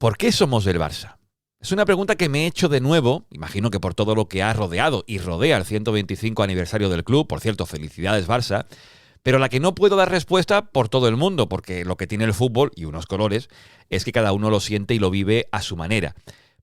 ¿Por qué somos del Barça? Es una pregunta que me he hecho de nuevo, imagino que por todo lo que ha rodeado y rodea el 125 aniversario del club, por cierto, felicidades Barça, pero a la que no puedo dar respuesta por todo el mundo, porque lo que tiene el fútbol, y unos colores, es que cada uno lo siente y lo vive a su manera.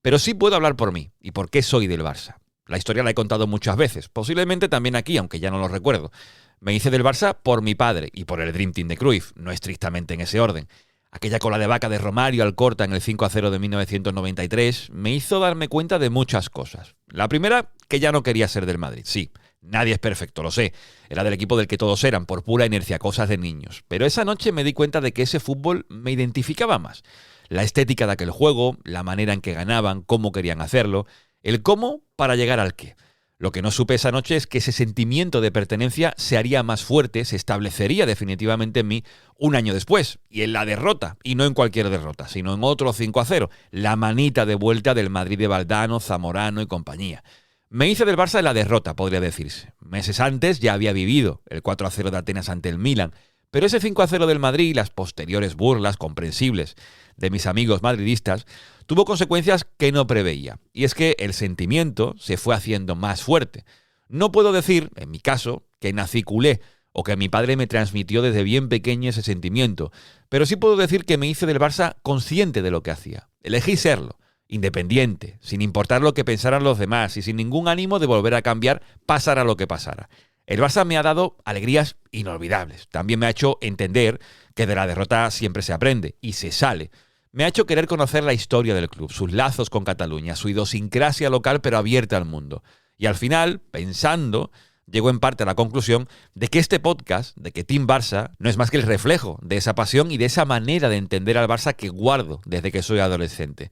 Pero sí puedo hablar por mí, y por qué soy del Barça. La historia la he contado muchas veces, posiblemente también aquí, aunque ya no lo recuerdo. Me hice del Barça por mi padre y por el Dream Team de Cruyff, no estrictamente en ese orden. Aquella cola de vaca de Romario Alcorta en el 5-0 de 1993 me hizo darme cuenta de muchas cosas. La primera, que ya no quería ser del Madrid. Sí, nadie es perfecto, lo sé. Era del equipo del que todos eran, por pura inercia, cosas de niños. Pero esa noche me di cuenta de que ese fútbol me identificaba más. La estética de aquel juego, la manera en que ganaban, cómo querían hacerlo, el cómo para llegar al qué. Lo que no supe esa noche es que ese sentimiento de pertenencia se haría más fuerte, se establecería definitivamente en mí un año después, y en la derrota, y no en cualquier derrota, sino en otro 5-0, la manita de vuelta del Madrid de Valdano, Zamorano y compañía. Me hice del Barça en la derrota, podría decirse. Meses antes ya había vivido el 4-0 de Atenas ante el Milan, pero ese 5-0 del Madrid y las posteriores burlas comprensibles de mis amigos madridistas tuvo consecuencias que no preveía. Y es que el sentimiento se fue haciendo más fuerte. No puedo decir, en mi caso, que nací culé o que mi padre me transmitió desde bien pequeño ese sentimiento, pero sí puedo decir que me hice del Barça consciente de lo que hacía. Elegí serlo, independiente, sin importar lo que pensaran los demás y sin ningún ánimo de volver a cambiar, pasara lo que pasara. El Barça me ha dado alegrías inolvidables. También me ha hecho entender que de la derrota siempre se aprende y se sale. Me ha hecho querer conocer la historia del club, sus lazos con Cataluña, su idiosincrasia local pero abierta al mundo. Y al final, pensando, llego en parte a la conclusión de que este podcast, de que Team Barça, no es más que el reflejo de esa pasión y de esa manera de entender al Barça que guardo desde que soy adolescente.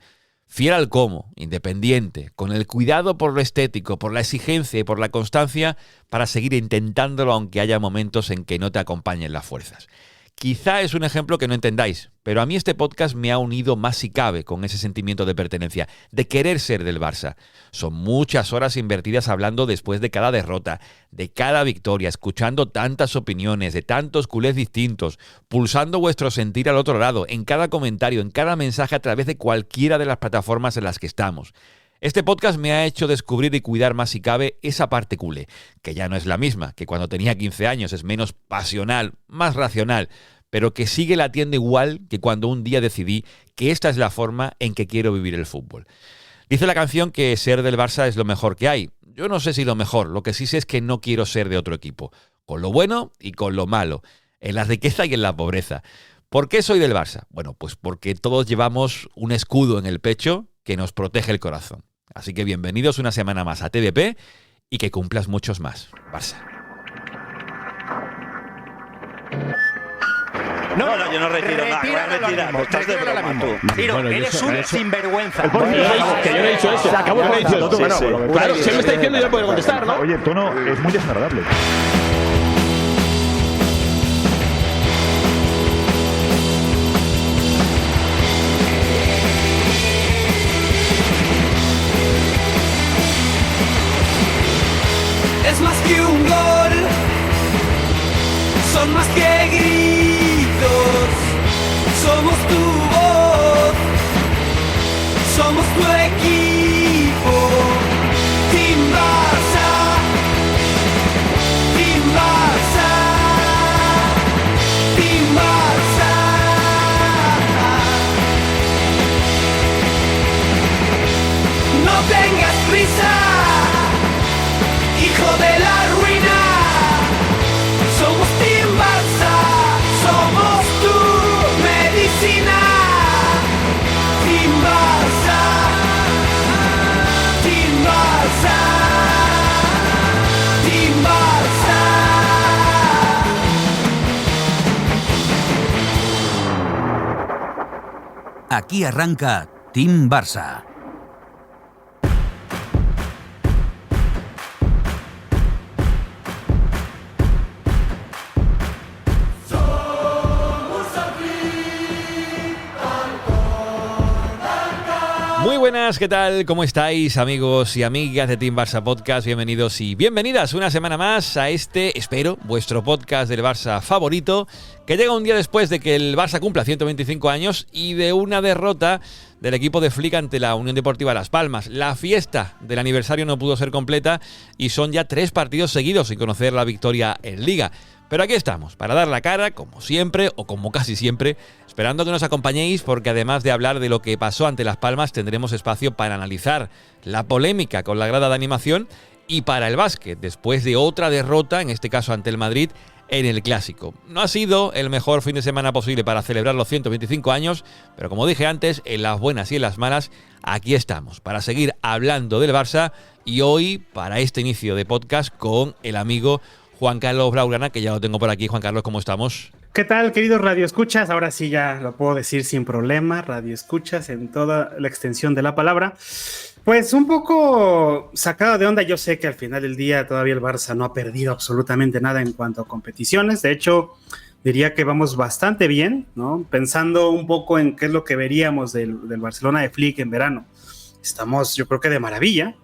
Fiel al cómo, independiente, con el cuidado por lo estético, por la exigencia y por la constancia para seguir intentándolo aunque haya momentos en que no te acompañen las fuerzas. Quizá es un ejemplo que no entendáis, pero a mí este podcast me ha unido más si cabe con ese sentimiento de pertenencia, de querer ser del Barça. Son muchas horas invertidas hablando después de cada derrota, de cada victoria, escuchando tantas opiniones, de tantos culés distintos, pulsando vuestro sentir al otro lado, en cada comentario, en cada mensaje a través de cualquiera de las plataformas en las que estamos. Este podcast me ha hecho descubrir y cuidar más si cabe esa parte culé, que ya no es la misma, que cuando tenía 15 años, es menos pasional, más racional, pero que sigue latiendo igual que cuando un día decidí que esta es la forma en que quiero vivir el fútbol. Dice la canción que ser del Barça es lo mejor que hay. Yo no sé si lo mejor, lo que sí sé es que no quiero ser de otro equipo, con lo bueno y con lo malo, en la riqueza y en la pobreza. ¿Por qué soy del Barça? Bueno, pues porque todos llevamos un escudo en el pecho que nos protege el corazón. Así que bienvenidos una semana más a TDP y que cumplas muchos más, Barça. No, yo no retiro nada. Estás de broma, tú. Tiro, bueno, eres un sinvergüenza. Que yo no he dicho eso. Se acabó el juicio. Claro, si él me está diciendo, yo no puedo contestar, ¿no? Oye, el tono es muy desagradable. Es más que un gol, son más que gritos, somos tu voz, somos tu equipo, Team Barça, Team Barça, Team Barça. No tengas prisa, hijo de la ruina, somos Team Barça, somos tu medicina. Team Barça, Team Barça, Team Barça. Aquí arranca Team Barça. Muy buenas, ¿qué tal? ¿Cómo estáis, amigos y amigas de Team Barça Podcast? Bienvenidos y bienvenidas una semana más a este, espero, vuestro podcast del Barça favorito, que llega un día después de que el Barça cumpla 125 años y de una derrota del equipo de Flick ante la Unión Deportiva Las Palmas. La fiesta del aniversario no pudo ser completa y son ya 3 partidos seguidos sin conocer la victoria en Liga. Pero aquí estamos, para dar la cara, como siempre, o como casi siempre, esperando que nos acompañéis, porque además de hablar de lo que pasó ante Las Palmas, tendremos espacio para analizar la polémica con la grada de animación y para el básquet, después de otra derrota, en este caso ante el Madrid, en el Clásico. No ha sido el mejor fin de semana posible para celebrar los 125 años, pero como dije antes, en las buenas y en las malas, aquí estamos, para seguir hablando del Barça y hoy, para este inicio de podcast, con el amigo Juan Carlos Blaugrana, que ya lo tengo por aquí. Juan Carlos, ¿cómo estamos? ¿Qué tal, queridos radioescuchas? Ahora sí ya lo puedo decir sin problema, radioescuchas en toda la extensión de la palabra. Pues un poco sacado de onda, yo sé que al final del día todavía el Barça no ha perdido absolutamente nada en cuanto a competiciones. De hecho, diría que vamos bastante bien, ¿no? Pensando un poco en qué es lo que veríamos del Barcelona de Flick en verano. Estamos, yo creo que de maravilla,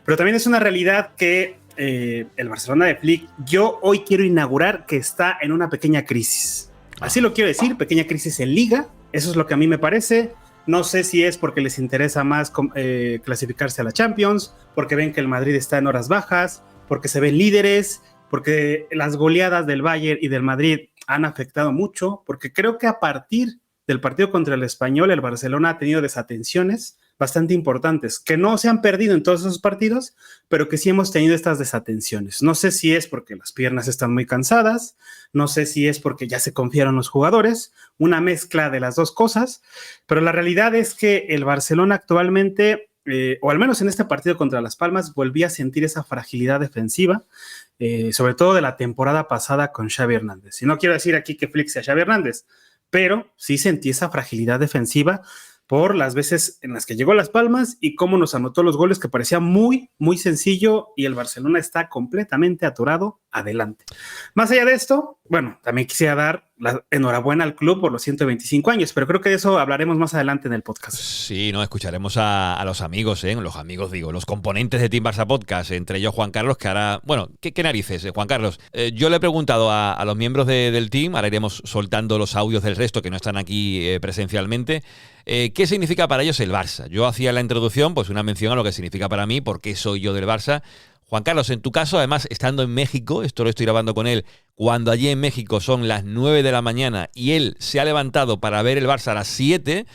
pero también es una realidad que el Barcelona de Flick, yo hoy quiero inaugurar que está en una pequeña crisis. Así lo quiero decir, pequeña crisis en Liga. Eso es lo que a mí me parece. No sé si es porque les interesa más clasificarse a la Champions, porque ven que el Madrid está en horas bajas, porque se ven líderes, porque las goleadas del Bayern y del Madrid han afectado mucho, porque creo que a partir del partido contra el Español, el Barcelona ha tenido desatenciones bastante importantes, que no se han perdido en todos esos partidos, pero que sí hemos tenido estas desatenciones. No sé si es porque las piernas están muy cansadas, no sé si es porque ya se confiaron los jugadores, una mezcla de las dos cosas, pero la realidad es que el Barcelona actualmente, o al menos en este partido contra Las Palmas, volví a sentir esa fragilidad defensiva, sobre todo de la temporada pasada con Xavi Hernández. Y no quiero decir aquí que Flick sea Xavi Hernández, pero sí sentí esa fragilidad defensiva por las veces en las que llegó Las Palmas y cómo nos anotó los goles, que parecía muy, muy sencillo, y el Barcelona está completamente atorado adelante. Más allá de esto, bueno, también quisiera dar la enhorabuena al club por los 125 años, pero creo que de eso hablaremos más adelante en el podcast. Sí, no, escucharemos a los amigos, los componentes de Team Barça Podcast, entre ellos Juan Carlos, que ahora, bueno, ¿qué narices, Juan Carlos? Yo le he preguntado a los miembros del team, ahora iremos soltando los audios del resto que no están aquí presencialmente, ¿qué significa para ellos el Barça? Yo hacía la introducción, pues una mención a lo que significa para mí, por qué soy yo del Barça. Juan Carlos, en tu caso, además, estando en México, esto lo estoy grabando con él, cuando allí en México son las 9 de la mañana y él se ha levantado para ver el Barça a las 7,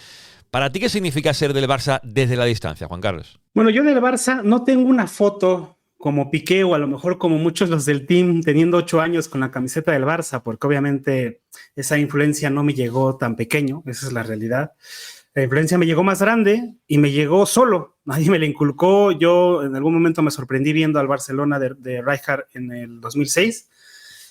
¿para ti qué significa ser del Barça desde la distancia, Juan Carlos? Bueno, yo del Barça no tengo una foto como Piqué o a lo mejor como muchos los del team teniendo 8 años con la camiseta del Barça, porque obviamente esa influencia no me llegó tan pequeño, esa es la realidad. La influencia me llegó más grande y me llegó solo. Nadie me la inculcó. Yo en algún momento me sorprendí viendo al Barcelona de Rijkaard en el 2006,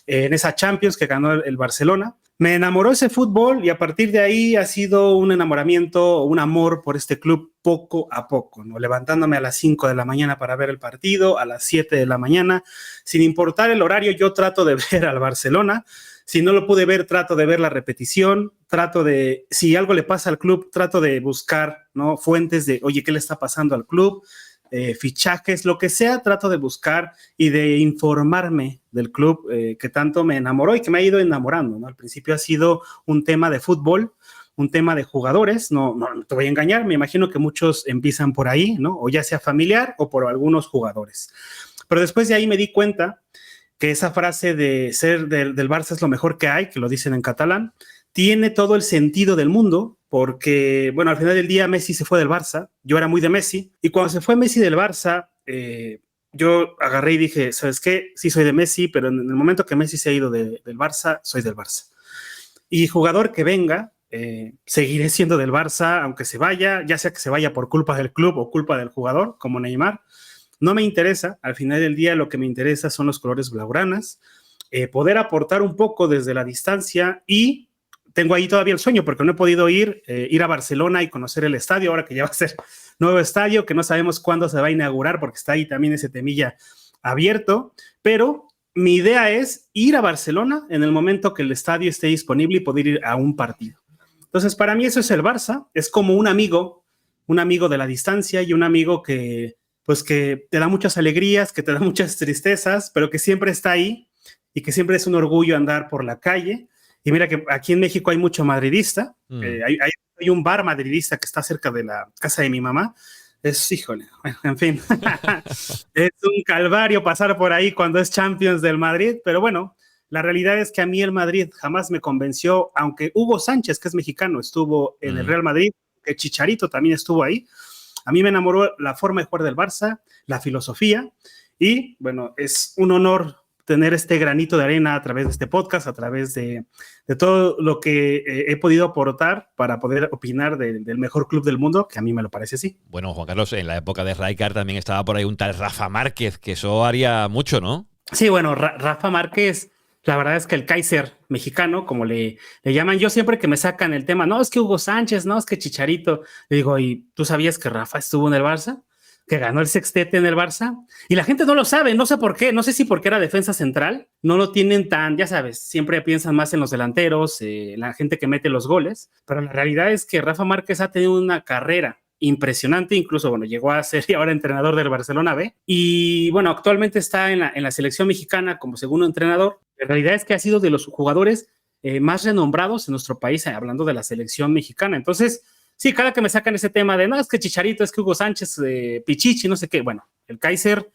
en esa Champions que ganó el Barcelona. Me enamoró ese fútbol y a partir de ahí ha sido un enamoramiento, un amor por este club poco a poco, ¿no? Levantándome a las 5 de la mañana para ver el partido, a las 7 de la mañana, sin importar el horario, yo trato de ver al Barcelona. Si no lo pude ver, trato de ver la repetición, si algo le pasa al club, trato de buscar, ¿no?, fuentes de, oye, ¿qué le está pasando al club? Fichajes, lo que sea, trato de buscar y de informarme del club que tanto me enamoró y que me ha ido enamorando, ¿no? Al principio ha sido un tema de fútbol, un tema de jugadores, no te voy a engañar, me imagino que muchos empiezan por ahí, ¿no? O ya sea familiar o por algunos jugadores. Pero después de ahí me di cuenta que esa frase de ser del Barça es lo mejor que hay, que lo dicen en catalán, tiene todo el sentido del mundo, porque, bueno, al final del día Messi se fue del Barça, yo era muy de Messi, y cuando se fue Messi del Barça, yo agarré y dije, ¿sabes qué? Sí soy de Messi, pero en el momento que Messi se ha ido del Barça, soy del Barça. Y jugador que venga, seguiré siendo del Barça, aunque se vaya, ya sea que se vaya por culpa del club o culpa del jugador, como Neymar. No me interesa, al final del día lo que me interesa son los colores blaugranas, poder aportar un poco desde la distancia, y tengo ahí todavía el sueño porque no he podido ir a Barcelona y conocer el estadio, ahora que ya va a ser nuevo estadio, que no sabemos cuándo se va a inaugurar porque está ahí también ese temilla abierto, pero mi idea es ir a Barcelona en el momento que el estadio esté disponible y poder ir a un partido. Entonces, para mí eso es el Barça, es como un amigo un amigo de la distancia y un amigo que te da muchas alegrías, que te da muchas tristezas, pero que siempre está ahí y que siempre es un orgullo andar por la calle. Y mira que aquí en México hay mucho madridista, hay un bar madridista que está cerca de la casa de mi mamá. Híjole, bueno, en fin, es un calvario pasar por ahí cuando es Champions del Madrid, pero bueno, la realidad es que a mí el Madrid jamás me convenció, aunque Hugo Sánchez, que es mexicano, estuvo en el Real Madrid, que Chicharito también estuvo ahí. A mí me enamoró la forma de jugar del Barça, la filosofía, y bueno, es un honor tener este granito de arena a través de este podcast, a través de todo lo que he podido aportar para poder opinar del mejor club del mundo, que a mí me lo parece así. Bueno, Juan Carlos, en la época de Rijkaard también estaba por ahí un tal Rafa Márquez, que eso haría mucho, ¿no? Sí, bueno, Rafa Márquez, la verdad es que el Kaiser mexicano, como le llaman, yo siempre que me sacan el tema, no, es que Hugo Sánchez, no, es que Chicharito, le digo, ¿y tú sabías que Rafa estuvo en el Barça? Que ganó el sextete en el Barça, y la gente no lo sabe, no sé por qué, no sé si porque era defensa central, no lo tienen tan, ya sabes, siempre piensan más en los delanteros, la gente que mete los goles, pero la realidad es que Rafa Márquez ha tenido una carrera impresionante, incluso, bueno, llegó a ser ahora entrenador del Barcelona B, y bueno, actualmente está en la selección mexicana como segundo entrenador. La realidad es que ha sido de los jugadores más renombrados en nuestro país, hablando de la selección mexicana. Entonces, sí, cada que me sacan ese tema de, no, es que Chicharito, es que Hugo Sánchez, Pichichi, no sé qué, bueno, el Kaiser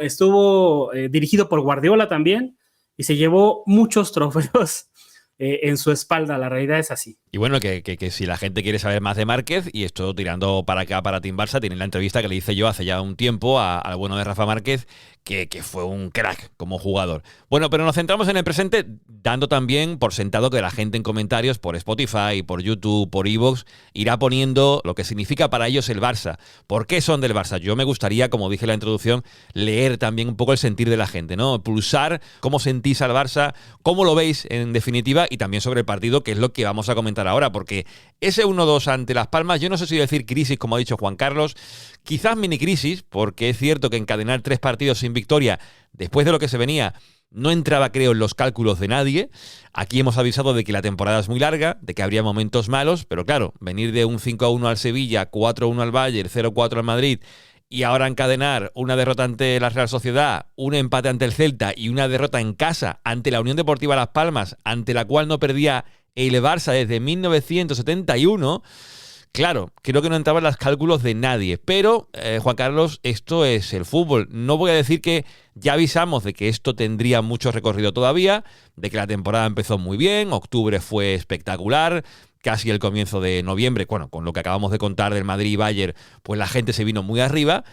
estuvo dirigido por Guardiola también, y se llevó muchos trofeos en su espalda, la realidad es así. Y bueno, que si la gente quiere saber más de Márquez, y esto tirando para acá, para Team Barça, tienen la entrevista que le hice yo hace ya un tiempo al bueno de Rafa Márquez, que fue un crack como jugador. Bueno, pero nos centramos en el presente, dando también por sentado que la gente en comentarios, por Spotify, por YouTube, por iVoox, irá poniendo lo que significa para ellos el Barça. ¿Por qué son del Barça? Yo me gustaría, como dije en la introducción, leer también un poco el sentir de la gente, ¿no? Pulsar cómo sentís al Barça, cómo lo veis en definitiva, y también sobre el partido, que es lo que vamos a comentar ahora, porque ese 1-2 ante Las Palmas, yo no sé si decir crisis, como ha dicho Juan Carlos, quizás mini crisis, porque es cierto que encadenar 3 partidos sin victoria, después de lo que se venía, no entraba, creo, en los cálculos de nadie. Aquí hemos avisado de que la temporada es muy larga, de que habría momentos malos, pero claro, venir de un 5-1 al Sevilla, 4-1 al Bayern, 0-4 al Madrid, y ahora encadenar una derrota ante la Real Sociedad, un empate ante el Celta y una derrota en casa ante la Unión Deportiva Las Palmas, ante la cual no perdía el Barça desde 1971... Claro, creo que no entraba en los cálculos de nadie, pero Juan Carlos, esto es el fútbol. No voy a decir que ya avisamos de que esto tendría mucho recorrido todavía, de que la temporada empezó muy bien, octubre fue espectacular, casi el comienzo de noviembre, bueno, con lo que acabamos de contar del Madrid y Bayern, pues la gente se vino muy arriba,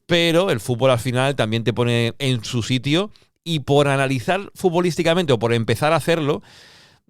pero el fútbol al final también te pone en su sitio, y por analizar futbolísticamente o por empezar a hacerlo,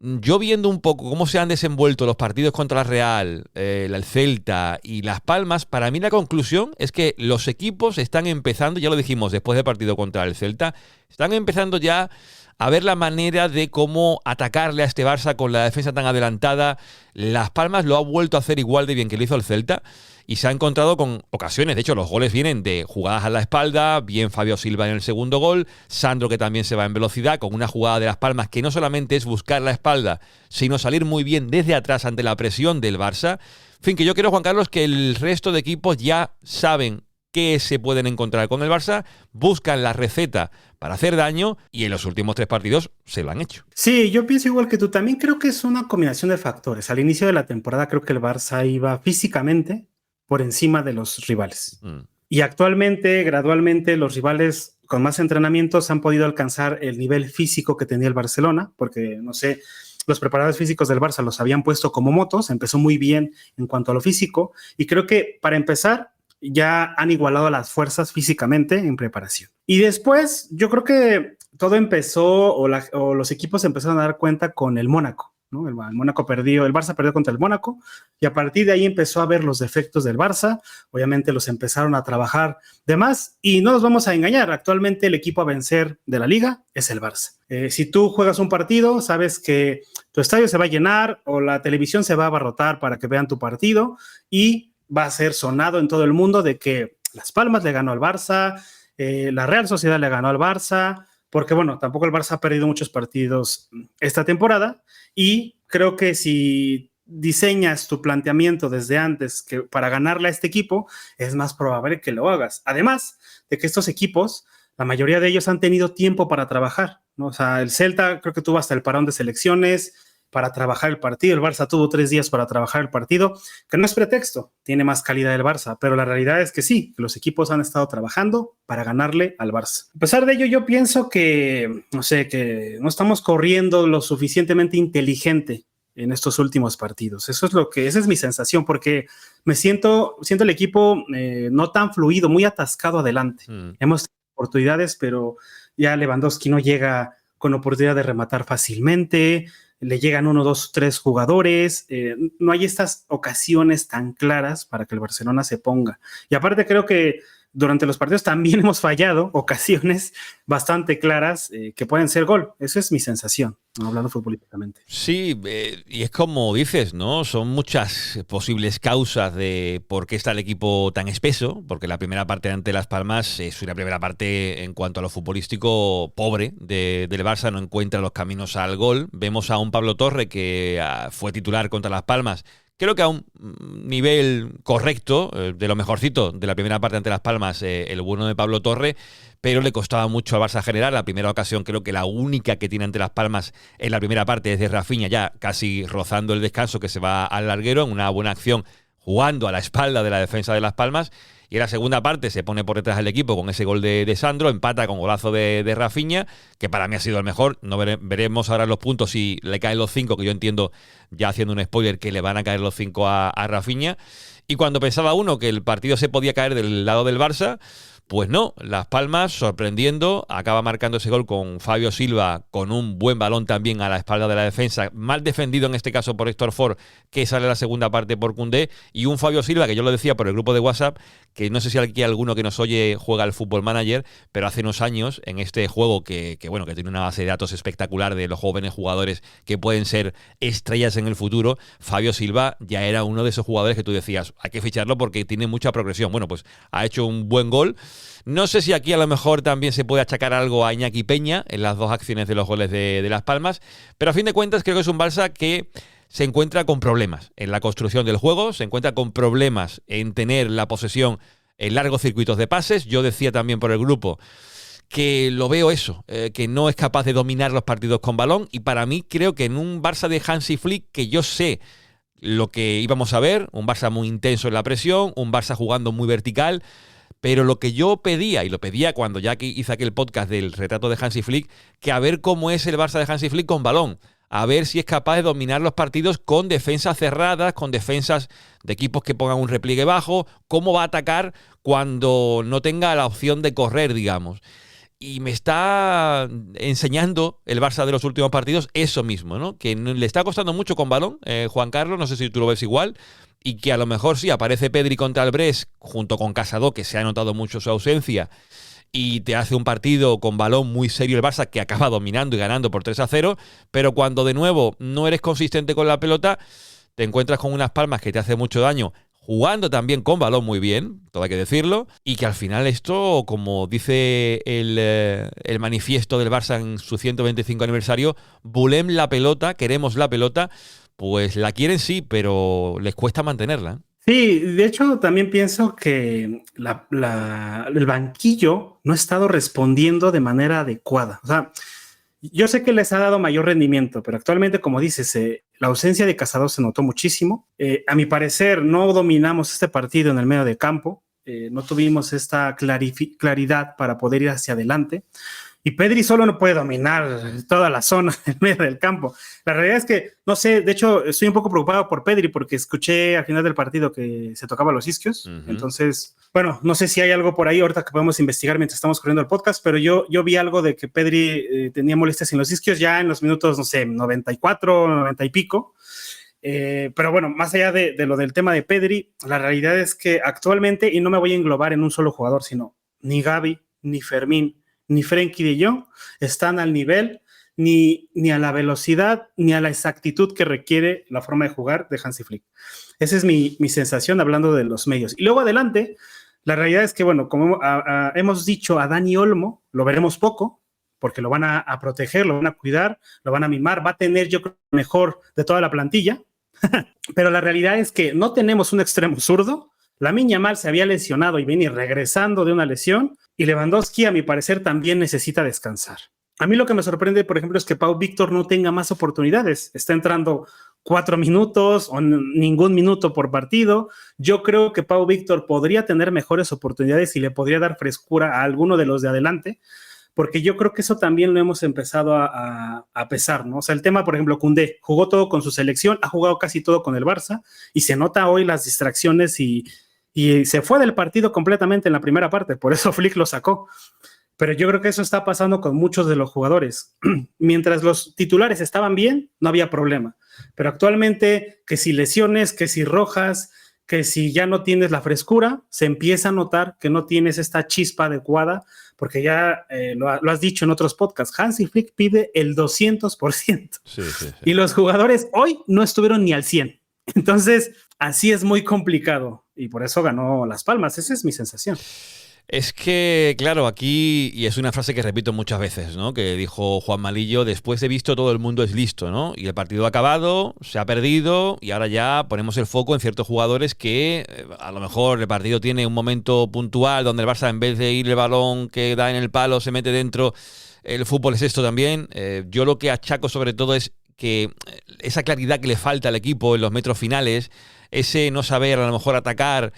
yo viendo un poco cómo se han desenvuelto los partidos contra la Real, el Celta y Las Palmas, para mí la conclusión es que los equipos están empezando, ya lo dijimos después del partido contra el Celta, están empezando ya a ver la manera de cómo atacarle a este Barça con la defensa tan adelantada. Las Palmas lo ha vuelto a hacer igual de bien que lo hizo el Celta y se ha encontrado con ocasiones. De hecho, los goles vienen de jugadas a la espalda, bien Fabio Silva en el segundo gol, Sandro que también se va en velocidad, con una jugada de Las Palmas que no solamente es buscar la espalda, sino salir muy bien desde atrás ante la presión del Barça. En fin, que yo quiero, Juan Carlos, que el resto de equipos ya saben qué se pueden encontrar con el Barça, buscan la receta para hacer daño y en los últimos 3 partidos se lo han hecho. Sí, yo pienso igual que tú. También creo que es una combinación de factores. Al inicio de la temporada creo que el Barça iba físicamente por encima de los rivales. Y actualmente, gradualmente, los rivales con más entrenamientos han podido alcanzar el nivel físico que tenía el Barcelona, porque, no sé, los preparadores físicos del Barça los habían puesto como motos, empezó muy bien en cuanto a lo físico, y creo que para empezar ya han igualado las fuerzas físicamente en preparación. Y después yo creo que todo empezó o los equipos empezaron a dar cuenta con el Mónaco, ¿no? El Barça perdió contra el Mónaco y a partir de ahí empezó a ver los defectos del Barça. Obviamente los empezaron a trabajar de más y no nos vamos a engañar, actualmente el equipo a vencer de la liga es el Barça. Si tú juegas un partido, sabes que tu estadio se va a llenar o la televisión se va a abarrotar para que vean tu partido y va a ser sonado en todo el mundo de que Las Palmas le ganó al Barça, la Real Sociedad le ganó al Barça, porque bueno, tampoco el Barça ha perdido muchos partidos esta temporada y creo que si diseñas tu planteamiento desde antes que para ganarle a este equipo, es más probable que lo hagas. Además de que estos equipos, la mayoría de ellos han tenido tiempo para trabajar, ¿no? O sea, el Celta creo que tuvo hasta el parón de selecciones para trabajar el partido, el Barça tuvo 3 días para trabajar el partido, que no es pretexto, tiene más calidad el Barça, pero la realidad es que sí, que los equipos han estado trabajando para ganarle al Barça. A pesar de ello, yo pienso que, no sé, que no estamos corriendo lo suficientemente inteligente en estos últimos partidos. Esa es mi sensación, porque siento el equipo no tan fluido, muy atascado adelante. Hemos tenido oportunidades, pero ya Lewandowski no llega con oportunidad de rematar fácilmente, le llegan 1, 2, 3 jugadores, no hay estas ocasiones tan claras para que el Barcelona se ponga. Y aparte creo que durante los partidos también hemos fallado ocasiones bastante claras que pueden ser gol. Esa es mi sensación, ¿no? Hablando futbolísticamente. Sí, y es como dices, ¿no? Son muchas posibles causas de por qué está el equipo tan espeso, porque la primera parte ante Las Palmas es una primera parte en cuanto a lo futbolístico pobre del Barça, no encuentra los caminos al gol. Vemos a un Pablo Torre que fue titular contra Las Palmas, creo que a un nivel correcto, de lo mejorcito de la primera parte ante Las Palmas, el bueno de Pablo Torre, pero le costaba mucho al Barça generar. La primera ocasión, creo que la única que tiene ante Las Palmas en la primera parte es de Rafinha, ya casi rozando el descanso, que se va al larguero en una buena acción, jugando a la espalda de la defensa de Las Palmas. Y en la segunda parte se pone por detrás del equipo con ese gol de Sandro, empata con golazo de Rafinha, que para mí ha sido el mejor. No veremos ahora los puntos si le caen los 5, que yo entiendo, ya haciendo un spoiler, que le van a caer los 5 a Rafinha. Y cuando pensaba uno que el partido se podía caer del lado del Barça, pues no, Las Palmas, sorprendiendo, acaba marcando ese gol con Fabio Silva, con un buen balón también a la espalda de la defensa, mal defendido en este caso por Héctor Ford, que sale la segunda parte por Koundé, y un Fabio Silva, que yo lo decía por el grupo de WhatsApp, que no sé si aquí alguno que nos oye juega al Football Manager, pero hace unos años, en este juego que tiene una base de datos espectacular de los jóvenes jugadores que pueden ser estrellas en el futuro, Fabio Silva ya era uno de esos jugadores que tú decías, hay que ficharlo porque tiene mucha progresión. Bueno, pues ha hecho un buen gol. No sé si aquí a lo mejor también se puede achacar algo a Iñaki Peña en las dos acciones de los goles de Las Palmas, pero a fin de cuentas creo que es un Barça que se encuentra con problemas en la construcción del juego, se encuentra con problemas en tener la posesión en largos circuitos de pases. Yo decía también por el grupo que lo veo eso, que no es capaz de dominar los partidos con balón, y para mí creo que en un Barça de Hansi Flick, que yo sé lo que íbamos a ver, un Barça muy intenso en la presión, un Barça jugando muy vertical, pero lo que yo pedía, y lo pedía cuando ya hice aquel podcast del retrato de Hansi Flick, que a ver cómo es el Barça de Hansi Flick con balón, a ver si es capaz de dominar los partidos con defensas cerradas, con defensas de equipos que pongan un repliegue bajo, cómo va a atacar cuando no tenga la opción de correr, digamos. Y me está enseñando el Barça de los últimos partidos eso mismo, ¿no? Que le está costando mucho con balón, Juan Carlos, no sé si tú lo ves igual, y que a lo mejor sí aparece Pedri contra el Brest junto con Casado, que se ha notado mucho su ausencia, y te hace un partido con balón muy serio el Barça, que acaba dominando y ganando por 3-0, pero cuando de nuevo no eres consistente con la pelota, te encuentras con unas Palmas que te hace mucho daño, jugando también con balón muy bien, todo hay que decirlo, y que al final esto, como dice el manifiesto del Barça en su 125 aniversario, volem la pelota, queremos la pelota, pues la quieren sí, pero les cuesta mantenerla. Sí, de hecho también pienso que el banquillo no ha estado respondiendo de manera adecuada. O sea, yo sé que les ha dado mayor rendimiento, pero actualmente, como dices, la ausencia de Casado se notó muchísimo. A mi parecer, no dominamos este partido en el medio de campo. No tuvimos esta claridad para poder ir hacia adelante. Y Pedri solo no puede dominar toda la zona en medio del campo. La realidad es que, no sé, de hecho, estoy un poco preocupado por Pedri porque escuché al final del partido que se tocaba los isquios. Entonces, bueno, no sé si hay algo por ahí ahorita que podemos investigar mientras estamos corriendo el podcast, pero yo vi algo de que Pedri tenía molestias en los isquios ya en los minutos, no sé, 94, 90 y pico. Pero bueno, más allá de lo del tema de Pedri, la realidad es que actualmente, y no me voy a englobar en un solo jugador, sino ni Gavi, ni Fermín, ni Frenkie de Jong están al nivel, ni a la velocidad, ni a la exactitud que requiere la forma de jugar de Hansi Flick. Esa es mi sensación hablando de los medios. Y luego adelante, la realidad es que, bueno, como hemos dicho, a Dani Olmo lo veremos poco, porque lo van a proteger, lo van a cuidar, lo van a mimar, va a tener, yo creo, mejor de toda la plantilla. Pero la realidad es que no tenemos un extremo zurdo. Lamine Yamal se había lesionado y viene regresando de una lesión, y Lewandowski, a mi parecer, también necesita descansar. A mí lo que me sorprende, por ejemplo, es que Pau Víctor no tenga más oportunidades. Está entrando 4 minutos o ningún minuto por partido. Yo creo que Pau Víctor podría tener mejores oportunidades y le podría dar frescura a alguno de los de adelante, porque yo creo que eso también lo hemos empezado a pesar, ¿no? O sea, el tema, por ejemplo, Koundé jugó todo con su selección, ha jugado casi todo con el Barça, y se nota hoy las distracciones y se fue del partido completamente en la primera parte, por eso Flick lo sacó. Pero yo creo que eso está pasando con muchos de los jugadores. Mientras los titulares estaban bien, no había problema. Pero actualmente, que si lesiones, que si rojas, que si ya no tienes la frescura, se empieza a notar que no tienes esta chispa adecuada, porque ya lo has dicho en otros podcasts, Hansi Flick pide el 200%. Sí. Y los jugadores hoy no estuvieron ni al 100%. Entonces, así es muy complicado. Y por eso ganó Las Palmas. Esa es mi sensación. Es que, claro, aquí, y es una frase que repito muchas veces, ¿no? Que dijo Juan Malillo: después de visto todo el mundo es listo, ¿no? Y el partido ha acabado, se ha perdido, y ahora ya ponemos el foco en ciertos jugadores que a lo mejor el partido tiene un momento puntual donde el Barça, en vez de ir el balón que da en el palo, se mete dentro. El fútbol es esto también. Yo lo que achaco sobre todo es que esa claridad que le falta al equipo en los metros finales, ese no saber a lo mejor atacar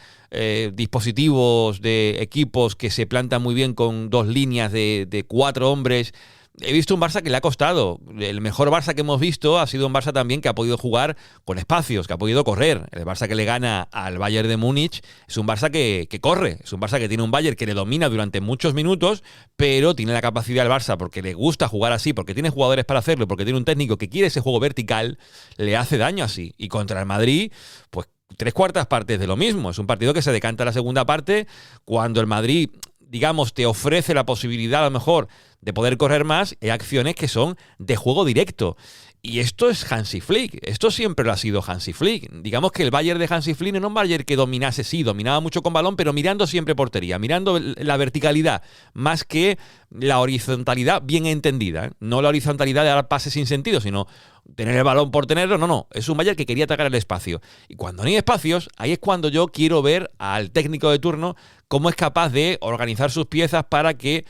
dispositivos de equipos que se plantan muy bien con 2 líneas de 4 hombres. He visto un Barça que le ha costado. El mejor Barça que hemos visto ha sido un Barça también que ha podido jugar con espacios, que ha podido correr. El Barça que le gana al Bayern de Múnich es un Barça que corre. Es un Barça que tiene un Bayern que le domina durante muchos minutos, pero tiene la capacidad del Barça, porque le gusta jugar así, porque tiene jugadores para hacerlo, porque tiene un técnico que quiere ese juego vertical, le hace daño así. Y contra el Madrid, pues 3/4 partes de lo mismo. Es un partido que se decanta la segunda parte cuando el Madrid, digamos, te ofrece la posibilidad a lo mejor de poder correr más. Hay acciones que son de juego directo. Y esto es Hansi Flick. Esto siempre lo ha sido Hansi Flick. Digamos que el Bayern de Hansi Flick no era un Bayern que dominase, sí, dominaba mucho con balón, pero mirando siempre portería, mirando la verticalidad, más que la horizontalidad bien entendida, ¿eh? No la horizontalidad de dar pases sin sentido, sino tener el balón por tenerlo. No. Es un Bayern que quería atacar el espacio. Y cuando no hay espacios, ahí es cuando yo quiero ver al técnico de turno cómo es capaz de organizar sus piezas para que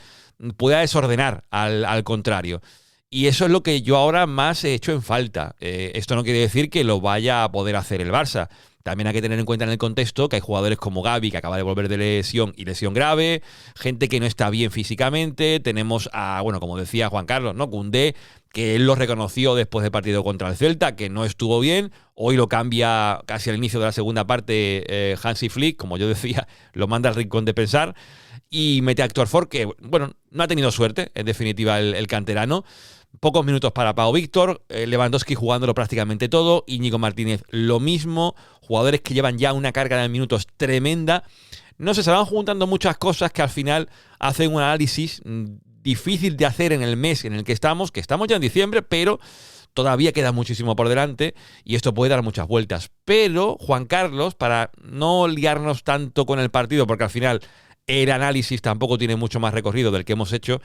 pueda desordenar al contrario. Y eso es lo que yo ahora más he hecho en falta. Esto no quiere decir que lo vaya a poder hacer el Barça. También hay que tener en cuenta en el contexto que hay jugadores como Gavi, que acaba de volver de lesión y lesión grave, gente que no está bien físicamente. Tenemos a, bueno, como decía Juan Carlos, ¿no? Koundé, que él lo reconoció después del partido contra el Celta, que no estuvo bien. Hoy lo cambia casi al inicio de la segunda parte Hansi Flick, como yo decía, lo manda al rincón de pensar. Y mete a Héctor Ford, que, bueno, no ha tenido suerte, en definitiva, el canterano. Pocos minutos para Pau Víctor, Lewandowski jugándolo prácticamente todo, Íñigo Martínez lo mismo, jugadores que llevan ya una carga de minutos tremenda. No sé, se van juntando muchas cosas que al final hacen un análisis difícil de hacer en el mes en el que estamos ya en diciembre, pero todavía queda muchísimo por delante y esto puede dar muchas vueltas. Pero, Juan Carlos, para no liarnos tanto con el partido, porque al final el análisis tampoco tiene mucho más recorrido del que hemos hecho,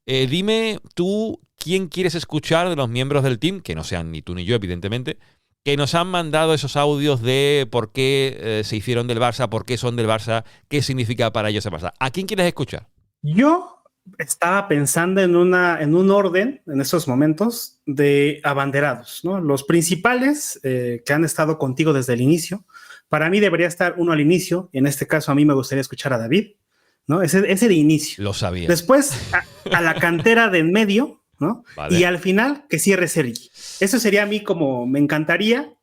dime tú quién quieres escuchar de los miembros del team, que no sean ni tú ni yo, evidentemente, que nos han mandado esos audios de por qué se hicieron del Barça, por qué son del Barça, qué significa para ellos el Barça. ¿A quién quieres escuchar? Yo estaba pensando en un orden, en esos momentos, de abanderados, ¿no? Los principales que han estado contigo desde el inicio. Para mí debería estar uno al inicio. En este caso, a mí me gustaría escuchar a David, ¿no? Ese de inicio. Lo sabía. Después, a la cantera de en medio, ¿no? Vale. Y al final, que cierre Sergi. Eso sería a mí como me encantaría,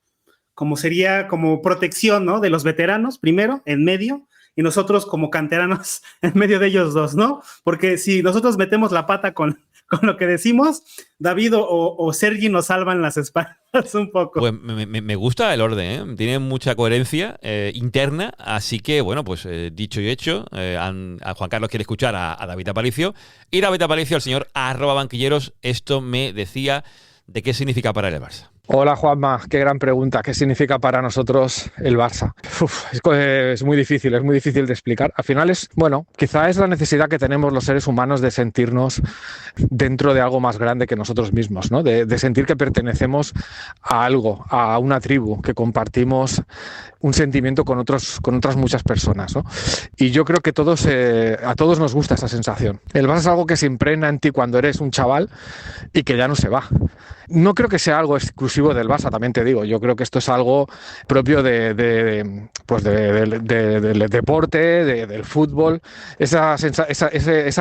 como sería como protección, ¿no? De los veteranos, primero, en medio, y nosotros como canteranos en medio de ellos dos, ¿no? Porque si nosotros metemos la pata con lo que decimos, David o Sergi nos salvan las espaldas un poco. Pues me gusta el orden, ¿eh? Tiene mucha coherencia interna, así que, bueno, pues dicho y hecho, a Juan Carlos quiere escuchar a David Aparicio, y David Aparicio, al señor @banquilleros, esto me decía de qué significa para el Barça. Hola Juanma, qué gran pregunta. ¿Qué significa para nosotros el Barça? Es muy difícil de explicar. Al final quizá es la necesidad que tenemos los seres humanos de sentirnos dentro de algo más grande que nosotros mismos, ¿no? De sentir que pertenecemos a algo, a una tribu, que compartimos un sentimiento con otras muchas personas, ¿no? Y yo creo que a todos nos gusta esa sensación. El Barça es algo que se impregna en ti cuando eres un chaval y que ya no se va. No creo que sea algo exclusivo del Barça, también te digo. Yo creo que esto es algo propio del deporte, del fútbol, esa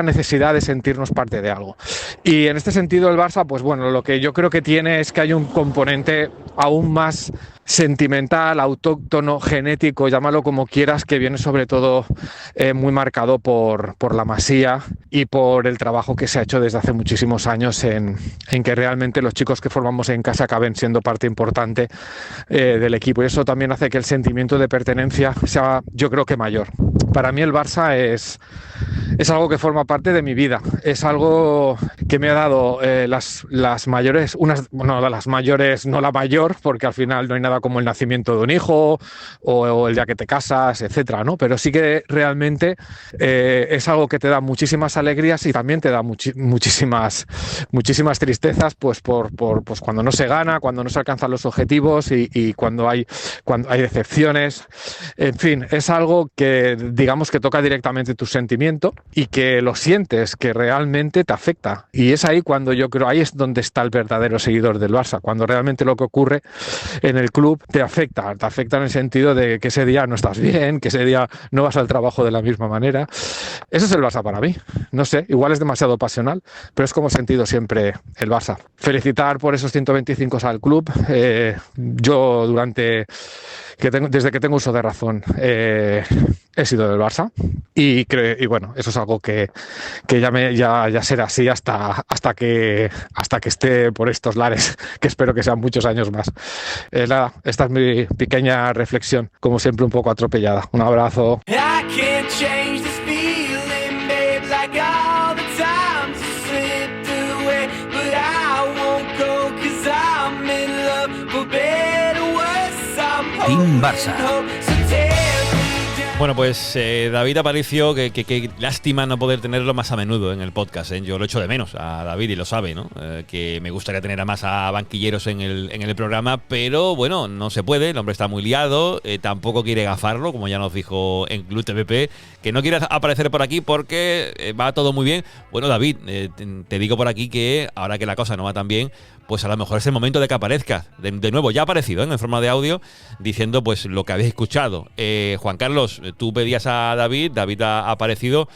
necesidad de sentirnos parte de algo. Y en este sentido el Barça, pues bueno, lo que yo creo que tiene es que hay un componente aún más sentimental, autóctono, genético, llámalo como quieras, que viene sobre todo muy marcado por la Masía y por el trabajo que se ha hecho desde hace muchísimos años en que realmente los chicos que formamos en casa acaben siendo parte importante del equipo, y eso también hace que el sentimiento de pertenencia sea, yo creo que mayor. Para mí el Barça es algo que forma parte de mi vida, es algo que me ha dado las mayores, no la mayor, porque al final no hay nada como el nacimiento de un hijo o el día que te casas, etcétera, ¿no? Pero sí que realmente es algo que te da muchísimas alegrías y también te da muchísimas tristezas, pues pues cuando no se gana, cuando no se alcanzan los objetivos y cuando hay decepciones. En fin, es algo que digamos que toca directamente tu sentimiento y que lo sientes, que realmente te afecta. Y es ahí cuando yo creo, ahí es donde está el verdadero seguidor del Barça, cuando realmente lo que ocurre en el club te afecta en el sentido de que ese día no estás bien, que ese día no vas al trabajo de la misma manera. Eso es el Barça para mí. No sé, igual es demasiado pasional, pero es como he sentido siempre el Barça. Felicitar por esos 125 al club. Yo desde que tengo uso de razón he sido del Barça y bueno, eso es algo que ya será así hasta que esté por estos lares, que espero que sean muchos años más. Nada, esta es mi pequeña reflexión, como siempre un poco atropellada. Un abrazo. Team Barça. Bueno, pues David Aparicio, que lástima no poder tenerlo más a menudo en el podcast, ¿eh? Yo lo echo de menos a David y lo sabe, ¿no? Que me gustaría tener a más a banquilleros en el programa, pero bueno, no se puede, el hombre está muy liado, tampoco quiere gafarlo, como ya nos dijo en Club TVP, que no quiere aparecer por aquí porque va todo muy bien. Bueno, David, te digo por aquí que ahora que la cosa no va tan bien, pues a lo mejor es el momento de que aparezcas. De nuevo, ya ha aparecido en forma de audio, diciendo pues lo que habéis escuchado. Juan Carlos, tú pedías a David ha aparecido.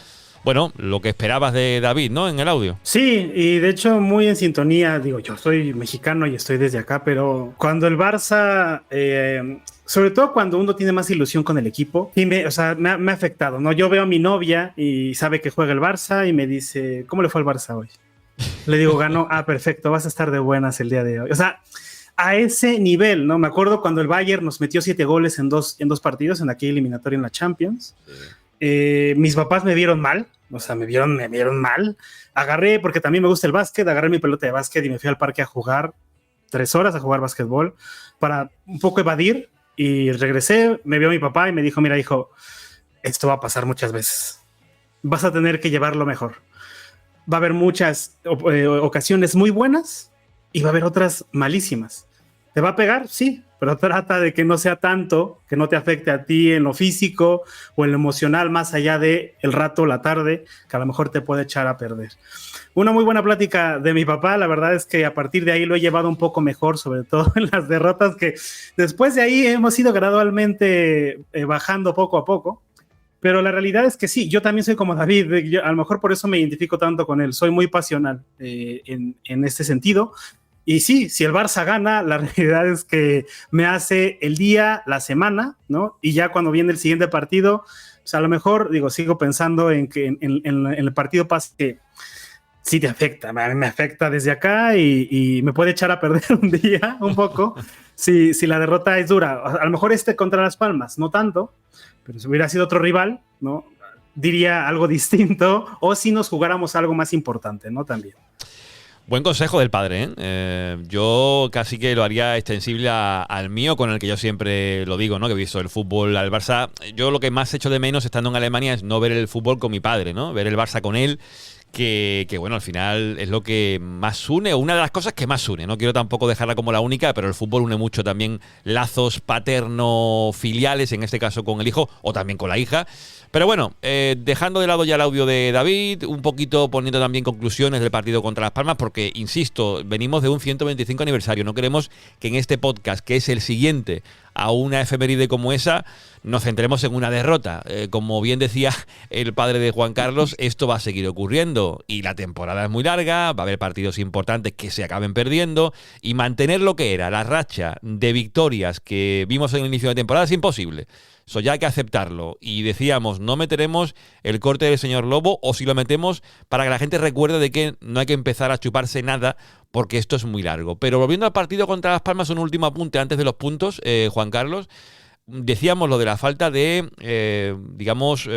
Bueno, lo que esperabas de David, ¿no? En el audio. Sí, y de hecho muy en sintonía. Digo, yo soy mexicano y estoy desde acá, pero cuando el Barça... sobre todo cuando uno tiene más ilusión con el equipo, y me ha afectado, ¿no? Yo veo a mi novia y sabe que juega el Barça y me dice, ¿cómo le fue al Barça hoy? Le digo, ganó. Ah, perfecto, vas a estar de buenas el día de hoy. O sea, a ese nivel, ¿no? Me acuerdo cuando el Bayern nos metió 7 goles en dos partidos en aquella eliminatoria en la Champions. Sí. Mis papás me vieron mal, o sea, me vieron mal. Agarré, porque también me gusta el básquet, agarré mi pelota de básquet y me fui al parque a jugar 3 horas a jugar básquetbol para un poco evadir, y regresé, me vio mi papá y me dijo, mira, hijo, esto va a pasar muchas veces. Vas a tener que llevarlo mejor. Va a haber muchas ocasiones muy buenas y va a haber otras malísimas. ¿Te va a pegar? Sí, pero trata de que no sea tanto, que no te afecte a ti en lo físico o en lo emocional, más allá de el rato, la tarde, que a lo mejor te puede echar a perder. Una muy buena plática de mi papá. La verdad es que a partir de ahí lo he llevado un poco mejor, sobre todo en las derrotas, que después de ahí hemos ido gradualmente bajando poco a poco. Pero la realidad es que sí, yo también soy como David, a lo mejor por eso me identifico tanto con él, soy muy pasional en este sentido. Y sí, si el Barça gana, la realidad es que me hace el día, la semana, ¿no? Y ya cuando viene el siguiente partido, pues a lo mejor, sigo pensando en que en el partido pasa que sí te afecta, me afecta desde acá y me puede echar a perder un día, un poco, si la derrota es dura. A lo mejor contra Las Palmas, no tanto, pero si hubiera sido otro rival, ¿no? Diría algo distinto, o si nos jugáramos algo más importante, ¿no? También. Buen consejo del padre, ¿eh? Yo casi que lo haría extensible al mío, con el que yo siempre lo digo, ¿no? Que he visto el fútbol al Barça. Yo lo que más echo de menos estando en Alemania es no ver el fútbol con mi padre, ¿no? Ver el Barça con él. Que bueno, al final es lo que más une, o una de las cosas que más une. No quiero tampoco dejarla como la única, pero el fútbol une mucho también lazos paterno-filiales, en este caso con el hijo, o también con la hija. Pero bueno, dejando de lado ya el audio de David, un poquito poniendo también conclusiones del partido contra Las Palmas, porque, insisto, venimos de un 125 aniversario. No queremos que en este podcast, que es el siguiente a una efeméride como esa, nos centremos en una derrota. Como bien decía el padre de Juan Carlos, esto va a seguir ocurriendo y la temporada es muy larga, va a haber partidos importantes que se acaben perdiendo, y mantener lo que era la racha de victorias que vimos en el inicio de temporada es imposible. Eso ya hay que aceptarlo. Y decíamos, no meteremos el corte del señor Lobo, o si lo metemos, para que la gente recuerde de que no hay que empezar a chuparse nada, porque esto es muy largo. Pero volviendo al partido contra Las Palmas, un último apunte antes de los puntos, Juan Carlos. Decíamos lo de la falta de,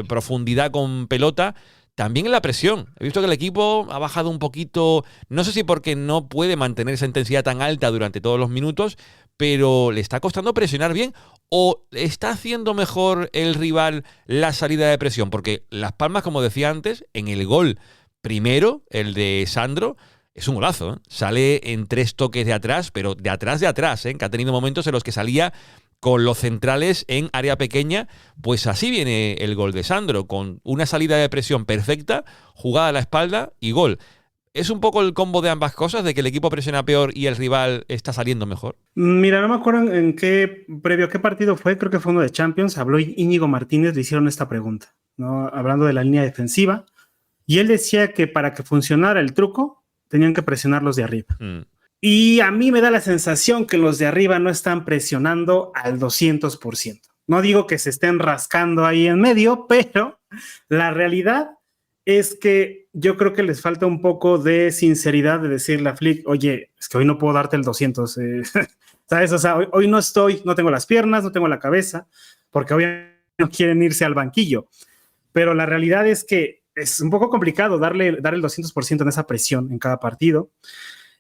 profundidad con pelota, también en la presión. He visto que el equipo ha bajado un poquito, no sé si porque no puede mantener esa intensidad tan alta durante todos los minutos, pero le está costando presionar bien, o está haciendo mejor el rival la salida de presión, porque Las Palmas, como decía antes, en el gol primero, el de Sandro, es un golazo, ¿eh? Sale en 3 toques de atrás, pero de atrás, ¿eh? Que ha tenido momentos en los que salía con los centrales en área pequeña. Pues así viene el gol de Sandro, con una salida de presión perfecta, jugada a la espalda y gol. ¿Es un poco el combo de ambas cosas, de que el equipo presiona peor y el rival está saliendo mejor? Mira, no me acuerdo en qué partido fue, creo que fue uno de Champions, habló Íñigo Martínez, le hicieron esta pregunta, ¿no? Hablando de la línea defensiva, y él decía que para que funcionara el truco, tenían que presionar los de arriba. Y a mí me da la sensación que los de arriba no están presionando al 200%. No digo que se estén rascando ahí en medio, pero la realidad es que yo creo que les falta un poco de sinceridad de decirle a Flick, oye, es que hoy no puedo darte el 200, ¿sabes? O sea, hoy no tengo las piernas, no tengo la cabeza, porque obviamente no quieren irse al banquillo. Pero la realidad es que es un poco complicado dar el 200% en esa presión en cada partido.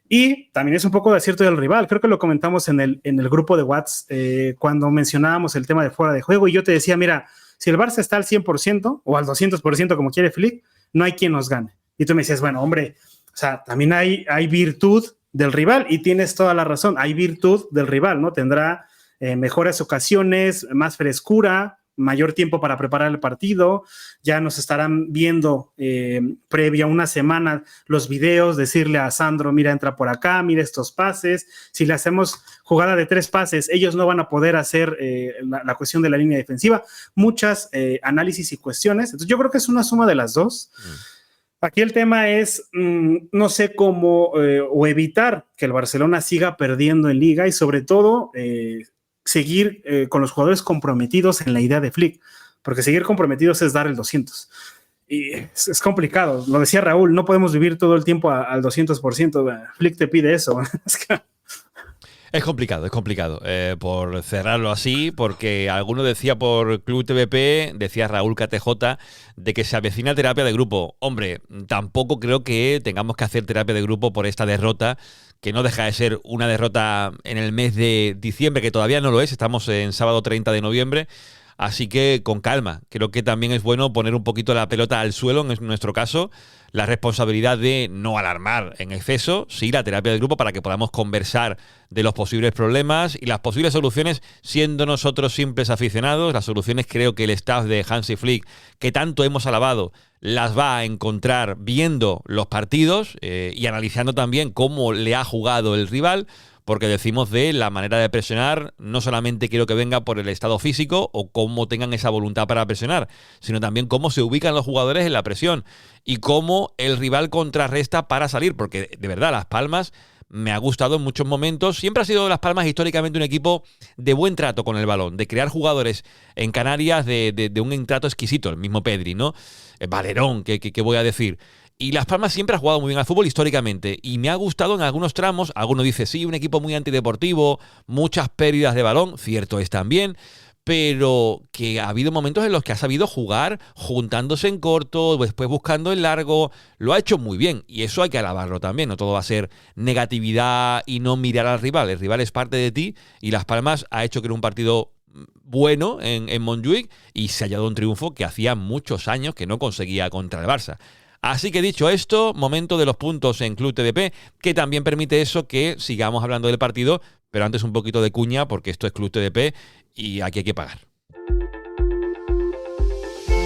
Y también es un poco de acierto del rival. Creo que lo comentamos en el grupo de WhatsApp cuando mencionábamos el tema de fuera de juego, y yo te decía, mira, si el Barça está al 100% o al 200% como quiere Flick, no hay quien nos gane. Y tú me decías, bueno, hombre, o sea, también hay virtud del rival, y tienes toda la razón, hay virtud del rival, ¿no? Tendrá mejores ocasiones, más frescura, mayor tiempo para preparar el partido, ya nos estarán viendo previa una semana los videos, decirle a Sandro, mira, entra por acá, mira estos pases, si le hacemos jugada de 3 pases, ellos no van a poder hacer la cuestión de la línea defensiva, muchas análisis y cuestiones. Entonces yo creo que es una suma de las dos. Aquí el tema es, no sé cómo o evitar que el Barcelona siga perdiendo en Liga, y sobre todo seguir con los jugadores comprometidos en la idea de Flick, porque seguir comprometidos es dar el 200. Y es complicado. Lo decía Raúl, no podemos vivir todo el tiempo al 200%. Flick te pide eso. Es complicado, por cerrarlo así, porque alguno decía por Club TVP, decía Raúl KTJ, de que se avecina terapia de grupo. Hombre, tampoco creo que tengamos que hacer terapia de grupo por esta derrota, que no deja de ser una derrota en el mes de diciembre, que todavía no lo es, estamos en sábado 30 de noviembre, así que con calma. Creo que también es bueno poner un poquito la pelota al suelo, en nuestro caso, la responsabilidad de no alarmar en exceso, sí, la terapia de grupo, para que podamos conversar de los posibles problemas y las posibles soluciones, siendo nosotros simples aficionados. Las soluciones creo que el staff de Hansi Flick, que tanto hemos alabado, las va a encontrar viendo los partidos y analizando también cómo le ha jugado el rival, porque decimos de la manera de presionar, no solamente quiero que venga por el estado físico o cómo tengan esa voluntad para presionar, sino también cómo se ubican los jugadores en la presión y cómo el rival contrarresta para salir, porque de verdad Las Palmas me ha gustado en muchos momentos. Siempre ha sido Las Palmas históricamente un equipo de buen trato con el balón, de crear jugadores en Canarias de un trato exquisito, el mismo Pedri, ¿no? Valerón, que voy a decir. Y Las Palmas siempre ha jugado muy bien al fútbol históricamente, y me ha gustado en algunos tramos. Alguno dice, sí, un equipo muy antideportivo, muchas pérdidas de balón, cierto es también, pero que ha habido momentos en los que ha sabido jugar juntándose en corto, después buscando en largo. Lo ha hecho muy bien y eso hay que alabarlo también. No todo va a ser negatividad y no mirar al rival. El rival es parte de ti y Las Palmas ha hecho que era un partido bueno en Montjuic y se ha hallado un triunfo que hacía muchos años que no conseguía contra el Barça. Así que dicho esto, momento de los puntos en Club TDP, que también permite eso que sigamos hablando del partido, pero antes un poquito de cuña porque esto es Club TDP y aquí hay que pagar.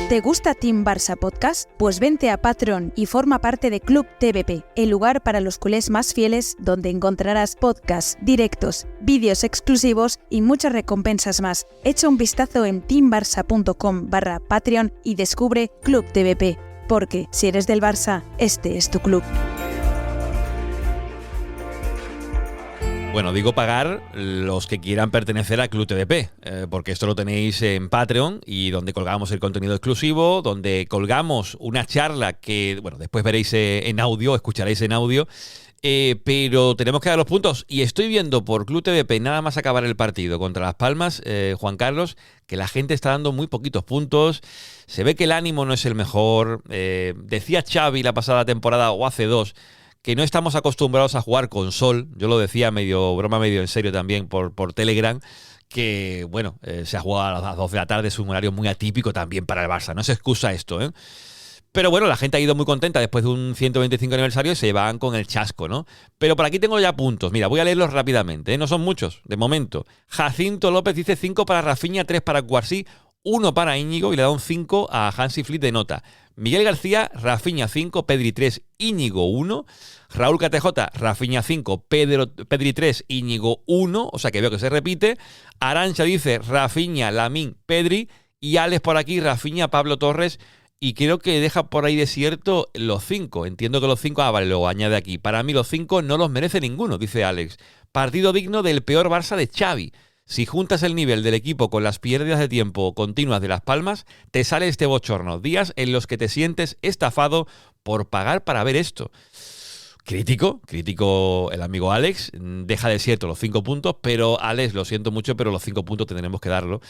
¿Te gusta Team Barça Podcast? Pues vente a Patreon y forma parte de Club TVP, el lugar para los culés más fieles donde encontrarás podcasts, directos, vídeos exclusivos y muchas recompensas más. Echa un vistazo en teambarça.com/Patreon y descubre Club TVP, porque si eres del Barça, este es tu club. Bueno, digo pagar los que quieran pertenecer a Club TDP, porque esto lo tenéis en Patreon y donde colgamos el contenido exclusivo, donde colgamos una charla que, bueno, después veréis en audio, escucharéis en audio, pero tenemos que dar los puntos y estoy viendo por Club TDP nada más acabar el partido contra Las Palmas, Juan Carlos, que la gente está dando muy poquitos puntos, se ve que el ánimo no es el mejor, decía Xavi la pasada temporada o hace 2, que no estamos acostumbrados a jugar con sol. Yo lo decía medio broma, medio en serio también por Telegram, que bueno, se ha jugado a las 2 de la tarde, es un horario muy atípico también para el Barça. No se excusa esto, ¿eh? Pero bueno, la gente ha ido muy contenta después de un 125 aniversario y se van con el chasco, ¿no? Pero por aquí tengo ya puntos. Mira, voy a leerlos rápidamente, ¿eh? No son muchos, de momento. Jacinto López dice 5 para Rafinha, 3 para Cuarsí, 1 para Íñigo y le da un 5 a Hansi Flick de nota. Miguel García, Rafinha 5, Pedri 3, Íñigo 1. Raúl KTJ, Rafinha 5, Pedri 3, Íñigo 1. O sea que veo que se repite. Arancha dice Rafinha, Lamine, Pedri. Y Alex por aquí, Rafinha, Pablo Torres. Y creo que deja por ahí desierto los 5. Entiendo que los 5, vale, lo añade aquí. Para mí los 5 no los merece ninguno, dice Alex. Partido digno del peor Barça de Xavi. Si juntas el nivel del equipo con las pérdidas de tiempo continuas de Las Palmas, te sale este bochorno. Días en los que te sientes estafado por pagar para ver esto. Crítico el amigo Alex. Deja desierto los 5 puntos, pero Alex, lo siento mucho, pero los 5 puntos tendremos que darlo.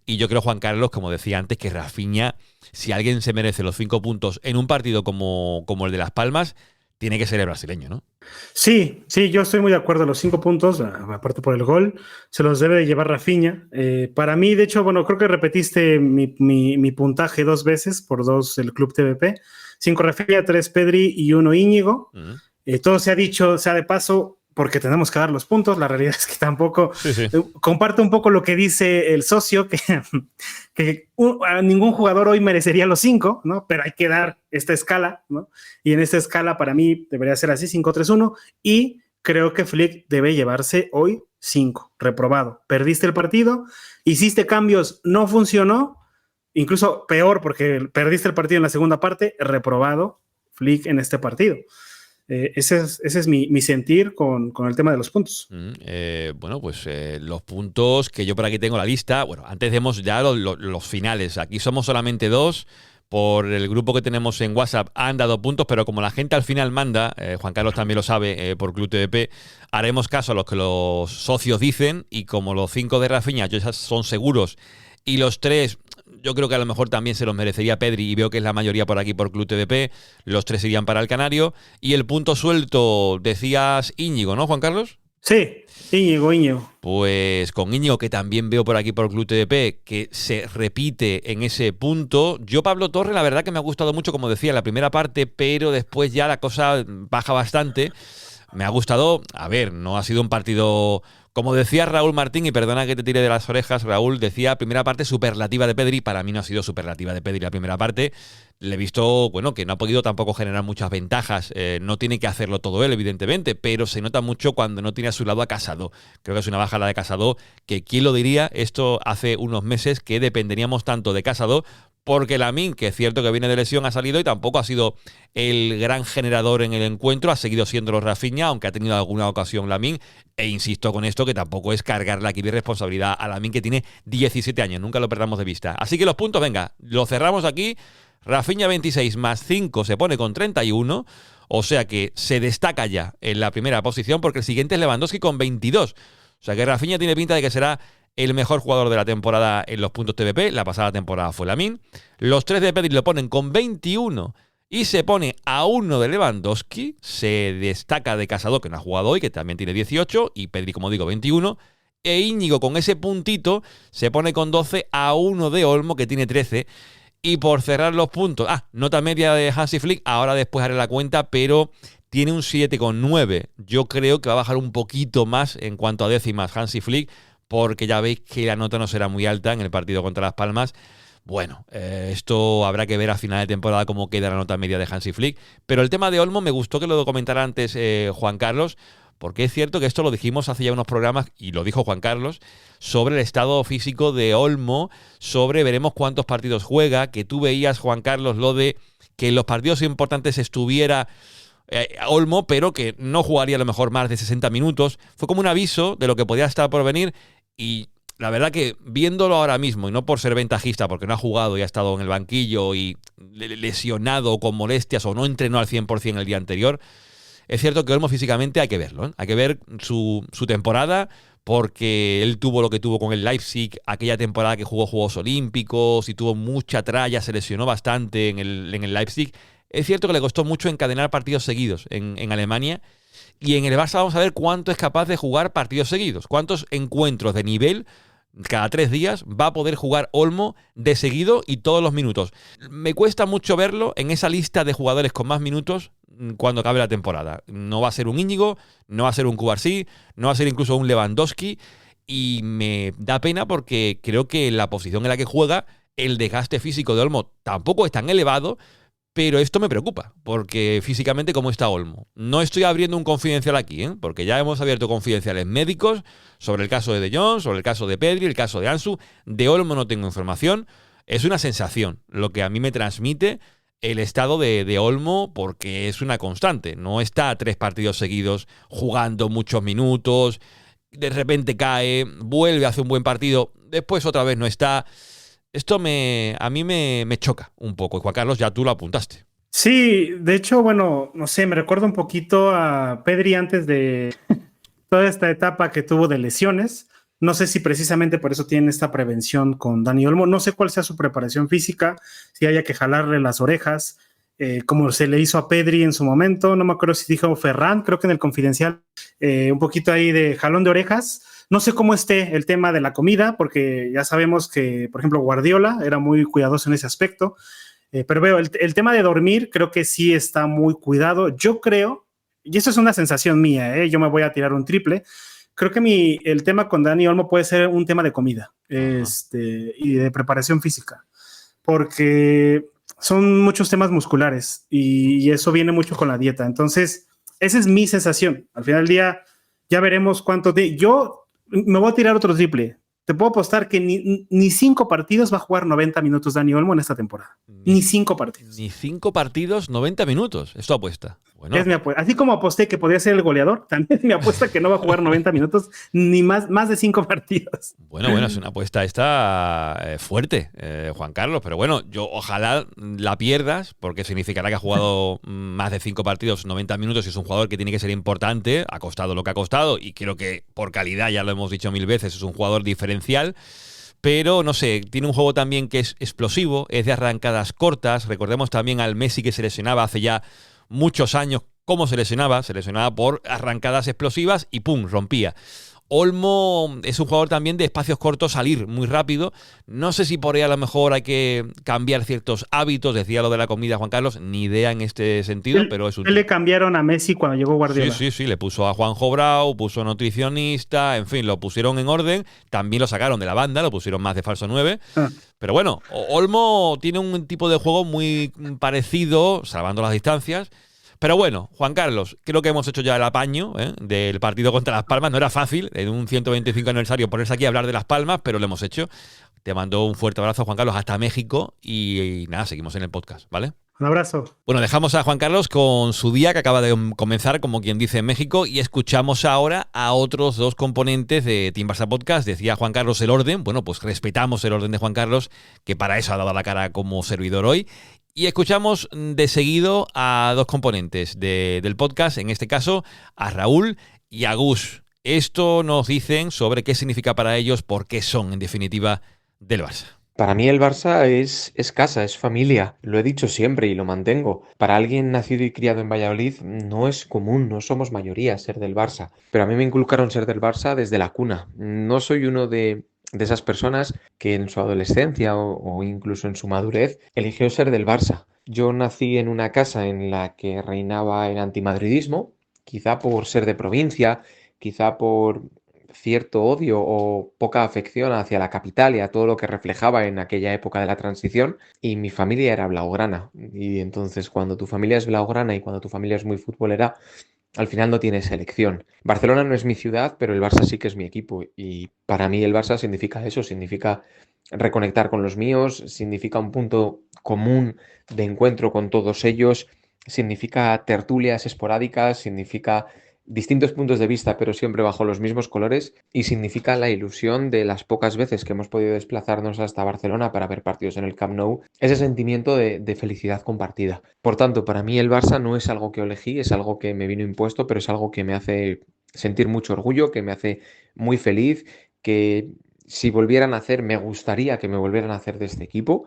Y yo creo, Juan Carlos, como decía antes, que Rafinha, si alguien se merece los 5 puntos en un partido como el de Las Palmas, tiene que ser el brasileño, ¿no? Sí, yo estoy muy de acuerdo. Los 5 puntos, aparte por el gol, se los debe de llevar Rafinha. Para mí, de hecho, bueno, creo que repetiste mi puntaje 2 veces, por 2 el Club TVP. 5 Rafinha, 3 Pedri y 1 Íñigo. Todo se ha dicho, sea de paso, porque tenemos que dar los puntos. La realidad es que tampoco... Sí. Comparto un poco lo que dice el socio, que a ningún jugador hoy merecería los 5, ¿no? Pero hay que dar esta escala, ¿no? Y en esta escala, para mí, debería ser así, 5-3-1. Y creo que Flick debe llevarse hoy 5, reprobado. Perdiste el partido, hiciste cambios, no funcionó. Incluso peor, porque perdiste el partido en la segunda parte, reprobado Flick en este partido. Ese es mi sentir con el tema de los puntos. Bueno, pues los puntos que yo por aquí tengo la lista. Bueno, antes demos ya los finales. Aquí somos solamente 2. Por el grupo que tenemos en WhatsApp han dado puntos, pero como la gente al final manda, Juan Carlos también lo sabe por Club TVP, haremos caso a lo que los socios dicen y como los 5 de Rafinha ya son seguros y los 3... Yo creo que a lo mejor también se los merecería Pedri y veo que es la mayoría por aquí por Club TVP. Los 3 irían para el Canario. Y el punto suelto, decías Íñigo, ¿no, Juan Carlos? Sí, Íñigo. Pues con Íñigo, que también veo por aquí por Club TVP, que se repite en ese punto. Yo, Pablo Torres, la verdad que me ha gustado mucho, como decía, en la primera parte, pero después ya la cosa baja bastante. Me ha gustado, a ver, no ha sido un partido... Como decía Raúl Martín, y perdona que te tire de las orejas, Raúl decía primera parte superlativa de Pedri. Para mí no ha sido superlativa de Pedri la primera parte. Le he visto, bueno, que no ha podido tampoco generar muchas ventajas. No tiene que hacerlo todo él, evidentemente, pero se nota mucho cuando no tiene a su lado a Casado. Creo que es una baja la de Casado, que quién lo diría, esto hace unos meses que dependeríamos tanto de Casado, porque Lamine, que es cierto que viene de lesión, ha salido y tampoco ha sido el gran generador en el encuentro, ha seguido siendo Rafinha, aunque ha tenido alguna ocasión Lamine, e insisto con esto que tampoco es cargarle aquí de responsabilidad a Lamine, que tiene 17 años, nunca lo perdamos de vista. Así que los puntos, venga, lo cerramos aquí. Rafinha 26 más 5 se pone con 31, o sea que se destaca ya en la primera posición, porque el siguiente es Lewandowski con 22. O sea que Rafinha tiene pinta de que será el mejor jugador de la temporada en los puntos TVP. La pasada temporada fue Lamine. Los 3 de Pedri lo ponen con 21 y se pone a 1 de Lewandowski. Se destaca de Casado, que no ha jugado hoy, que también tiene 18, y Pedri, como digo, 21. E Íñigo, con ese puntito, se pone con 12 a 1 de Olmo, que tiene 13. Y por cerrar los puntos, nota media de Hansi Flick, ahora después haré la cuenta, pero tiene un 7,9. Yo creo que va a bajar un poquito más en cuanto a décimas Hansi Flick, porque ya veis que la nota no será muy alta en el partido contra Las Palmas. Bueno, esto habrá que ver a final de temporada cómo queda la nota media de Hansi Flick. Pero el tema de Olmo me gustó que lo comentara antes Juan Carlos, porque es cierto que esto lo dijimos hace ya unos programas, y lo dijo Juan Carlos, sobre el estado físico de Olmo, sobre veremos cuántos partidos juega, que tú veías, Juan Carlos, lo de que en los partidos importantes estuviera Olmo, pero que no jugaría a lo mejor más de 60 minutos. Fue como un aviso de lo que podía estar por venir, y la verdad que viéndolo ahora mismo, y no por ser ventajista, porque no ha jugado y ha estado en el banquillo y lesionado con molestias o no entrenó al 100% el día anterior, es cierto que Olmo físicamente hay que verlo, ¿eh? Hay que ver su temporada, porque él tuvo lo que tuvo con el Leipzig, aquella temporada que jugó Juegos Olímpicos y tuvo mucha tralla, se lesionó bastante en el Leipzig. Es cierto que le costó mucho encadenar partidos seguidos en Alemania, y en el Barça vamos a ver cuánto es capaz de jugar partidos seguidos, cuántos encuentros de nivel cada 3 días va a poder jugar Olmo de seguido y todos los minutos. Me cuesta mucho verlo en esa lista de jugadores con más minutos cuando acabe la temporada. No va a ser un Íñigo, no va a ser un Cubarsí, no va a ser incluso un Lewandowski, y me da pena porque creo que en la posición en la que juega el desgaste físico de Olmo tampoco es tan elevado, pero esto me preocupa, porque físicamente ¿cómo está Olmo? No estoy abriendo un confidencial aquí, porque ya hemos abierto confidenciales médicos sobre el caso de Jong, sobre el caso de Pedri, el caso de Ansu. De Olmo no tengo información. Es una sensación lo que a mí me transmite el estado de Olmo, porque es una constante. No está 3 partidos seguidos jugando muchos minutos, de repente cae, vuelve, hace un buen partido, después otra vez no está. Esto a mí me choca un poco. Y Juan Carlos, ya tú lo apuntaste. Sí, de hecho, bueno, no sé, me recuerda un poquito a Pedri antes de toda esta etapa que tuvo de lesiones. No sé si precisamente por eso tiene esta prevención con Dani Olmo. No sé cuál sea su preparación física, si haya que jalarle las orejas, como se le hizo a Pedri en su momento. No me acuerdo si dijo Ferran, creo que en el confidencial, un poquito ahí de jalón de orejas. No sé cómo esté el tema de la comida, porque ya sabemos que, por ejemplo, Guardiola era muy cuidadoso en ese aspecto. Pero veo, el tema de dormir creo que sí está muy cuidado. Yo creo, y esto es una sensación mía, yo me voy a tirar un triple. Creo que el tema con Dani Olmo puede ser un tema de comida y de preparación física, porque son muchos temas musculares y eso viene mucho con la dieta. Entonces, esa es mi sensación. Al final del día, ya veremos cuánto. Yo me voy a tirar otro triple. Te puedo apostar que ni 5 partidos va a jugar 90 minutos Dani Olmo en esta temporada. Ni 5 partidos. Ni 5 partidos, 90 minutos. Es tu apuesta. Bueno. Es mi apuesta. Así como aposté que podría ser el goleador, también es mi apuesta que no va a jugar 90 minutos ni más de 5 partidos. Bueno, es una apuesta esta fuerte, Juan Carlos. Pero bueno, yo ojalá la pierdas, porque significará que ha jugado más de 5 partidos, 90 minutos, y es un jugador que tiene que ser importante. Ha costado lo que ha costado, y creo que por calidad, ya lo hemos dicho 1000 veces, es un jugador diferencial. Pero, no sé, tiene un juego también que es explosivo, es de arrancadas cortas. Recordemos también al Messi que se lesionaba hace ya muchos años. ¿Cómo se lesionaba? Se lesionaba por arrancadas explosivas y ¡pum!, rompía. Olmo es un jugador también de espacios cortos, salir muy rápido. No sé si por ahí a lo mejor hay que cambiar ciertos hábitos. Decía lo de la comida, Juan Carlos, ni idea en este sentido, pero es un... Le cambiaron a Messi cuando llegó Guardiola. Sí, le puso a Juanjo Brau, puso nutricionista, en fin, lo pusieron en orden. También lo sacaron de la banda, lo pusieron más de falso 9. Pero bueno, Olmo tiene un tipo de juego muy parecido, salvando las distancias. Pero bueno, Juan Carlos, creo que hemos hecho ya el apaño del partido contra Las Palmas. No era fácil en un 125 aniversario ponerse aquí a hablar de Las Palmas, pero lo hemos hecho. Te mando un fuerte abrazo, Juan Carlos, hasta México, y nada, seguimos en el podcast, ¿vale? Un abrazo. Bueno, dejamos a Juan Carlos con su día que acaba de comenzar, como quien dice, en México, y escuchamos ahora a otros 2 componentes de Team Barça Podcast. Decía Juan Carlos el orden. Bueno, pues respetamos el orden de Juan Carlos, que para eso ha dado la cara como servidor hoy. Y escuchamos de seguido a 2 componentes del podcast, en este caso a Raúl y a Gus. Esto nos dicen sobre qué significa para ellos, por qué son, en definitiva, del Barça. Para mí el Barça es casa, es familia. Lo he dicho siempre y lo mantengo. Para alguien nacido y criado en Valladolid no es común, no somos mayoría ser del Barça. Pero a mí me inculcaron ser del Barça desde la cuna. No soy uno de esas personas que en su adolescencia o incluso en su madurez eligió ser del Barça. Yo nací en una casa en la que reinaba el antimadridismo, quizá por ser de provincia, quizá por cierto odio o poca afección hacia la capital y a todo lo que reflejaba en aquella época de la transición, y mi familia era blaugrana, y entonces cuando tu familia es blaugrana y cuando tu familia es muy futbolera, al final no tienes elección. Barcelona no es mi ciudad, pero el Barça sí que es mi equipo, y para mí el Barça significa eso, significa reconectar con los míos, significa un punto común de encuentro con todos ellos, significa tertulias esporádicas, significa distintos puntos de vista, pero siempre bajo los mismos colores, y significa la ilusión de las pocas veces que hemos podido desplazarnos hasta Barcelona para ver partidos en el Camp Nou, ese sentimiento de felicidad compartida. Por tanto, para mí el Barça no es algo que elegí, es algo que me vino impuesto, pero es algo que me hace sentir mucho orgullo, que me hace muy feliz, que si volvieran a hacer, me gustaría que me volvieran a hacer de este equipo,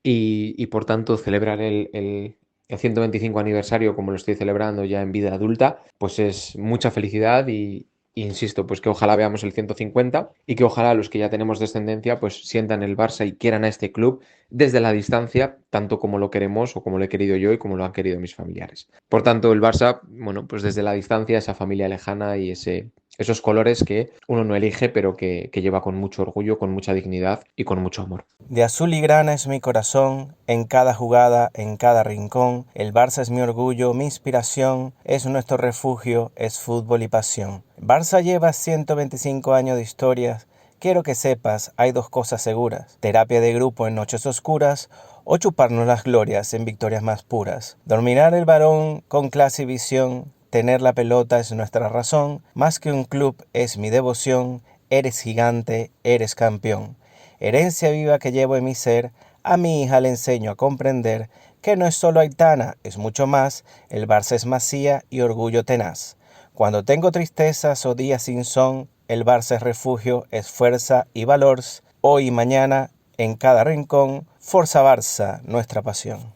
y por tanto celebrar el 125 aniversario como lo estoy celebrando ya en vida adulta, pues es mucha felicidad y insisto, pues que ojalá veamos el 150 y que ojalá los que ya tenemos descendencia pues sientan el Barça y quieran a este club desde la distancia, tanto como lo queremos o como lo he querido yo y como lo han querido mis familiares. Por tanto, el Barça, bueno, pues desde la distancia, esa familia lejana y esos colores que uno no elige, pero que lleva con mucho orgullo, con mucha dignidad y con mucho amor. De azul y grana es mi corazón, en cada jugada, en cada rincón. El Barça es mi orgullo, mi inspiración, es nuestro refugio, es fútbol y pasión. Barça lleva 125 años de historias. Quiero que sepas, hay dos cosas seguras: terapia de grupo en noches oscuras o chuparnos las glorias en victorias más puras. Dominar el balón con clase y visión, tener la pelota es nuestra razón, más que un club es mi devoción, eres gigante, eres campeón. Herencia viva que llevo en mi ser, a mi hija le enseño a comprender que no es solo Aitana, es mucho más, el Barça es masía y orgullo tenaz. Cuando tengo tristezas o días sin son, el Barça es refugio, es fuerza y valor, hoy y mañana, en cada rincón, Forza Barça, nuestra pasión.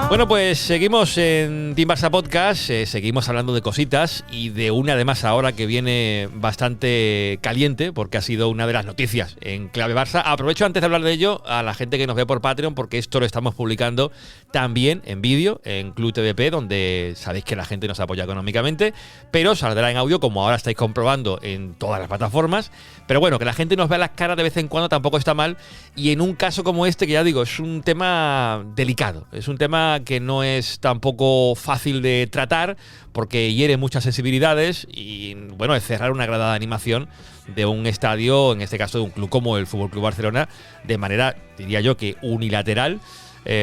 Bueno, pues seguimos en Team Barça Podcast, seguimos hablando de cositas y de una además ahora que viene bastante caliente porque ha sido una de las noticias en clave Barça. Aprovecho antes de hablar de ello a la gente que nos ve por Patreon porque esto lo estamos publicando también en vídeo en Club TVP, donde sabéis que la gente nos apoya económicamente, pero saldrá en audio como ahora estáis comprobando en todas las plataformas. Pero bueno, que la gente nos vea las caras de vez en cuando tampoco está mal, y en un caso como este, que ya digo, es un tema delicado, es un tema que no es tampoco fácil de tratar porque hiere muchas sensibilidades y bueno, es cerrar una grada de animación de un estadio, en este caso de un club como el FC Barcelona, de manera, diría yo, que unilateral,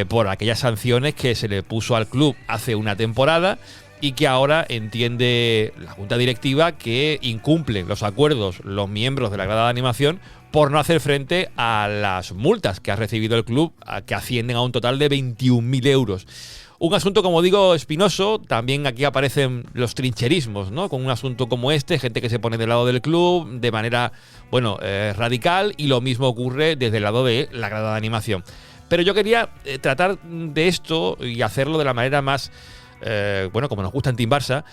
por aquellas sanciones que se le puso al club hace una temporada y que ahora entiende la Junta Directiva que incumplen los acuerdos los miembros de la grada de animación por no hacer frente a las multas que ha recibido el club, que ascienden a un total de 21.000 euros. Un asunto, como digo, espinoso. También aquí aparecen los trincherismos, ¿no? Con un asunto como este, gente que se pone del lado del club de manera, bueno, radical, y lo mismo ocurre desde el lado de la grada de animación. Pero yo quería tratar de esto y hacerlo de la manera más, bueno, como nos gusta en Team Barça,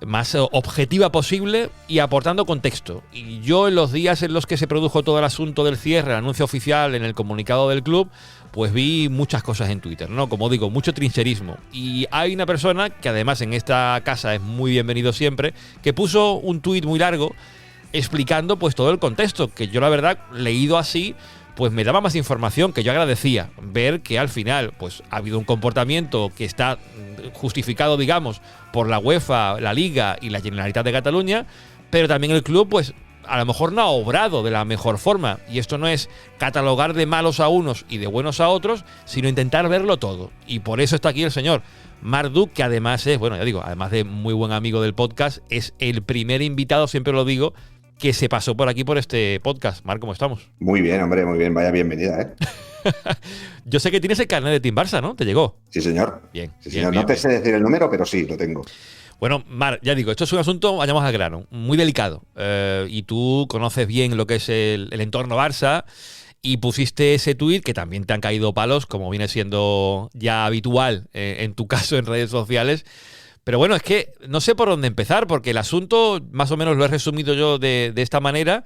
más objetiva posible y aportando contexto. Y yo, en los días en los que se produjo todo el asunto del cierre, el anuncio oficial en el comunicado del club, pues vi muchas cosas en Twitter, ¿no? Como digo, mucho trincherismo. Y hay una persona que además en esta casa es muy bienvenido siempre, que puso un tuit muy largo explicando pues todo el contexto, que yo la verdad, leído así, pues me daba más información, que yo agradecía ver que al final pues ha habido un comportamiento que está justificado, digamos, por la UEFA, la Liga y la Generalitat de Cataluña, pero también el club pues a lo mejor no ha obrado de la mejor forma. Y esto no es catalogar de malos a unos y de buenos a otros, sino intentar verlo todo. Y por eso está aquí el señor Marc Duch, que además es, bueno, ya digo, además de muy buen amigo del podcast, es el primer invitado, siempre lo digo, que se pasó por aquí por este podcast. Marc, ¿cómo estamos? Muy bien, hombre, muy bien. Vaya bienvenida, ¿eh? Yo sé que tienes el carnet de Team Barça, ¿no? ¿Te llegó? Sí, señor. Bien. Sí, bien, señor. bien, No te bien. sé decir el número, pero sí, lo tengo. Bueno, Marc, ya digo, esto es un asunto, vayamos al grano, muy delicado. Y tú conoces bien lo que es el entorno Barça y pusiste ese tuit que también te han caído palos, como viene siendo ya habitual en tu caso en redes sociales. Pero bueno, es que no sé por dónde empezar, porque el asunto más o menos lo he resumido yo de esta manera.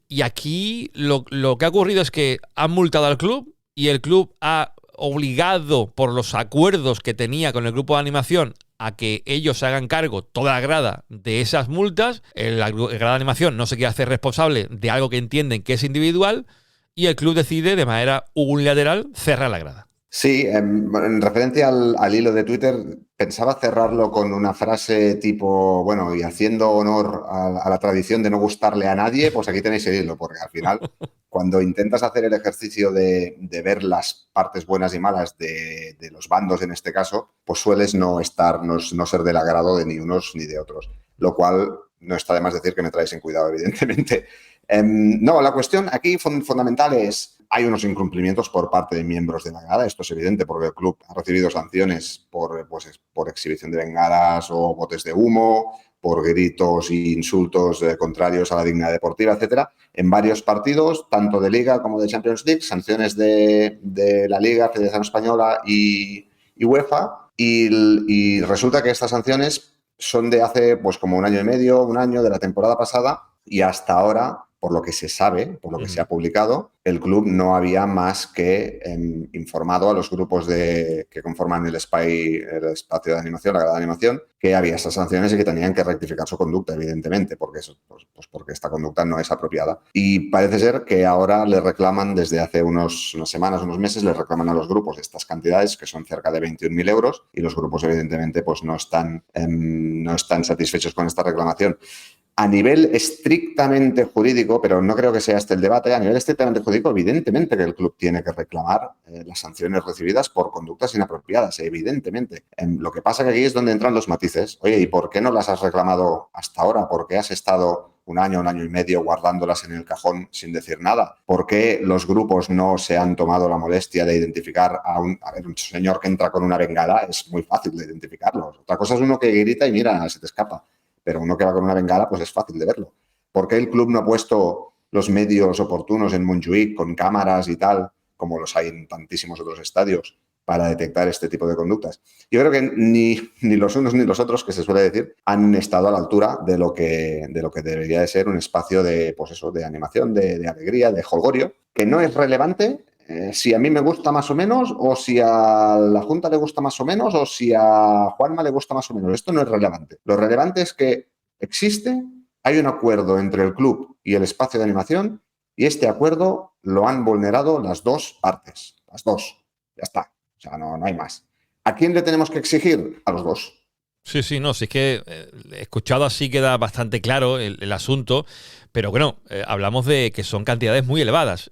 Y aquí lo que ha ocurrido es que han multado al club y el club ha obligado por los acuerdos que tenía con el grupo de animación a que ellos se hagan cargo, toda la grada, de esas multas. La grada de animación no se quiere hacer responsable de algo que entienden que es individual y el club decide de manera unilateral cerrar la grada. Sí, en referencia al hilo de Twitter, pensaba cerrarlo con una frase tipo, bueno, y haciendo honor a la tradición de no gustarle a nadie, pues aquí tenéis el hilo, porque al final, cuando intentas hacer el ejercicio de ver las partes buenas y malas de los bandos en este caso, pues sueles no ser del agrado de ni unos ni de otros, lo cual no está de más decir que me traes en cuidado, evidentemente. No, la cuestión aquí fundamental es, hay unos incumplimientos por parte de miembros de la grada, esto es evidente porque el club ha recibido sanciones por exhibición de bengalas o botes de humo, por gritos e insultos contrarios a la dignidad deportiva, etcétera, en varios partidos, tanto de Liga como de Champions League, sanciones de la Liga, Federación Española y UEFA, y resulta que estas sanciones son de hace pues como un año y medio, un año de la temporada pasada, y hasta ahora, por lo que se sabe, por lo que se ha publicado, el club no había más que informado a los grupos que conforman el espacio de animación, la grada de animación, que había esas sanciones y que tenían que rectificar su conducta, evidentemente, porque porque esta conducta no es apropiada. Y parece ser que ahora le reclaman, desde hace unas semanas, unos meses, le reclaman a los grupos estas cantidades, que son cerca de 21.000 euros, y los grupos, evidentemente, pues no están satisfechos con esta reclamación. A nivel estrictamente jurídico, pero no creo que sea este el debate, a nivel estrictamente jurídico, evidentemente que el club tiene que reclamar las sanciones recibidas por conductas inapropiadas, evidentemente. Lo que pasa que aquí es donde entran los matices. Oye, ¿y por qué no las has reclamado hasta ahora? ¿Por qué has estado un año y medio guardándolas en el cajón sin decir nada? ¿Por qué los grupos no se han tomado la molestia de identificar a un señor que entra con una bengala? Es muy fácil de identificarlo. Otra cosa es uno que grita y mira, se te escapa. Pero uno que va con una bengala, pues es fácil de verlo. ¿Por qué el club no ha puesto los medios oportunos en Montjuïc con cámaras y tal, como los hay en tantísimos otros estadios, para detectar este tipo de conductas? Yo creo que ni los unos ni los otros, que se suele decir, han estado a la altura de lo que debería de ser un espacio de, pues eso, de animación, de alegría, de jolgorio, que no es relevante si a mí me gusta más o menos, o si a la Junta le gusta más o menos, o si a Juanma le gusta más o menos. Esto no es relevante. Lo relevante es que hay un acuerdo entre el club y el espacio de animación, y este acuerdo lo han vulnerado las dos partes. Las dos. Ya está. O sea, no hay más. ¿A quién le tenemos que exigir? A los dos. Sí, no, sí es que escuchado así queda bastante claro el asunto, pero bueno, hablamos de que son cantidades muy elevadas.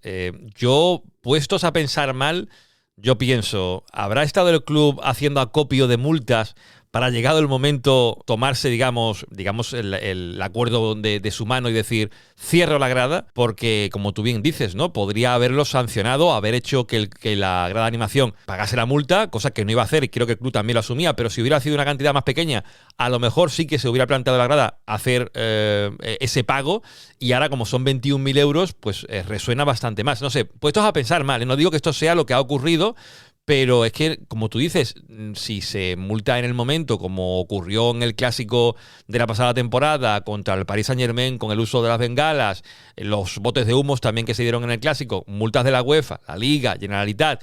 Yo, puestos a pensar mal, yo pienso, ¿habrá estado el club haciendo acopio de multas para, llegado el momento, tomarse, digamos el acuerdo de su mano y decir, cierro la grada? Porque, como tú bien dices, ¿no? Podría haberlo sancionado, haber hecho que la grada de animación pagase la multa, cosa que no iba a hacer, y creo que el club también lo asumía, pero si hubiera sido una cantidad más pequeña, a lo mejor sí que se hubiera planteado la grada hacer ese pago, y ahora, como son 21.000 euros, pues resuena bastante más. No sé, puestos a pensar mal, no digo que esto sea lo que ha ocurrido, pero es que, como tú dices, si se multa en el momento, como ocurrió en el clásico de la pasada temporada contra el Paris Saint-Germain con el uso de las bengalas, los botes de humos también que se dieron en el clásico, multas de la UEFA, la Liga, Generalitat,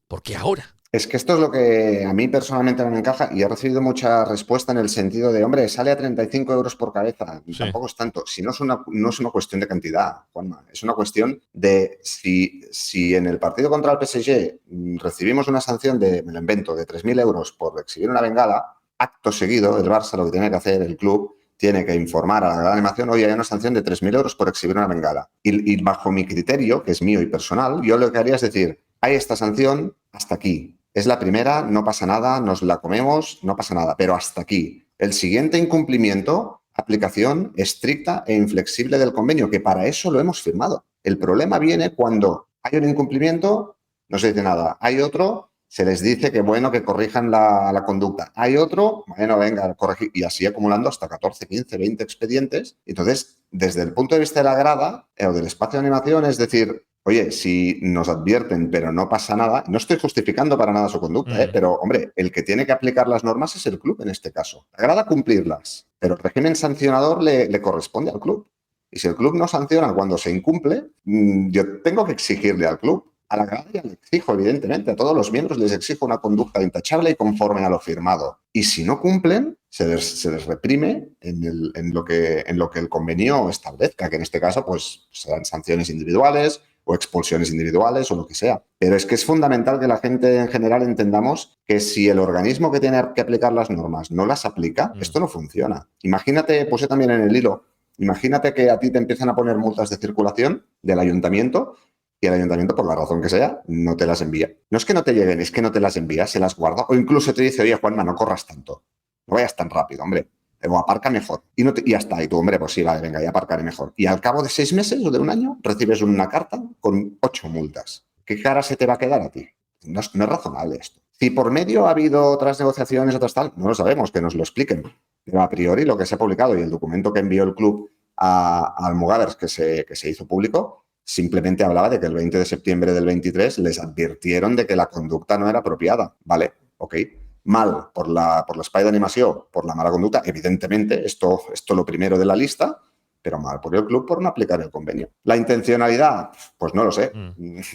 ¿por qué ahora? Es que esto es lo que a mí personalmente no me encaja, y he recibido mucha respuesta en el sentido de, hombre, sale a 35 euros por cabeza, y tampoco es tanto. Si no es una cuestión de cantidad, Juanma, es una cuestión de si en el partido contra el PSG recibimos una sanción me lo invento, de 3.000 euros por exhibir una bengala, acto seguido, el Barça, lo que tiene que hacer, el club, tiene que informar a la grada de animación, oye, hay una sanción de 3.000 euros por exhibir una bengala. Y bajo mi criterio, que es mío y personal, yo lo que haría es decir, hay esta sanción hasta aquí. Es la primera, no pasa nada, nos la comemos, no pasa nada, pero hasta aquí. El siguiente incumplimiento, aplicación estricta e inflexible del convenio, que para eso lo hemos firmado. El problema viene cuando hay un incumplimiento, no se dice nada. Hay otro, se les dice que bueno, que corrijan la conducta. Hay otro, bueno, venga, corregir. Y así acumulando hasta 14, 15, 20 expedientes. Entonces, desde el punto de vista de la grada o del espacio de animación, es decir, oye, si nos advierten pero no pasa nada, no estoy justificando para nada su conducta, pero hombre, el que tiene que aplicar las normas es el club en este caso. La grada cumplirlas, pero el régimen sancionador le corresponde al club. Y si el club no sanciona cuando se incumple, yo tengo que exigirle al club. A la grada ya le exijo, evidentemente, a todos los miembros les exijo una conducta intachable y conforme a lo firmado. Y si no cumplen, se les reprime en lo que el convenio establezca, que en este caso pues serán sanciones individuales o expulsiones individuales o lo que sea. Pero es que es fundamental que la gente en general entendamos que si el organismo que tiene que aplicar las normas no las aplica, esto no funciona. Imagínate, puse también en el hilo, imagínate que a ti te empiezan a poner multas de circulación del ayuntamiento y el ayuntamiento, por la razón que sea, no te las envía. No es que no te lleguen, es que no te las envía, se las guarda. O incluso te dice, oye, Juanma, no corras tanto. No vayas tan rápido, hombre. O aparca mejor. Y ya está. Y tú, hombre, pues sí, vale, venga, ya aparcaré mejor. Y al cabo de 6 meses o de un año, recibes una carta con 8 multas. ¿Qué cara se te va a quedar a ti? No es razonable esto. Si por medio ha habido otras negociaciones, otras tal, no lo sabemos, que nos lo expliquen. Pero a priori lo que se ha publicado y el documento que envió el club a Almogavers que se hizo público, simplemente hablaba de que el 20 de septiembre del 23 les advirtieron de que la conducta no era apropiada. Vale, ok. Mal por la espai d'animació, por la mala conducta, evidentemente, esto lo primero de la lista, pero mal por el club por no aplicar el convenio. La intencionalidad, pues no lo sé.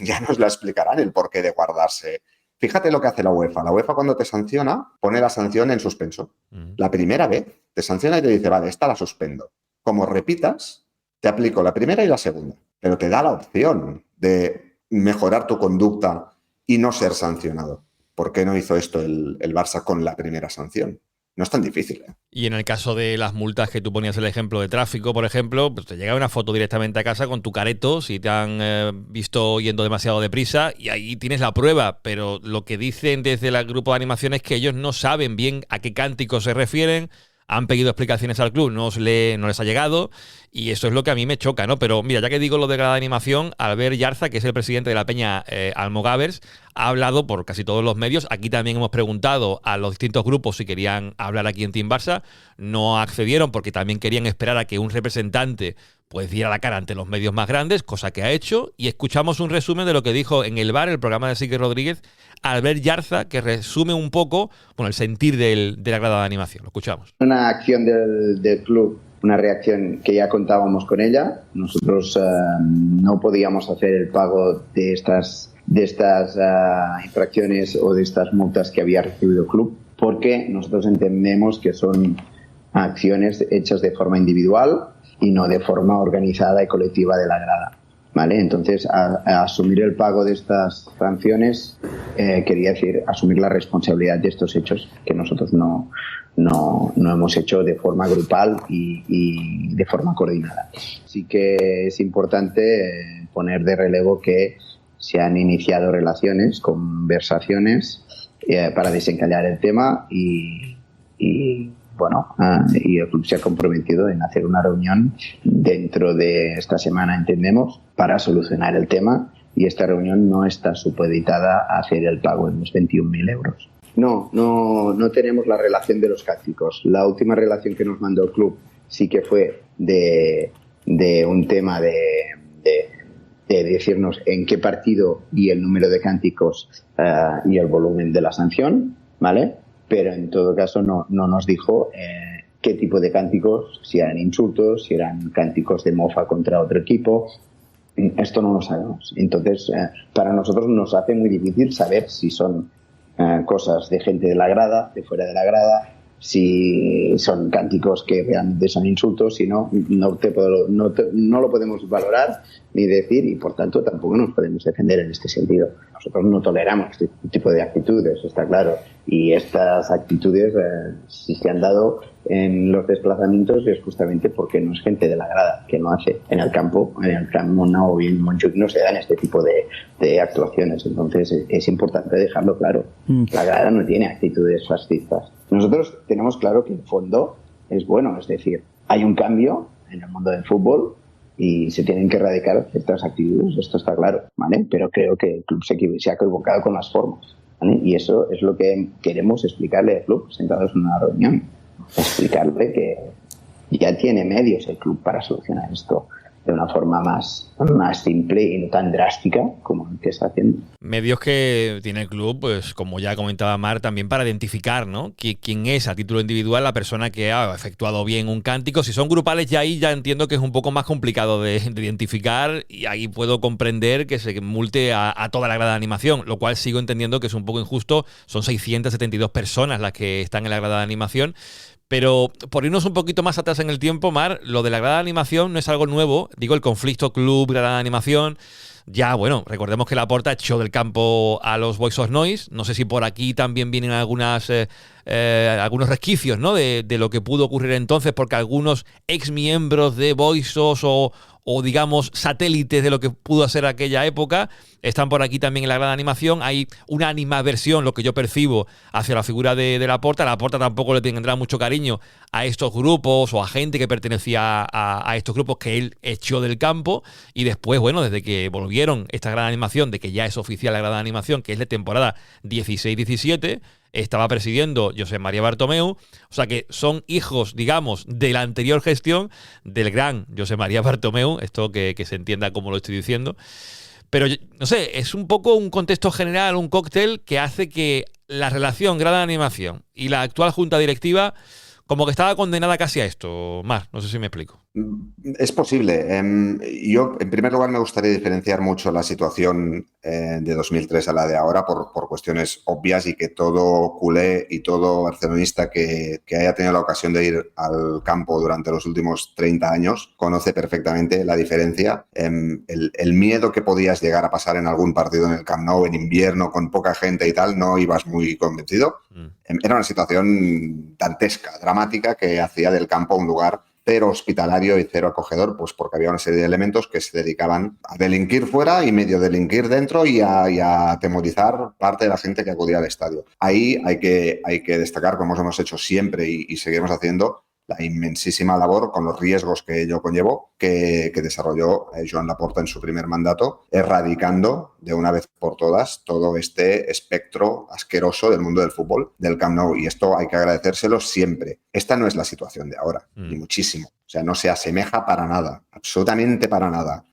Ya nos la explicarán el porqué de guardarse. Fíjate lo que hace la UEFA. La UEFA cuando te sanciona, pone la sanción en suspenso. La primera vez te sanciona y te dice, vale, esta la suspendo. Como repitas, te aplico la primera y la segunda. Pero te da la opción de mejorar tu conducta y no ser sancionado. ¿Por qué no hizo esto el Barça con la primera sanción? No es tan difícil, ¿eh? Y en el caso de las multas que tú ponías el ejemplo de tráfico, por ejemplo, pues te llega una foto directamente a casa con tu careto si te han visto yendo demasiado deprisa y ahí tienes la prueba, pero lo que dicen desde el grupo de animación es que ellos no saben bien a qué cánticos se refieren, han pedido explicaciones al club, no les ha llegado y eso es lo que a mí me choca, ¿no? Pero mira, ya que digo lo de grada de animación, Albert Yarza, que es el presidente de la Peña Almogavers, ha hablado por casi todos los medios. Aquí también hemos preguntado a los distintos grupos si querían hablar aquí en Team Barça. No accedieron porque también querían esperar a que un representante pues diera la cara ante los medios más grandes, cosa que ha hecho. Y escuchamos un resumen de lo que dijo en el bar, el programa de Sique Rodríguez, Albert Yarza, que resume un poco el sentir de la grada de animación. Lo escuchamos. Una acción del club, una reacción que ya contábamos con ella. Nosotros no podíamos hacer el pago de estas infracciones o de estas multas que había recibido el club, porque nosotros entendemos que son acciones hechas de forma individual y no de forma organizada y colectiva de la grada, ¿vale? Entonces, a asumir el pago de estas sanciones quería decir asumir la responsabilidad de estos hechos que nosotros no hemos hecho de forma grupal y de forma coordinada. Sí que es importante poner de relevo que se han iniciado relaciones, conversaciones para desencallar el tema y el club se ha comprometido en hacer una reunión dentro de esta semana, entendemos, para solucionar el tema, y esta reunión no está supeditada a hacer el pago de los 21.000 euros. No tenemos la relación de los cánticos. La última relación que nos mandó el club sí que fue de un tema de decirnos en qué partido y el número de cánticos y el volumen de la sanción, ¿vale? Pero en todo caso no nos dijo qué tipo de cánticos, si eran insultos, si eran cánticos de mofa contra otro equipo. Esto no lo sabemos. Entonces, para nosotros nos hace muy difícil saber si son cosas de gente de la grada, de fuera de la grada, si son cánticos que realmente son insultos, si no lo podemos valorar ni decir, y por tanto tampoco nos podemos defender en este sentido. Nosotros no toleramos este tipo de actitudes, está claro, y estas actitudes, si se han dado, en los desplazamientos es justamente porque no es gente de la grada que no hace en el campo. En el Camp Nou y en Montjuic no se dan este tipo de actuaciones. Entonces es importante dejarlo claro. La grada no tiene actitudes fascistas. Nosotros tenemos claro que el fondo es bueno, es decir, hay un cambio en el mundo del fútbol y se tienen que erradicar ciertas actitudes, esto está claro, ¿vale? Pero creo que el club se ha equivocado con las formas, ¿vale? Y eso es lo que queremos explicarle al club sentados en una reunión, explicarle que ya tiene medios el club para solucionar esto de una forma más simple y no tan drástica como el que está haciendo. Medios que tiene el club, pues como ya comentaba Mar, también para identificar, ¿no? Quién es a título individual la persona que ha efectuado bien un cántico. Si son grupales, ya ahí ya entiendo que es un poco más complicado de identificar, y ahí puedo comprender que se multe a toda la grada de animación, lo cual sigo entendiendo que es un poco injusto. Son 672 personas las que están en la grada de animación. Pero por irnos un poquito más atrás en el tiempo, Mar, lo de la grada de animación no es algo nuevo. Digo, el conflicto club-grada de animación. Ya, bueno, recordemos que Laporta echó del campo a los Boys of Noise. No sé si por aquí también vienen algunos resquicios, ¿no? de lo que pudo ocurrir entonces, porque algunos exmiembros de Boys o digamos satélites de lo que pudo ser aquella época están por aquí también en la grada de animación. Hay una animaversión, lo que yo percibo, hacia la figura de Laporta. Laporta tampoco le tendrá mucho cariño a estos grupos o a gente que pertenecía a estos grupos que él echó del campo, y después, bueno, desde que volvieron esta grada de animación, de que ya es oficial la grada de animación, que es de temporada 16-17, estaba presidiendo Josep María Bartomeu. O sea que son hijos, digamos, de la anterior gestión del gran Josep María Bartomeu, esto que se entienda como lo estoy diciendo. Pero, no sé, es un poco un contexto general, un cóctel que hace que la relación grada de animación y la actual junta directiva como que estaba condenada casi a esto. Mar, no sé si me explico. Es posible. Yo, en primer lugar, me gustaría diferenciar mucho la situación de 2003 a la de ahora por cuestiones obvias, y que todo culé y todo barcelonista que haya tenido la ocasión de ir al campo durante los últimos 30 años conoce perfectamente la diferencia. El miedo que podías llegar a pasar en algún partido en el Camp Nou en invierno con poca gente y tal, no ibas muy convencido. Era una situación dantesca, dramática, que hacía del campo un lugar cero hospitalario y cero acogedor, pues porque había una serie de elementos que se dedicaban a delinquir fuera y medio delinquir dentro y a atemorizar parte de la gente que acudía al estadio. Ahí hay que destacar, como hemos hecho siempre y seguimos haciendo, la inmensísima labor, con los riesgos que ello conllevó, que desarrolló Joan Laporta en su primer mandato, erradicando de una vez por todas todo este espectro asqueroso del mundo del fútbol, del Camp Nou. Y esto hay que agradecérselo siempre. Esta no es la situación de ahora, ni muchísimo. O sea, no se asemeja para nada, absolutamente para nada.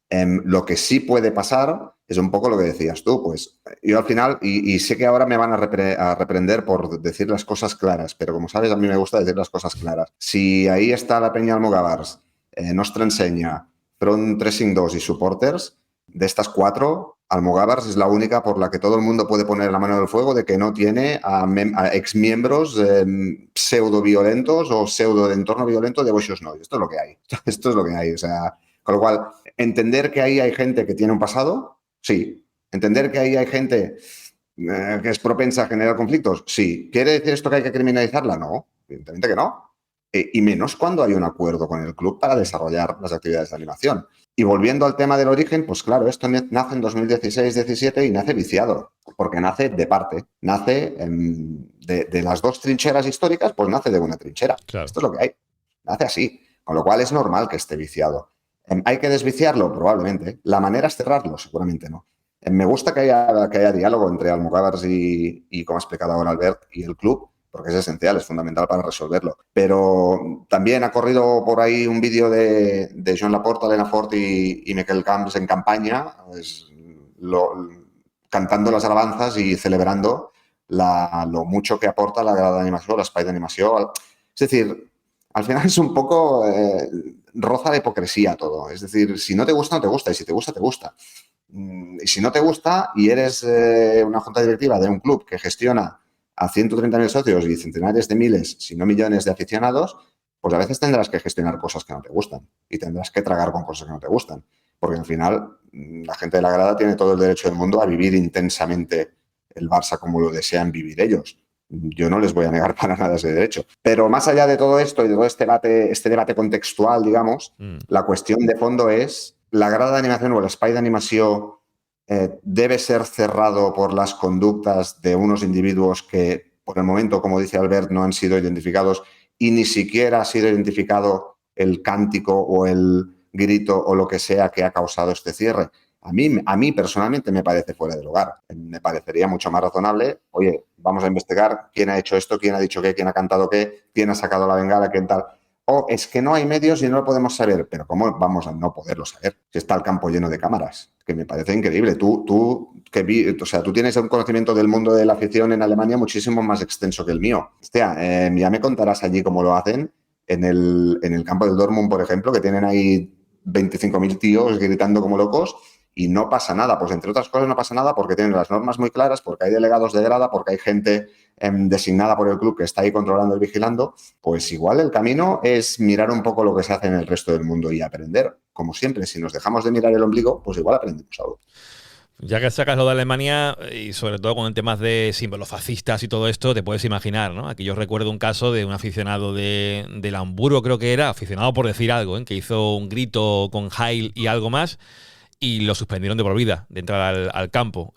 Lo que sí puede pasar es un poco lo que decías tú. Pues yo al final, y sé que ahora me van a reprender por decir las cosas claras, pero como sabes, a mí me gusta decir las cosas claras. Si ahí está la Peña Almogàvers, Nostra Ensenya, Front 352 y Supporters, de estas 4, Almogàvers es la única por la que todo el mundo puede poner la mano en el fuego de que no tiene a exmiembros pseudo-violentos o pseudo de entorno violento de Boys of Noise. Esto es lo que hay. Esto es lo que hay. O sea, con lo cual, entender que ahí hay gente que tiene un pasado, sí. Entender que ahí hay gente que es propensa a generar conflictos, sí. ¿Quiere decir esto que hay que criminalizarla? No, evidentemente que no. Y menos cuando hay un acuerdo con el club para desarrollar las actividades de animación. Y volviendo al tema del origen, pues claro, esto nace en 2016-17 y nace viciado, porque nace de parte, nace de las dos trincheras históricas, pues nace de una trinchera. Claro. Esto es lo que hay, nace así, con lo cual es normal que esté viciado. ¿Hay que desviciarlo? Probablemente. ¿La manera es cerrarlo? Seguramente no. Me gusta que haya diálogo entre Almogàvers y, como ha explicado ahora Albert, y el club, porque es esencial, es fundamental para resolverlo. Pero también ha corrido por ahí un vídeo de Joan Laporta, Elena Fort y Miquel Camps en campaña, pues, cantando las alabanzas y celebrando lo mucho que aporta la grada d'animació, l'espai d'animació. Es decir, al final es un poco roza de hipocresía todo. Es decir, si no te gusta, no te gusta, y si te gusta, te gusta. Y si no te gusta y eres una junta directiva de un club que gestiona a 130.000 socios y centenares de miles, si no millones de aficionados, pues a veces tendrás que gestionar cosas que no te gustan y tendrás que tragar con cosas que no te gustan. Porque al final la gente de la grada tiene todo el derecho del mundo a vivir intensamente el Barça como lo desean vivir ellos. Yo no les voy a negar para nada ese derecho. Pero más allá de todo esto y de todo este debate contextual, digamos, la cuestión de fondo es la grada de animación o el espai d'animació debe ser cerrado por las conductas de unos individuos que, por el momento, como dice Albert, no han sido identificados y ni siquiera ha sido identificado el cántico o el grito o lo que sea que ha causado este cierre. A mí personalmente me parece fuera de lugar. Me parecería mucho más razonable, oye, vamos a investigar quién ha hecho esto, quién ha dicho qué, quién ha cantado qué, quién ha sacado la bengala, quién tal. O es que no hay medios y no lo podemos saber. Pero ¿cómo vamos a no poderlo saber? Si está el campo lleno de cámaras. Que me parece increíble. Tú tienes un conocimiento del mundo de la afición en Alemania muchísimo más extenso que el mío. Hostia, ya me contarás allí cómo lo hacen en el campo del Dortmund, por ejemplo, que tienen ahí 25.000 tíos gritando como locos y no pasa nada. Pues entre otras cosas no pasa nada porque tienen las normas muy claras, porque hay delegados de grada, porque hay gente designada por el club que está ahí controlando y vigilando. Pues igual el camino es mirar un poco lo que se hace en el resto del mundo y aprender. Como siempre, si nos dejamos de mirar el ombligo, pues igual aprendemos algo. Ya que sacas lo de Alemania y sobre todo con temas de símbolos fascistas y todo esto, te puedes imaginar, ¿no? Aquí yo recuerdo un caso de un aficionado del Hamburgo, creo que era, aficionado por decir algo, que hizo un grito con Heil y algo más y lo suspendieron de por vida de entrar al campo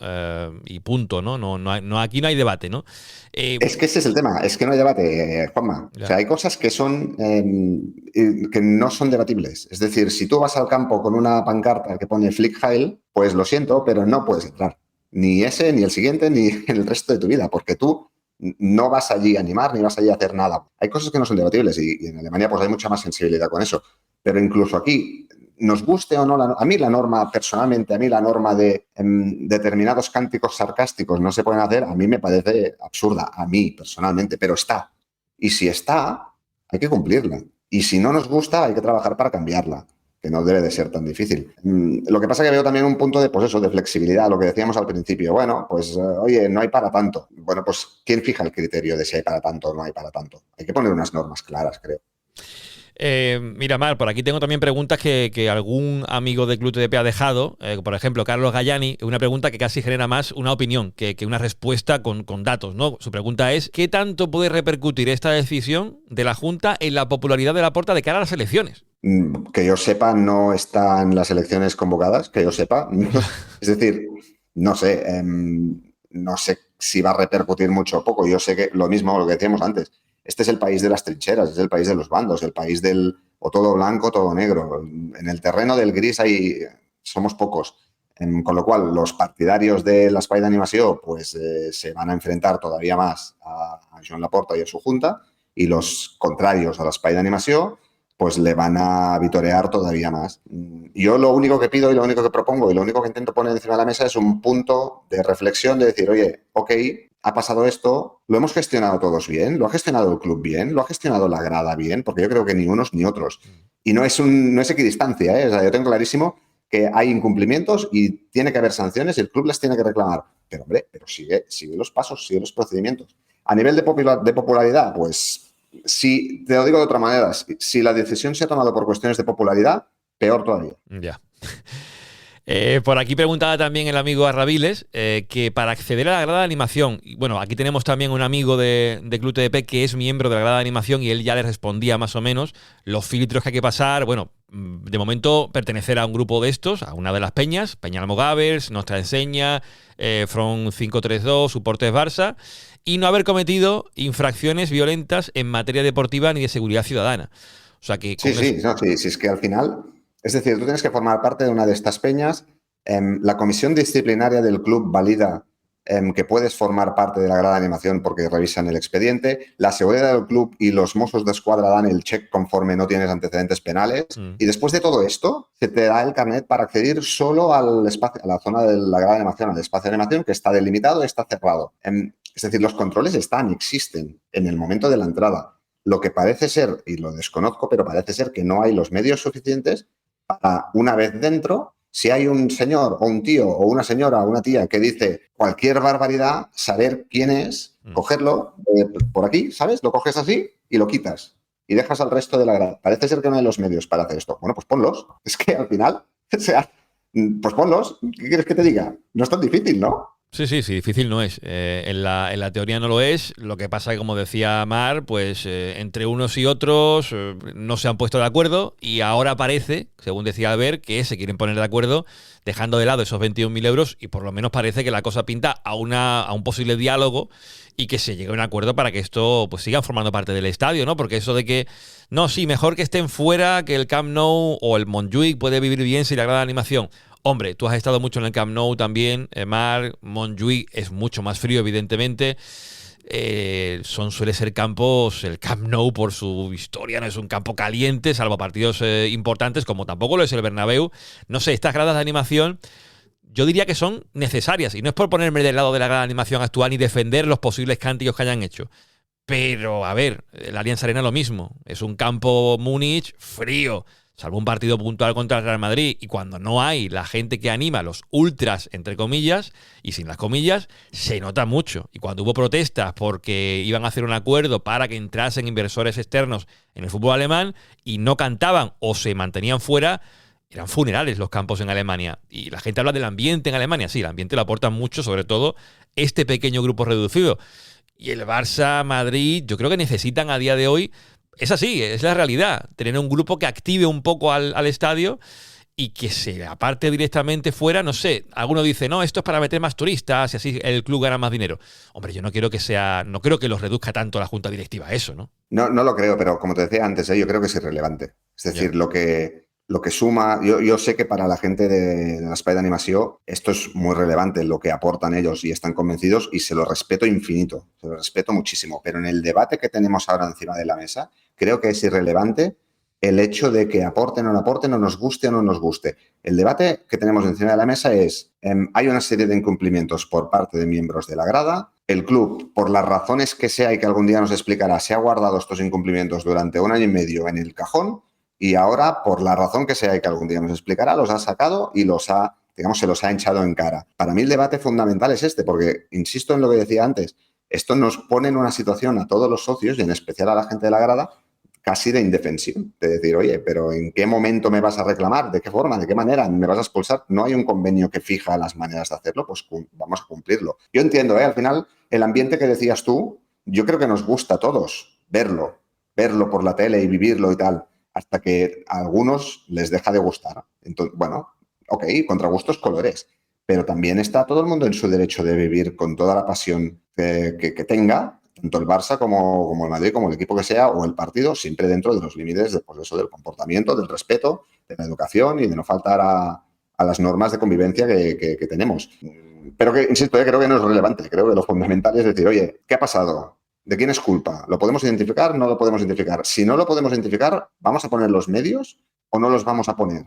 y punto, ¿no? No, aquí no hay debate, ¿no? Es que ese es el tema, es que no hay debate, Juanma. Ya. O sea, hay cosas que que no son debatibles. Es decir, si tú vas al campo con una pancarta que pone Flick Heil, pues lo siento, pero no puedes entrar. Ni ese, ni el siguiente, ni en el resto de tu vida, porque tú no vas allí a animar, ni vas allí a hacer nada. Hay cosas que no son debatibles y en Alemania pues hay mucha más sensibilidad con eso. Pero incluso aquí, nos guste o no, a mí la norma, personalmente, a mí la norma de determinados cánticos sarcásticos no se pueden hacer, a mí me parece absurda, a mí personalmente, pero está. Y si está, hay que cumplirla. Y si no nos gusta, hay que trabajar para cambiarla, que no debe de ser tan difícil. Lo que pasa es que veo también un punto de, pues eso, de flexibilidad, lo que decíamos al principio. Bueno, pues, oye, no hay para tanto. Bueno, pues, ¿quién fija el criterio de si hay para tanto o no hay para tanto? Hay que poner unas normas claras, creo. Mira, Mar, por aquí tengo también preguntas que algún amigo de Club TDP ha dejado. Por ejemplo, Carlos Gallani, una pregunta que casi genera más una opinión que una respuesta con datos, ¿no? Su pregunta es: ¿qué tanto puede repercutir esta decisión de la Junta en la popularidad de Laporta de cara a las elecciones? Que yo sepa, no están las elecciones convocadas, que yo sepa. Es decir, no sé si va a repercutir mucho o poco. Yo sé que lo mismo, lo que decíamos antes. Este es el país de las trincheras, es el país de los bandos, el país del o todo blanco o todo negro. En el terreno del gris somos pocos. Con lo cual, los partidarios de l'espai d'animació pues, se van a enfrentar todavía más a Joan Laporta y a su junta, y los contrarios a l'espai d'animació pues le van a vitorear todavía más. Yo lo único que pido y lo único que propongo y lo único que intento poner encima de la mesa es un punto de reflexión de decir, oye, ok, ha pasado esto, lo hemos gestionado todos bien, lo ha gestionado el club bien, lo ha gestionado la grada bien, porque yo creo que ni unos ni otros. Y no es equidistancia, ¿eh? O sea, yo tengo clarísimo que hay incumplimientos y tiene que haber sanciones y el club las tiene que reclamar. Pero, hombre, sigue los pasos, sigue los procedimientos. A nivel de popularidad, pues si, te lo digo de otra manera, si la decisión se ha tomado por cuestiones de popularidad, peor todavía. Ya. Por aquí preguntaba también el amigo Arrabiles que para acceder a la grada de animación, bueno, aquí tenemos también un amigo de Club TDP que es miembro de la grada de animación y él ya le respondía más o menos los filtros que hay que pasar. Bueno, de momento pertenecer a un grupo de estos, a una de las peñas, Peña Almogavers, Nostra Enseña, Front 532, Suportes Barça, y no haber cometido infracciones violentas en materia deportiva ni de seguridad ciudadana. O sea que... Sí, es que al final... Es decir, tú tienes que formar parte de una de estas peñas. La comisión disciplinaria del club valida que puedes formar parte de la grada de animación porque revisan el expediente. La seguridad del club y los Mossos d'Esquadra dan el check conforme no tienes antecedentes penales. Y después de todo esto, se te da el carnet para acceder solo al espacio, a la zona de la grada de animación, al espacio de animación que está delimitado y está cerrado. Es decir, los controles existen en el momento de la entrada. Lo que parece ser, y lo desconozco, pero parece ser que no hay los medios suficientes para, una vez dentro, si hay un señor o un tío o una señora o una tía que dice cualquier barbaridad, saber quién es, cogerlo por aquí, ¿sabes? Lo coges así y lo quitas y dejas al resto de la grada. Parece ser que no hay los medios para hacer esto. Bueno, pues ponlos. Es que al final, o sea, pues ponlos. ¿Qué quieres que te diga? No es tan difícil, ¿no? Sí, difícil no es. En la teoría no lo es. Lo que pasa es que, como decía Mar, pues entre unos y otros no se han puesto de acuerdo y ahora parece, según decía Albert, que se quieren poner de acuerdo dejando de lado esos 21.000 euros y por lo menos parece que la cosa pinta a un posible diálogo y que se llegue a un acuerdo para que esto pues siga formando parte del estadio, ¿no? Porque eso de que, no, sí, mejor que estén fuera, que el Camp Nou o el Montjuïc puede vivir bien si le agrada la animación. Hombre, tú has estado mucho en el Camp Nou también, Marc. Montjuïc es mucho más frío, evidentemente. Suele ser campos, el Camp Nou por su historia no es un campo caliente, salvo partidos importantes, como tampoco lo es el Bernabéu. No sé, estas gradas de animación yo diría que son necesarias, y no es por ponerme del lado de la grada de animación actual ni defender los posibles cánticos que hayan hecho. Pero, a ver, la Allianz Arena lo mismo. Es un campo Múnich frío, salvo un partido puntual contra el Real Madrid, y cuando no hay la gente que anima, los ultras, entre comillas, y sin las comillas, se nota mucho. Y cuando hubo protestas porque iban a hacer un acuerdo para que entrasen inversores externos en el fútbol alemán y no cantaban o se mantenían fuera, eran funerales los campos en Alemania. Y la gente habla del ambiente en Alemania. Sí, el ambiente lo aporta mucho, sobre todo este pequeño grupo reducido. Y el Barça, Madrid, yo creo que necesitan a día de hoy, es así, es la realidad, tener un grupo que active un poco al estadio y que se aparte directamente fuera, no sé, alguno dice, no, esto es para meter más turistas y así el club gana más dinero. Hombre, yo no creo que los reduzca tanto la junta directiva eso, ¿no? No lo creo, pero como te decía antes, yo creo que es irrelevante. Es decir, lo que suma, yo sé que para la gente de l'espai d'animació esto es muy relevante, lo que aportan ellos y están convencidos y se lo respeto infinito, se lo respeto muchísimo, pero en el debate que tenemos ahora encima de la mesa creo que es irrelevante el hecho de que aporten o no aporten, o nos guste o no nos guste. El debate que tenemos encima de la mesa es, hay una serie de incumplimientos por parte de miembros de la grada, el club, por las razones que sea y que algún día nos explicará, se ha guardado estos incumplimientos durante 1 año y medio en el cajón, y ahora, por la razón que sea y que algún día nos explicará, los ha sacado y se los ha echado en cara. Para mí el debate fundamental es este, porque, insisto en lo que decía antes, esto nos pone en una situación a todos los socios y en especial a la gente de la grada casi de indefensión. De decir, oye, pero ¿en qué momento me vas a reclamar? ¿De qué forma? ¿De qué manera? ¿Me vas a expulsar? No hay un convenio que fija las maneras de hacerlo, pues vamos a cumplirlo. Yo entiendo, al final, el ambiente que decías tú, yo creo que nos gusta a todos verlo por la tele y vivirlo y tal, hasta que a algunos les deja de gustar. Entonces, bueno, ok, contra gustos colores, pero también está todo el mundo en su derecho de vivir con toda la pasión que tenga, tanto el Barça como el Madrid, como el equipo que sea, o el partido, siempre dentro de los límites del comportamiento, del respeto, de la educación y de no faltar a las normas de convivencia que tenemos. Pero que, insisto, creo que no es relevante. Creo que lo fundamental es decir, oye, ¿qué ha pasado? ¿De quién es culpa? ¿Lo podemos identificar? ¿No lo podemos identificar? Si no lo podemos identificar, ¿vamos a poner los medios o no los vamos a poner?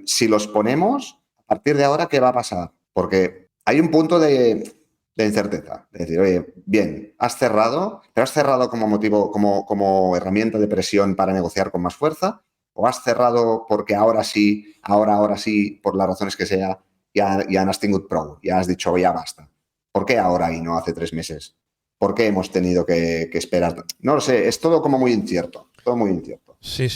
Si los ponemos, a partir de ahora, ¿qué va a pasar? Porque hay un punto de incerteza. Es decir, oye, bien, has cerrado, pero has cerrado como motivo, como herramienta de presión para negociar con más fuerza, o has cerrado porque ahora sí, por las razones que sea, ya has tingut prou, ya has dicho, ya basta. ¿Por qué ahora y no hace 3 meses? ¿Por qué hemos tenido que esperar? No lo sé, es todo como muy incierto, todo muy incierto. Sí.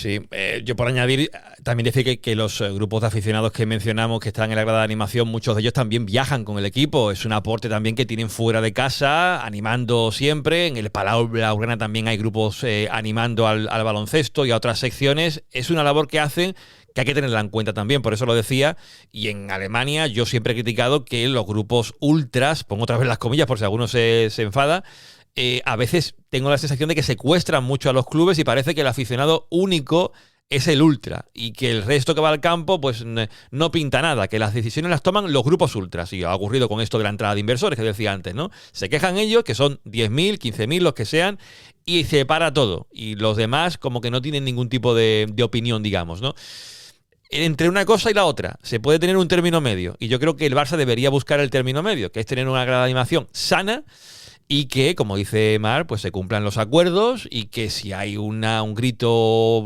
Yo por añadir, también decir que los grupos de aficionados que mencionamos que están en la grada de animación, muchos de ellos también viajan con el equipo. Es un aporte también que tienen fuera de casa, animando siempre. En el Palau Blaugrana también hay grupos animando al baloncesto y a otras secciones. Es una labor que hacen que hay que tenerla en cuenta también, por eso lo decía. Y en Alemania yo siempre he criticado que los grupos ultras, pongo otra vez las comillas por si alguno se enfada, a veces tengo la sensación de que secuestran mucho a los clubes y parece que el aficionado único es el ultra y que el resto que va al campo pues no pinta nada, que las decisiones las toman los grupos ultras. Y ha ocurrido con esto de la entrada de inversores que decía antes, ¿no? Se quejan ellos, que son 10.000, 15.000, los que sean, y se para todo. Y los demás como que no tienen ningún tipo de opinión, digamos, ¿no? Entre una cosa y la otra se puede tener un término medio, y yo creo que el Barça debería buscar el término medio, que es tener una grada de animación sana y que, como dice Mar, pues se cumplan los acuerdos, y que si hay un grito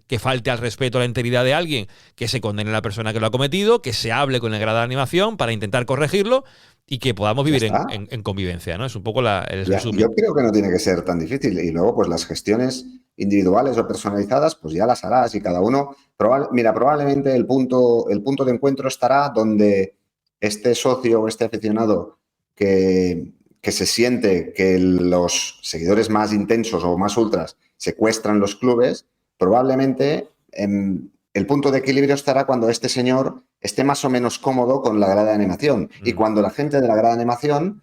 que falte al respeto a la integridad de alguien, que se condene a la persona que lo ha cometido, que se hable con el grada de animación para intentar corregirlo y que podamos vivir en convivencia, ¿no? Es un poco el resumen. Yo creo que no tiene que ser tan difícil, y luego pues las gestiones individuales o personalizadas pues ya las harás, y cada uno probablemente el punto de encuentro estará donde este socio o este aficionado que se siente que los seguidores más intensos o más ultras secuestran los clubes, probablemente el punto de equilibrio estará cuando este señor esté más o menos cómodo con la grada de animación. Y cuando la gente de la grada de animación,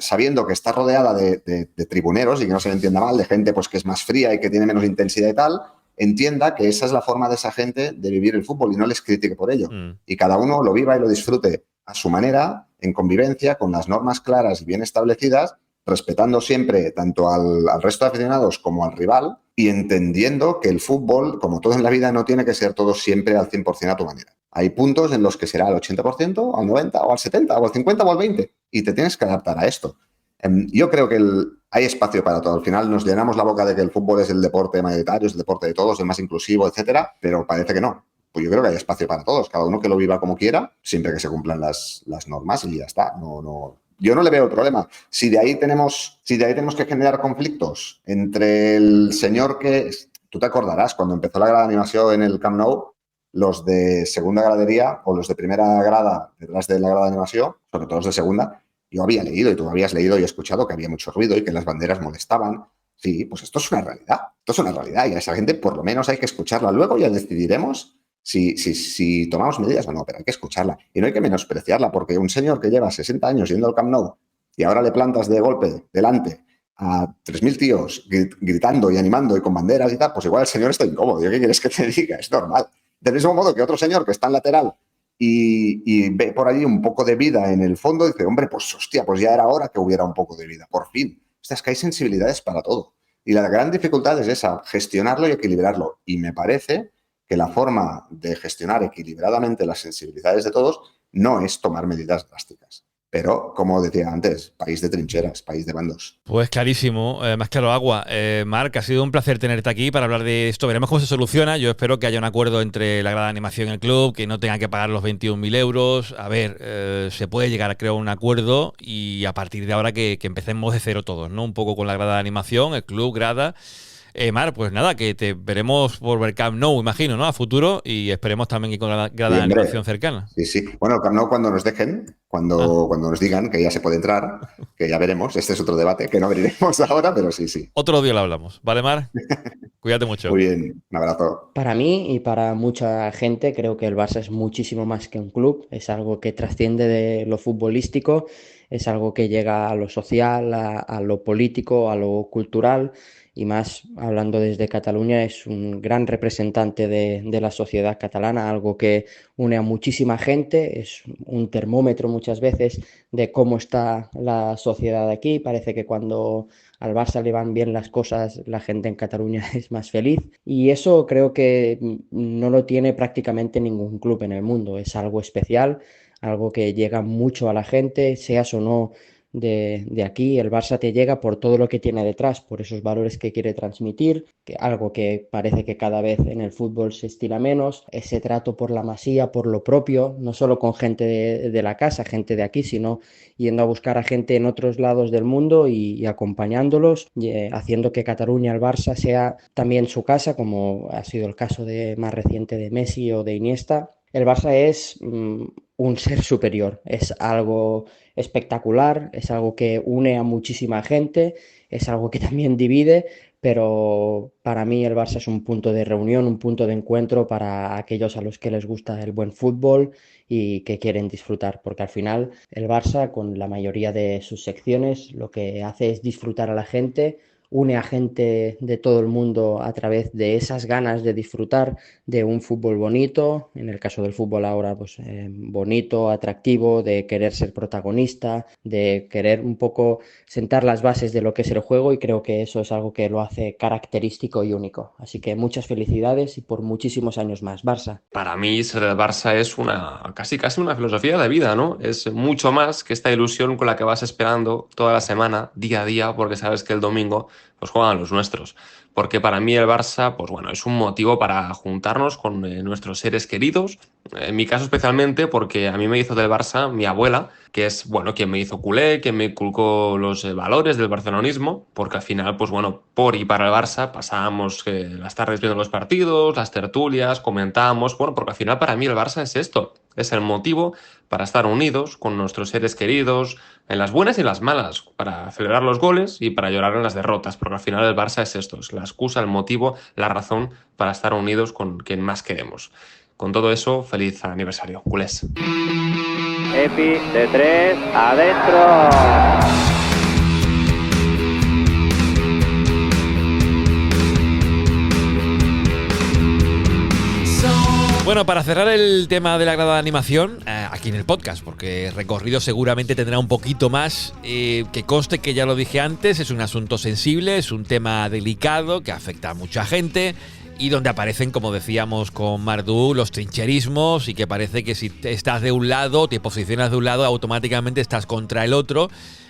sabiendo que está rodeada de tribuneros, y que no se le entienda mal, de gente pues, que es más fría y que tiene menos intensidad y tal, entienda que esa es la forma de esa gente de vivir el fútbol y no les critique por ello. Y cada uno lo viva y lo disfrute a su manera, en convivencia, con las normas claras y bien establecidas, respetando siempre tanto al resto de aficionados como al rival y entendiendo que el fútbol, como todo en la vida, no tiene que ser todo siempre al 100% a tu manera. Hay puntos en los que será al 80%, al 90%, o al 70%, o al 50% o al 20%, y te tienes que adaptar a esto. Yo creo que hay espacio para todo. Al final nos llenamos la boca de que el fútbol es el deporte mayoritario, es el deporte de todos, el más inclusivo, etcétera, pero parece que no. Pues yo creo que hay espacio para todos, cada uno que lo viva como quiera, siempre que se cumplan las normas y ya está. Yo no le veo el problema. Si de ahí tenemos que generar conflictos entre el señor que... Tú te acordarás, cuando empezó la grada de animación en el Camp Nou, los de segunda gradería o los de primera grada detrás de la grada de animación, sobre todo los de segunda, yo había leído y tú habías leído y escuchado que había mucho ruido y que las banderas molestaban. Sí, pues esto es una realidad. Esto es una realidad y a esa gente por lo menos hay que escucharla. Luego ya decidiremos si tomamos medidas o no, pero hay que escucharla. Y no hay que menospreciarla, porque un señor que lleva 60 años yendo al Camp Nou y ahora le plantas de golpe delante a 3.000 tíos gritando y animando y con banderas y tal, pues igual el señor está incómodo. ¿Yo qué quieres que te diga? Es normal. Del mismo modo que otro señor que está en lateral y ve por allí un poco de vida en el fondo, dice, hombre, pues hostia, pues ya era hora que hubiera un poco de vida, por fin. Es que hay sensibilidades para todo. Y la gran dificultad es esa, gestionarlo y equilibrarlo. Y me parece que la forma de gestionar equilibradamente las sensibilidades de todos no es tomar medidas drásticas. Pero, como decía antes, país de trincheras, país de bandos. Pues clarísimo, más claro agua. Marc, ha sido un placer tenerte aquí para hablar de esto. Veremos cómo se soluciona. Yo espero que haya un acuerdo entre la grada de animación y el club, que no tengan que pagar los 21.000 euros. A ver, se puede llegar, creo, a un acuerdo y a partir de ahora que empecemos de cero todos, ¿no? Un poco con la grada de animación, el club, grada. Marc, pues nada, que te veremos por el Camp Nou, imagino, ¿no? A futuro, y esperemos también que con la grada de animación cercana. Sí. Bueno, el Camp Nou cuando nos dejen, cuando nos digan que ya se puede entrar, que ya veremos. Este es otro debate que no abriremos ahora, pero sí. Otro día lo hablamos. ¿Vale, Marc? Cuídate mucho. Muy bien, un abrazo. Para mí y para mucha gente creo que el Barça es muchísimo más que un club, es algo que trasciende de lo futbolístico, es algo que llega a lo social, a lo político, a lo cultural. Y más hablando desde Cataluña, es un gran representante de la sociedad catalana, algo que une a muchísima gente, es un termómetro muchas veces de cómo está la sociedad aquí. Parece que cuando al Barça le van bien las cosas, la gente en Cataluña es más feliz. Y eso creo que no lo tiene prácticamente ningún club en el mundo, es algo especial, algo que llega mucho a la gente, seas o no de aquí. El Barça te llega por todo lo que tiene detrás, por esos valores que quiere transmitir, algo que parece que cada vez en el fútbol se estila menos, ese trato por la masía, por lo propio, no solo con gente de la casa, gente de aquí, sino yendo a buscar a gente en otros lados del mundo y acompañándolos, haciendo que Cataluña, el Barça, sea también su casa, como ha sido el caso más reciente de Messi o de Iniesta. El Barça es un ser superior, es algo espectacular, es algo que une a muchísima gente, es algo que también divide, pero para mí el Barça es un punto de reunión, un punto de encuentro para aquellos a los que les gusta el buen fútbol y que quieren disfrutar, porque al final el Barça, con la mayoría de sus secciones, lo que hace es disfrutar a la gente, une a gente de todo el mundo a través de esas ganas de disfrutar de un fútbol bonito, en el caso del fútbol ahora pues bonito, atractivo, de querer ser protagonista, de querer un poco sentar las bases de lo que es el juego, y creo que eso es algo que lo hace característico y único. Así que muchas felicidades y por muchísimos años más, Barça. Para mí ser del Barça es casi una filosofía de vida, ¿no? Es mucho más que esta ilusión con la que vas esperando toda la semana, día a día, porque sabes que el domingo pues juegan los nuestros. Porque para mí el Barça, pues bueno, es un motivo para juntarnos con nuestros seres queridos. En mi caso especialmente porque a mí me hizo del Barça mi abuela, que es, bueno, quien me hizo culé, quien me inculcó los valores del barcelonismo, porque al final, pues bueno, por y para el Barça pasábamos las tardes viendo los partidos, las tertulias, comentábamos, bueno, porque al final para mí el Barça es esto. Es el motivo para estar unidos con nuestros seres queridos, en las buenas y en las malas, para celebrar los goles y para llorar en las derrotas, porque al final el Barça es esto, es la excusa, el motivo, la razón para estar unidos con quien más queremos. Con todo eso, feliz aniversario, culés. Epi, de 3, adentro. Bueno, para cerrar el tema de la grada de animación, aquí en el podcast, porque recorrido seguramente tendrá un poquito más, que conste que ya lo dije antes, es un asunto sensible, es un tema delicado que afecta a mucha gente y donde aparecen, como decíamos con Mardu, los trincherismos y que parece que si estás de un lado, te posicionas de un lado, automáticamente estás contra el otro.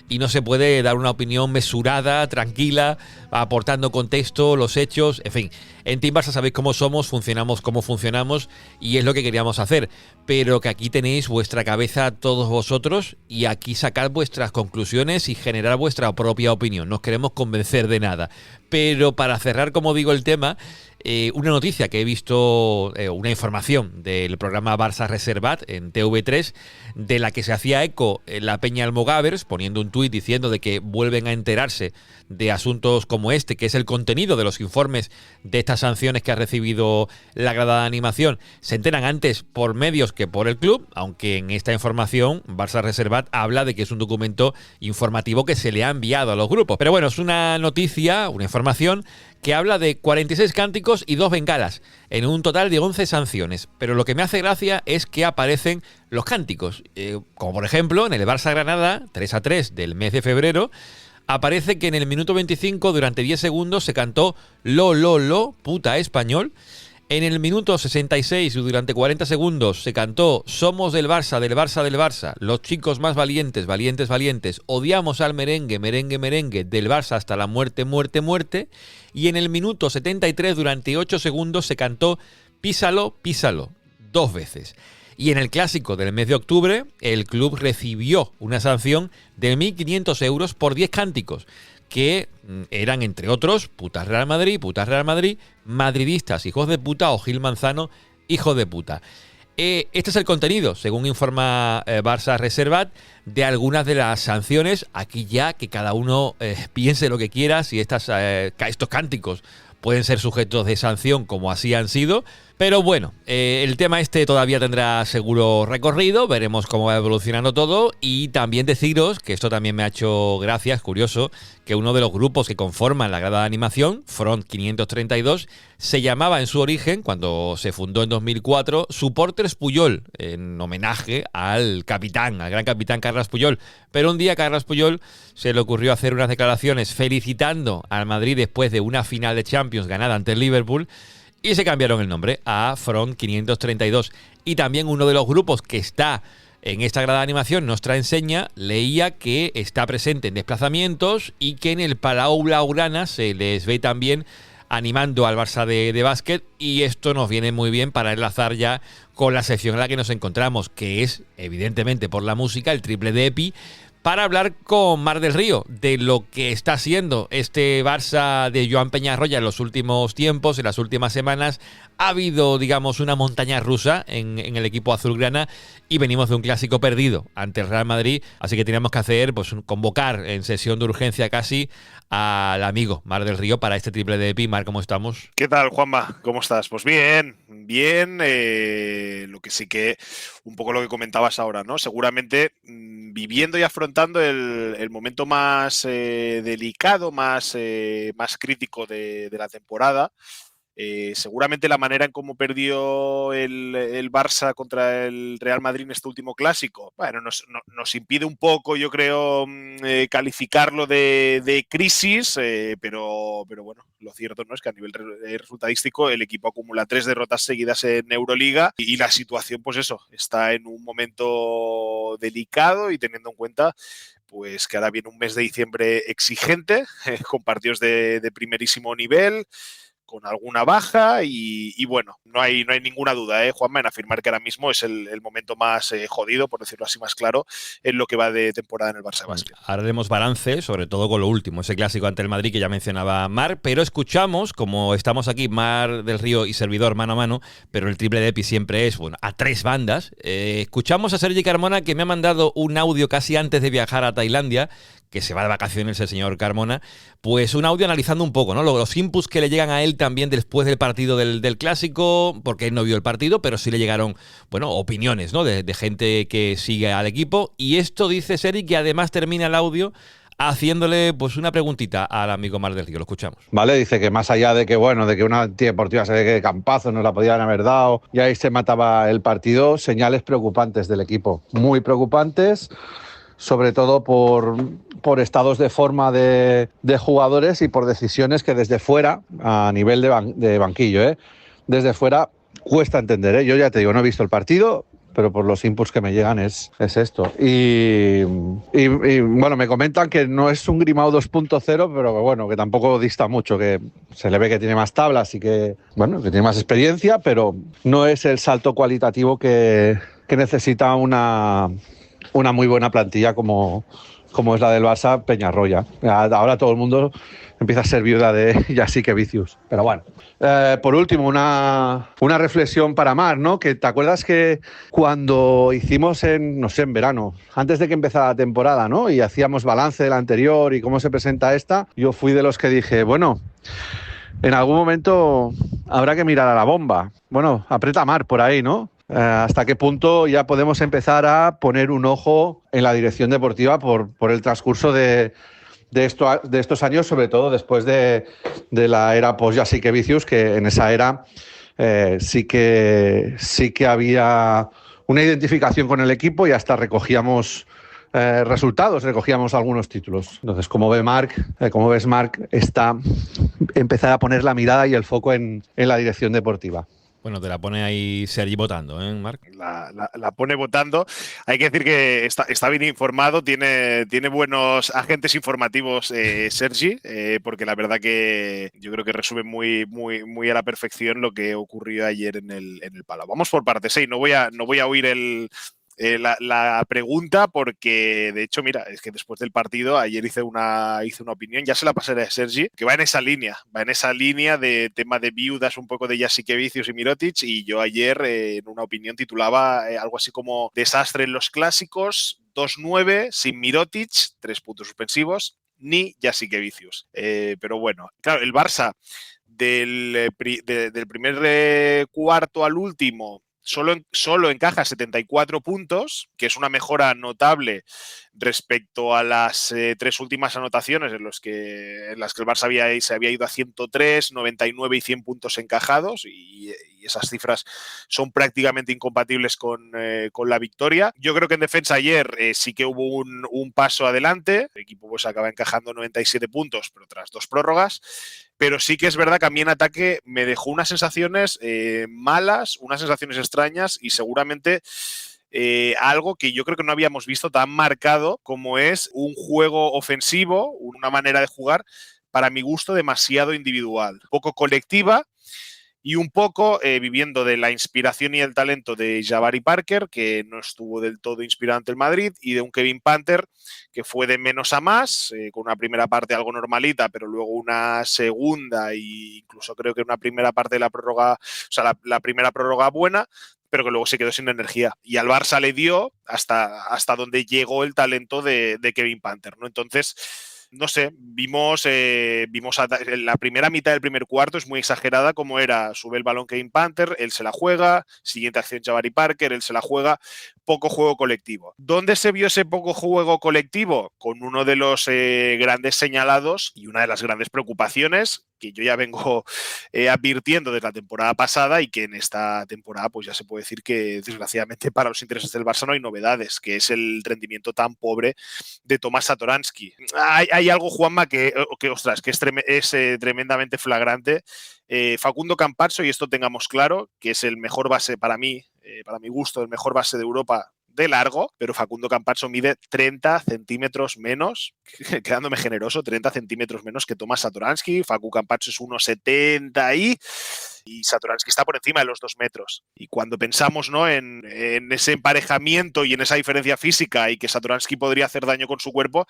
Y no se puede dar una opinión mesurada, tranquila, aportando contexto, los hechos, en fin. En Team Barça sabéis cómo somos, funcionamos como funcionamos y es lo que queríamos hacer. Pero que aquí tenéis vuestra cabeza todos vosotros y aquí sacar vuestras conclusiones y generar vuestra propia opinión. No os queremos convencer de nada. Pero para cerrar, como digo, el tema, una noticia que he visto, una información del programa Barça Reservat en TV3, de la que se hacía eco la Peña Almogávers, poniendo un tuit diciendo de que vuelven a enterarse de asuntos como este, que es el contenido de los informes de estas sanciones que ha recibido la grada de animación. Se enteran antes por medios que por el club, aunque en esta información Barça Reservat habla de que es un documento informativo que se le ha enviado a los grupos. Pero bueno, es una noticia, una información que habla de 46 cánticos y 2 bengalas, en un total de 11 sanciones. Pero lo que me hace gracia es que aparecen los cánticos. Como por ejemplo, en el Barça-Granada, 3-3 del mes de febrero, aparece que en el minuto 25, durante 10 segundos, se cantó lo, puta español. En el minuto 66 y durante 40 segundos se cantó Somos del Barça, del Barça, del Barça, los chicos más valientes, valientes, valientes, odiamos al merengue, merengue, merengue, del Barça hasta la muerte, muerte, muerte. Y en el minuto 73, durante 8 segundos, se cantó Písalo, písalo, 2 veces. Y en el clásico del mes de octubre, el club recibió una sanción de 1.500 euros por 10 cánticos, que eran, entre otros, putas Real Madrid, madridistas, hijos de puta, o Gil Manzano, hijo de puta. Este es el contenido, según informa Barça Reservat, de algunas de las sanciones. Aquí ya que cada uno piense lo que quiera, si estos cánticos pueden ser sujetos de sanción como así han sido. Pero bueno, el tema este todavía tendrá seguro recorrido, veremos cómo va evolucionando todo y también deciros, que esto también me ha hecho gracia, es curioso, que uno de los grupos que conforman la grada de animación, Front 532, se llamaba en su origen, cuando se fundó en 2004, Supporters Puyol, en homenaje al capitán, al gran capitán Carles Puyol. Pero un día a Carles Puyol se le ocurrió hacer unas declaraciones felicitando al Madrid después de una final de Champions ganada ante el Liverpool, y se cambiaron el nombre a Front 532. Y también uno de los grupos que está en esta grada de animación, Nostra Enseña, leía que está presente en desplazamientos y que en el Palau Blaugrana se les ve también animando al Barça de básquet. Y esto nos viene muy bien para enlazar ya con la sección en la que nos encontramos, que es, evidentemente por la música, el triple de Epi, para hablar con Mar del Río de lo que está haciendo este Barça de Joan Peñarroya en los últimos tiempos, en las últimas semanas. Ha habido, digamos, una montaña rusa en el equipo azulgrana y venimos de un clásico perdido ante el Real Madrid, así que teníamos que hacer, pues, convocar en sesión de urgencia casi al amigo Mar del Río para este triple de Epi. Mar, ¿cómo estamos? ¿Qué tal, Juanma? ¿Cómo estás? Pues bien. Lo que sí que, un poco lo que comentabas ahora, ¿no? Seguramente viviendo y afrontando el momento más delicado, más crítico de la temporada. Seguramente la manera en cómo perdió el Barça contra el Real Madrid en este último clásico, bueno, nos impide un poco, yo creo, calificarlo de crisis, pero bueno, lo cierto no es que a nivel resultadístico el equipo acumula 3 derrotas seguidas en Euroliga y la situación, pues eso, está en un momento delicado y teniendo en cuenta pues que ahora viene un mes de diciembre exigente, con partidos de primerísimo nivel, alguna baja y bueno, no hay ninguna duda, Juanma, en afirmar que ahora mismo es el momento más jodido, por decirlo así más claro, en lo que va de temporada en el Barça Basket. Ahora haremos balance, sobre todo con lo último, ese clásico ante el Madrid que ya mencionaba Mar, pero escuchamos, como estamos aquí, Mar del Río y servidor mano a mano, pero el triple de Epi siempre es, bueno, a 3 bandas, escuchamos a Sergi Carmona, que me ha mandado un audio casi antes de viajar a Tailandia, que se va de vacaciones el señor Carmona, pues un audio analizando un poco, ¿no? Los inputs que le llegan a él también después del partido del clásico, porque él no vio el partido, pero sí le llegaron, bueno, opiniones, ¿no? De gente que sigue al equipo. Y esto dice Seri, que además termina el audio haciéndole pues una preguntita al amigo Mar del Río. Lo escuchamos. Vale, dice que más allá de que, bueno, de que una antideportiva se ve que campazo nos la podían haber dado y ahí se mataba el partido, señales preocupantes del equipo, muy preocupantes, sobre todo por estados de forma de jugadores y por decisiones que desde fuera, a nivel de banquillo, desde fuera cuesta entender. Yo ya te digo, no he visto el partido, pero por los inputs que me llegan es esto. Y bueno, me comentan que no es un Grimao 2.0, pero que bueno, que tampoco dista mucho, que se le ve que tiene más tablas y que, bueno, que tiene más experiencia, pero no es el salto cualitativo que necesita una muy buena plantilla como es la del Barça Peñarroya. Ahora todo el mundo empieza a ser viuda de Yasique Vicius. Pero bueno, por último, una reflexión para Mar, ¿no? Que te acuerdas que cuando hicimos en verano, antes de que empezara la temporada, ¿no? Y hacíamos balance del anterior y cómo se presenta esta, yo fui de los que dije, bueno, en algún momento habrá que mirar a la bomba. Bueno, aprieta Mar por ahí, ¿no? ¿Hasta qué punto ya podemos empezar a poner un ojo en la dirección deportiva por el transcurso de estos años, sobre todo después de la era post-Yasique Vicius, que en esa era sí que había una identificación con el equipo y hasta recogíamos resultados, recogíamos algunos títulos. Entonces, como ves, Marc, está empezar a poner la mirada y el foco en la dirección deportiva. Bueno, te la pone ahí Sergi votando, ¿eh, Marc? La pone votando. Hay que decir que está bien informado, tiene buenos agentes informativos Sergi, porque la verdad que yo creo que resume muy a la perfección lo que ocurrió ayer en el Palau. Vamos por partes, no voy a oír la pregunta porque, de hecho, mira, es que después del partido ayer hice una opinión, ya se la pasaré a Sergi, que va en esa línea de tema de viudas, un poco de Yasique Vicius y Mirotic, y yo ayer en una opinión titulaba algo así como desastre en los clásicos, 2-9, sin Mirotic, 3 puntos suspensivos, ni Yasique Vicius. Pero bueno, claro, el Barça del primer cuarto al último solo encaja 74 puntos, que es una mejora notable respecto a las 3 últimas anotaciones en las que el Barça se había ido a 103, 99 y 100 puntos encajados, y esas cifras son prácticamente incompatibles con la victoria. Yo creo que en defensa ayer sí que hubo un paso adelante. El equipo pues acaba encajando 97 puntos, pero tras 2 prórrogas. Pero sí que es verdad que a mí en ataque me dejó unas sensaciones malas, unas sensaciones extrañas y seguramente algo que yo creo que no habíamos visto tan marcado como es un juego ofensivo, una manera de jugar, para mi gusto, demasiado individual, poco colectiva. Y un poco viviendo de la inspiración y el talento de Jabari Parker, que no estuvo del todo inspirado ante el Madrid, y de un Kevin Panther que fue de menos a más, con una primera parte algo normalita, pero luego una segunda e incluso creo que una primera parte de la prórroga, o sea, la primera prórroga buena, pero que luego se quedó sin energía. Y al Barça le dio hasta donde llegó el talento de Kevin Panther, ¿no? Entonces, no sé, vimos la primera mitad del primer cuarto es muy exagerada, como era, sube el balón Kevin Panther, él se la juega, siguiente acción Jabari Parker, él se la juega, poco juego colectivo. ¿Dónde se vio ese poco juego colectivo? Con uno de los grandes señalados y una de las grandes preocupaciones que yo ya vengo advirtiendo desde la temporada pasada y que en esta temporada pues ya se puede decir que desgraciadamente para los intereses del Barça no hay novedades, que es el rendimiento tan pobre de Tomás Satoransky. Hay algo, Juanma, que ostras, que es tremendamente flagrante. Facundo Campazzo, y esto tengamos claro, que es el mejor base para mí, para mi gusto, el mejor base de Europa de largo, pero Facundo Campazzo mide 30 centímetros menos, quedándome generoso, 30 centímetros menos que Tomás Satoransky. Facu Campazzo es 1,70 y Satoransky está por encima de los 2 metros. Y cuando pensamos, ¿no?, en ese emparejamiento y en esa diferencia física y que Satoransky podría hacer daño con su cuerpo,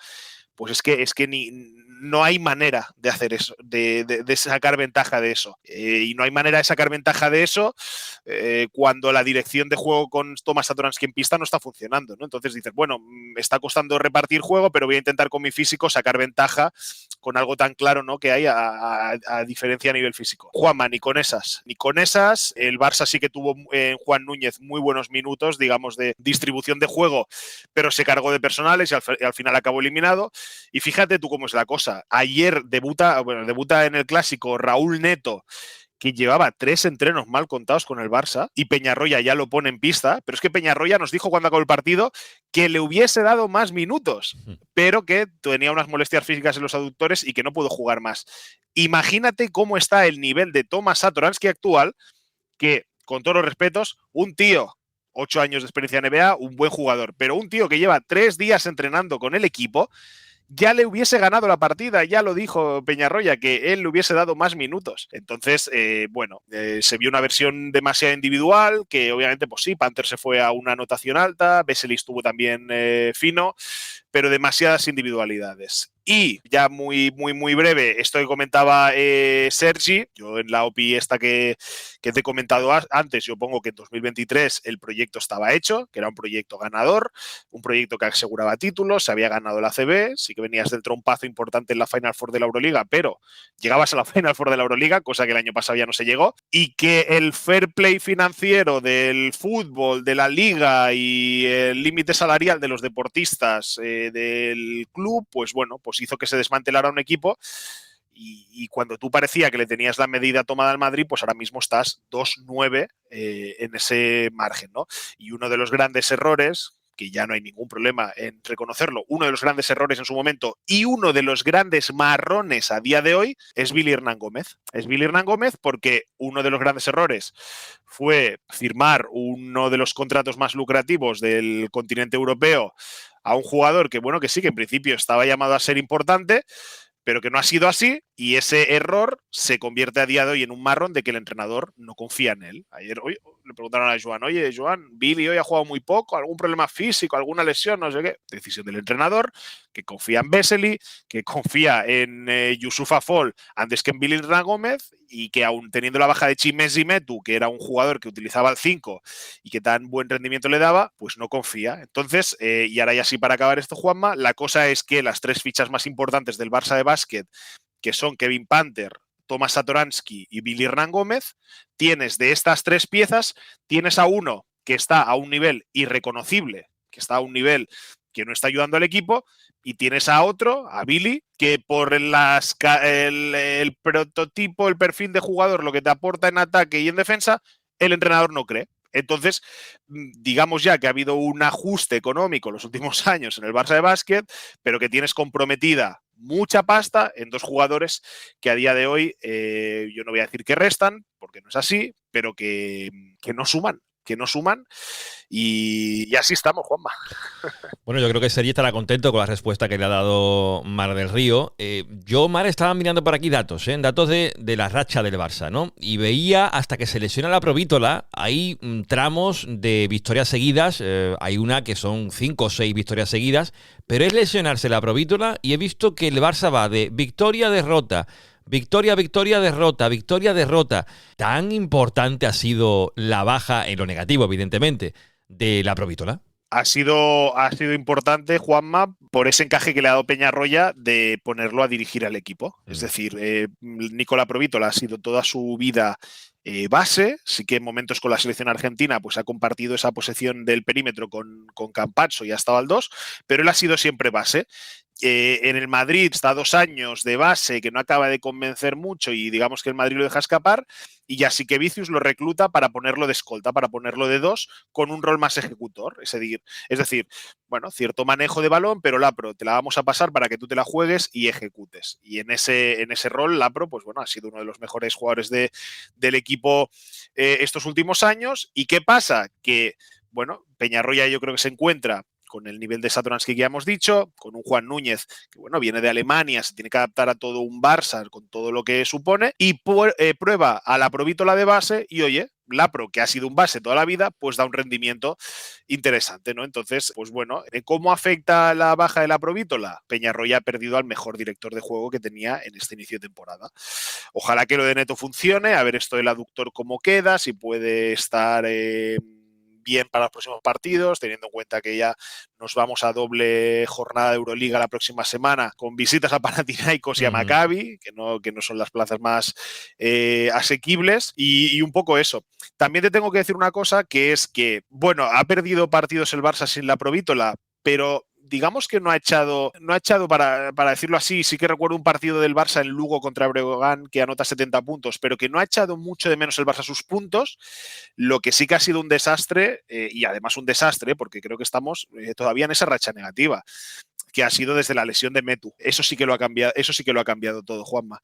pues es que no hay manera de hacer eso, de sacar ventaja de eso. Y no hay manera de sacar ventaja de eso cuando la dirección de juego con Tomás Satoransky en pista no está funcionando, ¿no? Entonces dices, bueno, me está costando repartir juego, pero voy a intentar con mi físico sacar ventaja con algo tan claro, ¿no?, que hay a diferencia a nivel físico. Juanma, ni con esas. El Barça sí que tuvo en Juan Núñez muy buenos minutos, digamos, de distribución de juego, pero se cargó de personales y al final acabó eliminado. Y fíjate tú cómo es la cosa. Ayer debuta en el Clásico Raúl Neto, que llevaba 3 entrenos mal contados con el Barça, y Peñarroya ya lo pone en pista, pero es que Peñarroya nos dijo cuando acabó el partido que le hubiese dado más minutos, pero que tenía unas molestias físicas en los aductores y que no pudo jugar más. Imagínate cómo está el nivel de Tomás Satoransky actual, que, con todos los respetos, un tío, 8 años de experiencia en NBA, un buen jugador, pero un tío que lleva 3 días entrenando con el equipo, ya le hubiese ganado la partida, ya lo dijo Peñarroya, que él le hubiese dado más minutos. Entonces, se vio una versión demasiado individual, que obviamente, pues sí, Panther se fue a una anotación alta, Vesely estuvo también fino, pero demasiadas individualidades. Y ya muy breve, esto que comentaba Sergi, yo en la OPI esta que te he comentado antes, yo pongo que en 2023 el proyecto estaba hecho, que era un proyecto ganador, un proyecto que aseguraba títulos, se había ganado la ACB, sí que venías del trompazo importante en la Final Four de la Euroliga, pero llegabas a la Final Four de la Euroliga, cosa que el año pasado ya no se llegó, y que el fair play financiero del fútbol, de la liga y el límite salarial de los deportistas del club, pues bueno, pues hizo que se desmantelara un equipo y cuando tú parecía que le tenías la medida tomada al Madrid, pues ahora mismo estás 2-9 en ese margen, ¿no? Y uno de los grandes errores, que ya no hay ningún problema en reconocerlo, uno de los grandes errores en su momento y uno de los grandes marrones a día de hoy es Billy Hernán Gómez. Es Billy Hernán Gómez porque uno de los grandes errores fue firmar uno de los contratos más lucrativos del continente europeo a un jugador que, bueno, que sí, que en principio estaba llamado a ser importante, pero que no ha sido así, y ese error se convierte a día de hoy en un marrón de que el entrenador no confía en él. Ayer le preguntaron a Joan, oye, Joan, Billy hoy ha jugado muy poco, algún problema físico, alguna lesión, no sé qué. Decisión del entrenador, que confía en Vesely, que confía en Youssoufa Fall antes que en Billy Hernán Gómez, y que aún teniendo la baja de Chimezie Metu, que era un jugador que utilizaba el 5 y que tan buen rendimiento le daba, pues no confía. Entonces, y ahora ya sí para acabar esto, Juanma, la cosa es que las 3 fichas más importantes del Barça de básquet, que son Kevin Panther, Tomás Satoransky y Billy Hernán Gómez, tienes de estas 3 piezas, tienes a uno que está a un nivel irreconocible, que está a un nivel que no está ayudando al equipo, y tienes a otro, a Billy, que por el prototipo, el perfil de jugador, lo que te aporta en ataque y en defensa, el entrenador no cree. Entonces, digamos ya que ha habido un ajuste económico en los últimos años en el Barça de básquet, pero que tienes comprometida mucha pasta en 2 jugadores que a día de hoy, yo no voy a decir que restan, porque no es así, pero que no suman. Y así estamos, Juanma. Bueno, yo creo que Sergi estará contento con la respuesta que le ha dado Mar del Río. Yo, Mar, estaba mirando por aquí datos de la racha del Barça, ¿no? Y veía hasta que se lesiona la Provítola, hay tramos de victorias seguidas, hay una que son 5 o 6 victorias seguidas, pero es lesionarse la Provítola y he visto que el Barça va de victoria a derrota, victoria, victoria, derrota, victoria, derrota. ¿Tan importante ha sido la baja, en lo negativo, evidentemente, de la Provítola? Ha sido importante, Juanma, por ese encaje que le ha dado Peñarroya de ponerlo a dirigir al equipo. Es decir, Nicola Provítola ha sido toda su vida base, sí que en momentos con la selección argentina pues ha compartido esa posesión del perímetro con Campazzo y ha estado al 2, pero él ha sido siempre base. En el Madrid está 2 años de base que no acaba de convencer mucho y digamos que el Madrid lo deja escapar, y ya sí que Vicius lo recluta para ponerlo de escolta, para ponerlo de 2 con un rol más ejecutor. Es decir, bueno, cierto manejo de balón, pero Lapro, te la vamos a pasar para que tú te la juegues y ejecutes. Y en ese rol, Lapro, pues bueno, ha sido uno de los mejores jugadores del equipo estos últimos años. ¿Y qué pasa? Que bueno, Peñarroya yo creo que se encuentra con el nivel de Satoransky que ya hemos dicho, con un Juan Núñez que, bueno, viene de Alemania, se tiene que adaptar a todo un Barça con todo lo que supone, y prueba a la Provítola de base y, oye, la Pro, que ha sido un base toda la vida, pues da un rendimiento interesante, ¿no? Entonces, pues bueno, ¿cómo afecta la baja de la Provítola? Peñarroya ha perdido al mejor director de juego que tenía en este inicio de temporada. Ojalá que lo de Neto funcione, a ver esto del aductor cómo queda, si puede estar bien para los próximos partidos, teniendo en cuenta que ya nos vamos a doble jornada de Euroliga la próxima semana con visitas a Panathinaikos y a Maccabi, que no son las plazas más asequibles, y un poco eso. También te tengo que decir una cosa, que es que, bueno, ha perdido partidos el Barça sin la Provítola, pero digamos que no ha echado para decirlo así, sí que recuerdo un partido del Barça en Lugo contra Breogán que anota 70 puntos, pero que no ha echado mucho de menos el Barça sus puntos. Lo que sí que ha sido un desastre, y además un desastre, porque creo que estamos todavía en esa racha negativa, que ha sido desde la lesión de Metu. Eso sí que lo ha cambiado todo, Juanma.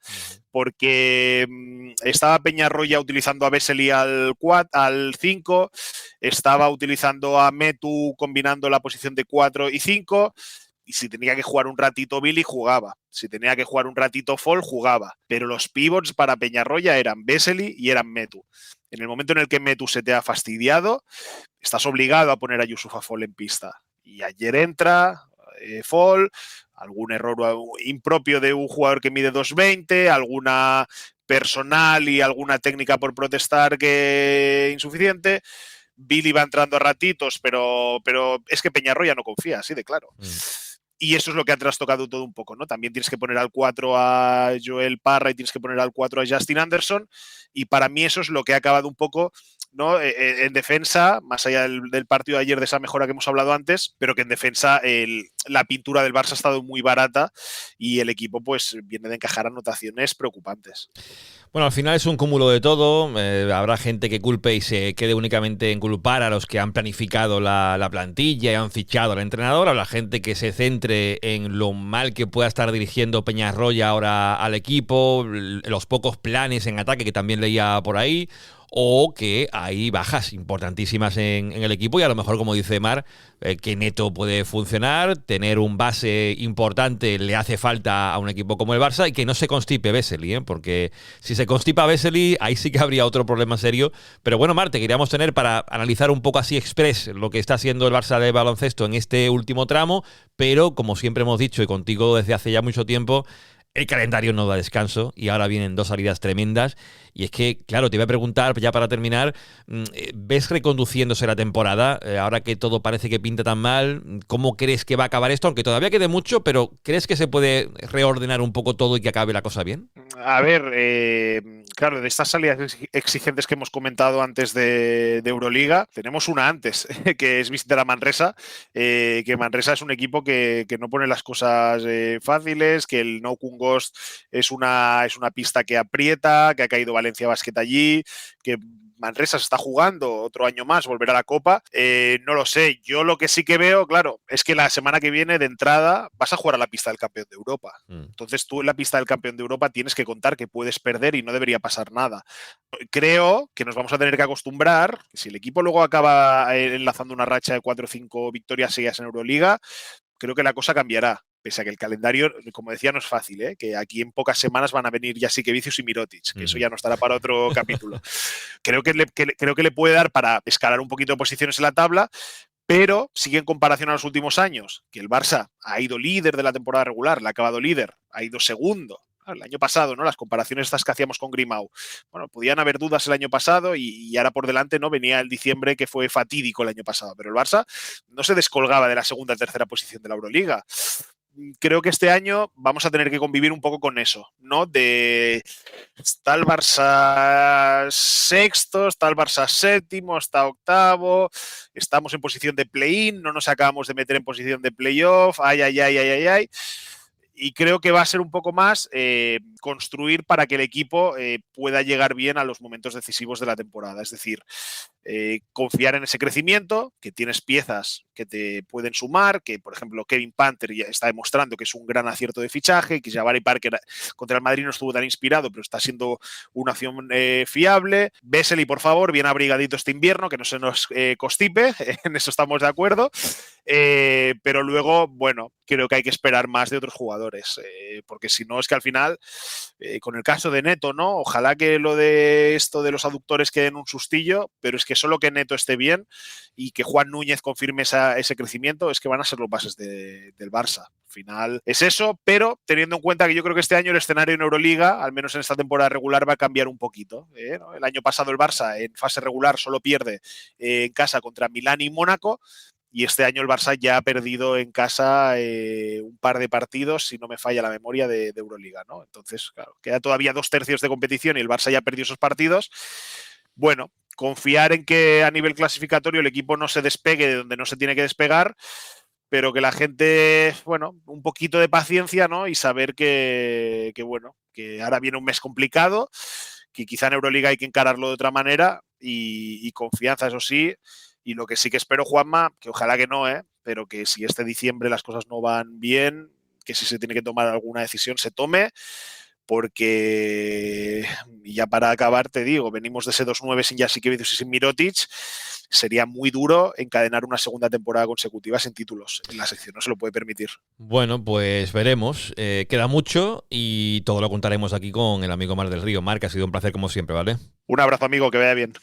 Porque estaba Peñarroya utilizando a Vesely al 5, estaba utilizando a Metu combinando la posición de 4 y 5, y si tenía que jugar un ratito Billy, jugaba. Si tenía que jugar un ratito Fall, jugaba. Pero los pivots para Peñarroya eran Vesely y eran Metu. En el momento en el que Metu se te ha fastidiado, estás obligado a poner a Yusufa Fall en pista. Y ayer entra Fall, algún error impropio de un jugador que mide 2.20, alguna personal y alguna técnica por protestar que insuficiente. Billy va entrando a ratitos, pero es que Peñarroya no confía, así de claro. Y eso es lo que ha trastocado todo un poco, ¿no? También tienes que poner al 4 a Joel Parra y tienes que poner al 4 a Justin Anderson, y para mí eso es lo que ha acabado un poco, ¿no? En defensa, más allá del partido de ayer, de esa mejora que hemos hablado antes, pero que en defensa la pintura del Barça ha estado muy barata y el equipo pues viene de encajar anotaciones preocupantes. Bueno, al final es un cúmulo de todo. Habrá gente que culpe y se quede únicamente en culpar a los que han planificado la plantilla y han fichado al entrenador. Habrá gente que se centre en lo mal que pueda estar dirigiendo Peñarroya ahora al equipo, los pocos planes en ataque que también leía por ahí, o que hay bajas importantísimas en el equipo y a lo mejor, como dice Mar, que Neto puede funcionar, tener un base importante le hace falta a un equipo como el Barça, y que no se constipe Vesely, porque si se constipa Vesely, ahí sí que habría otro problema serio. Pero bueno, Mar, te queríamos tener para analizar un poco así express lo que está haciendo el Barça de baloncesto en este último tramo, pero como siempre hemos dicho y contigo desde hace ya mucho tiempo, el calendario no da descanso y ahora vienen dos salidas tremendas. Y es que, claro, te iba a preguntar, ya para terminar, ¿ves reconduciéndose la temporada? Ahora que todo parece que pinta tan mal, ¿cómo crees que va a acabar esto? Aunque todavía quede mucho, pero ¿crees que se puede reordenar un poco todo y que acabe la cosa bien? A ver, claro, de estas salidas exigentes que hemos comentado antes de Euroliga, tenemos una antes, que es visitar a Manresa, que Manresa es un equipo que no pone las cosas fáciles, que el No Kun Ghost es una pista que aprieta, que ha caído Valencia Basket allí, que Manresa se está jugando otro año más, volver a la Copa. No lo sé, yo lo que sí que veo, claro, es que la semana que viene de entrada vas a jugar a la pista del campeón de Europa. Entonces tú en la pista del campeón de Europa tienes que contar que puedes perder y no debería pasar nada. Creo que nos vamos a tener que acostumbrar, si el equipo luego acaba enlazando una racha de 4 o 5 victorias seguidas en Euroliga, creo que la cosa cambiará. Pese a que el calendario, como decía, no es fácil, que aquí en pocas semanas van a venir Jasikevičius y Mirotic, que eso ya no estará para otro capítulo. Creo que le puede dar para escalar un poquito de posiciones en la tabla, pero sigue en comparación a los últimos años, que el Barça ha ido líder de la temporada regular, le ha acabado líder, ha ido segundo. El año pasado, ¿no? Las comparaciones estas que hacíamos con Grimau. Bueno, podían haber dudas el año pasado y ahora por delante, ¿no? Venía el diciembre que fue fatídico el año pasado, pero el Barça no se descolgaba de la segunda o tercera posición de la Euroliga. Creo que este año vamos a tener que convivir un poco con eso, ¿no? Está el Barça sexto, está el Barça séptimo, está octavo, estamos en posición de play-in, no nos acabamos de meter en posición de playoff, ay. Y creo que va a ser un poco más construir para que el equipo pueda llegar bien a los momentos decisivos de la temporada. Es decir, confiar en ese crecimiento, que tienes piezas que te pueden sumar, que por ejemplo Kevin Panther ya está demostrando que es un gran acierto de fichaje, que Jabari Parker contra el Madrid no estuvo tan inspirado, pero está siendo una opción fiable. Vesely, por favor, bien abrigadito este invierno, que no se nos constipe, en eso estamos de acuerdo. Pero luego, bueno, creo que hay que esperar más de otros jugadores, porque si no es que al final, con el caso de Neto, ¿no? Ojalá que lo de esto de los aductores quede en un sustillo, pero es que solo que Neto esté bien y que Juan Núñez confirme ese crecimiento, es que van a ser los bases del Barça. Al final es eso, pero teniendo en cuenta que yo creo que este año el escenario en Euroliga, al menos en esta temporada regular, va a cambiar un poquito, ¿no? El año pasado el Barça en fase regular solo pierde en casa contra Milán y Mónaco, y este año el Barça ya ha perdido en casa un par de partidos, si no me falla la memoria, de Euroliga, ¿no? Entonces, claro, queda todavía 2/3 de competición y el Barça ya ha perdido esos partidos. Bueno, confiar en que a nivel clasificatorio el equipo no se despegue de donde no se tiene que despegar, pero que la gente, bueno, un poquito de paciencia, ¿no? Y saber que bueno, que ahora viene un mes complicado, que quizá en Euroliga hay que encararlo de otra manera y confianza, eso sí. Y lo que sí que espero, Juanma, que ojalá que no, pero que si este diciembre las cosas no van bien, que si se tiene que tomar alguna decisión se tome, porque, y ya para acabar te digo, venimos de ese 2-9 sin Jasikevicius y sin Mirotic, sería muy duro encadenar una segunda temporada consecutiva sin títulos en la sección, no se lo puede permitir. Bueno, pues veremos, queda mucho y todo lo contaremos aquí con el amigo Marc del Río. Marc, ha sido un placer como siempre, ¿vale? Un abrazo, amigo, que vaya bien.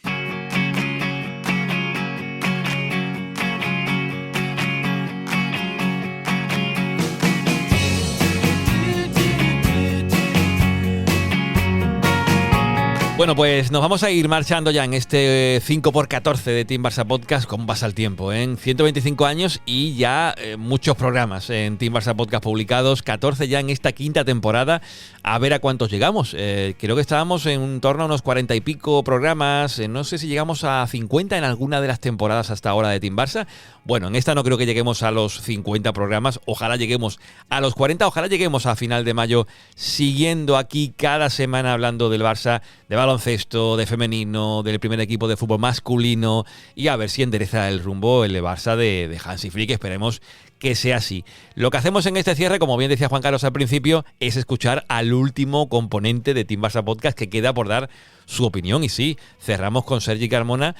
Bueno, pues nos vamos a ir marchando ya en este 5x14 de Team Barça Podcast. ¿Cómo pasa el tiempo? En 125 años y ya muchos programas en Team Barça Podcast publicados, 14 ya en esta quinta temporada. A ver a cuántos llegamos. Creo que estábamos en torno a unos 40 y pico programas. No sé si llegamos a 50 en alguna de las temporadas hasta ahora de Team Barça. Bueno, en esta no creo que lleguemos a los 50 programas. Ojalá lleguemos a los 40. Ojalá lleguemos a final de mayo siguiendo aquí cada semana hablando del Barça, de baloncesto, de femenino, del primer equipo de fútbol masculino y a ver si endereza el rumbo el Barça de Hansi Flick. Esperemos que sea así. Lo que hacemos en este cierre, como bien decía Juan Carlos al principio, es escuchar al último componente de Team Barça Podcast que queda por dar su opinión. Y sí, cerramos con Sergi Carmona,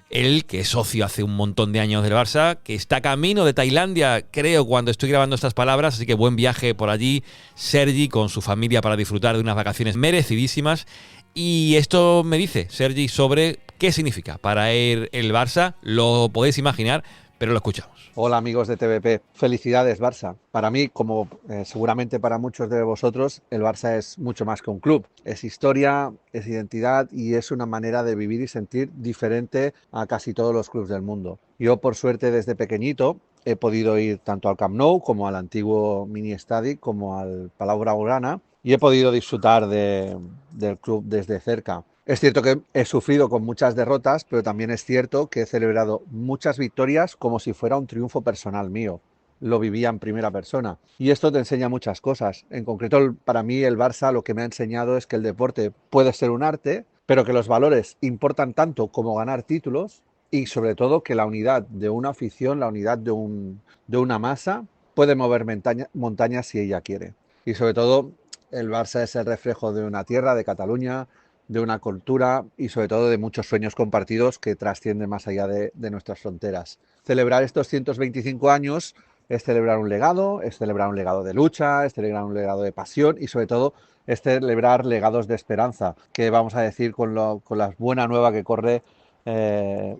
él que es socio hace un montón de años del Barça, que está camino de Tailandia, creo, cuando estoy grabando estas palabras, así que buen viaje por allí, Sergi, con su familia para disfrutar de unas vacaciones merecidísimas. Y esto me dice Sergi sobre qué significa para él el Barça. Lo podéis imaginar, pero lo escuchamos. Hola amigos de TVP, felicidades Barça. Para mí, como seguramente para muchos de vosotros, el Barça es mucho más que un club. Es historia, es identidad y es una manera de vivir y sentir diferente a casi todos los clubes del mundo. Yo, por suerte, desde pequeñito he podido ir tanto al Camp Nou como al antiguo Mini Estadi como al Palau Blaugrana y he podido disfrutar del club desde cerca. Es cierto que he sufrido con muchas derrotas, pero también es cierto que he celebrado muchas victorias como si fuera un triunfo personal mío. Lo vivía en primera persona. Y esto te enseña muchas cosas. En concreto, para mí el Barça lo que me ha enseñado es que el deporte puede ser un arte, pero que los valores importan tanto como ganar títulos y sobre todo que la unidad de una afición, la unidad de una masa puede mover montañas si ella quiere. Y sobre todo el Barça es el reflejo de una tierra, de Cataluña, de una cultura y sobre todo de muchos sueños compartidos que trascienden más allá de nuestras fronteras. Celebrar estos 125 años es celebrar un legado de lucha, es celebrar un legado de pasión y sobre todo es celebrar legados de esperanza, que vamos a decir con la buena nueva que corre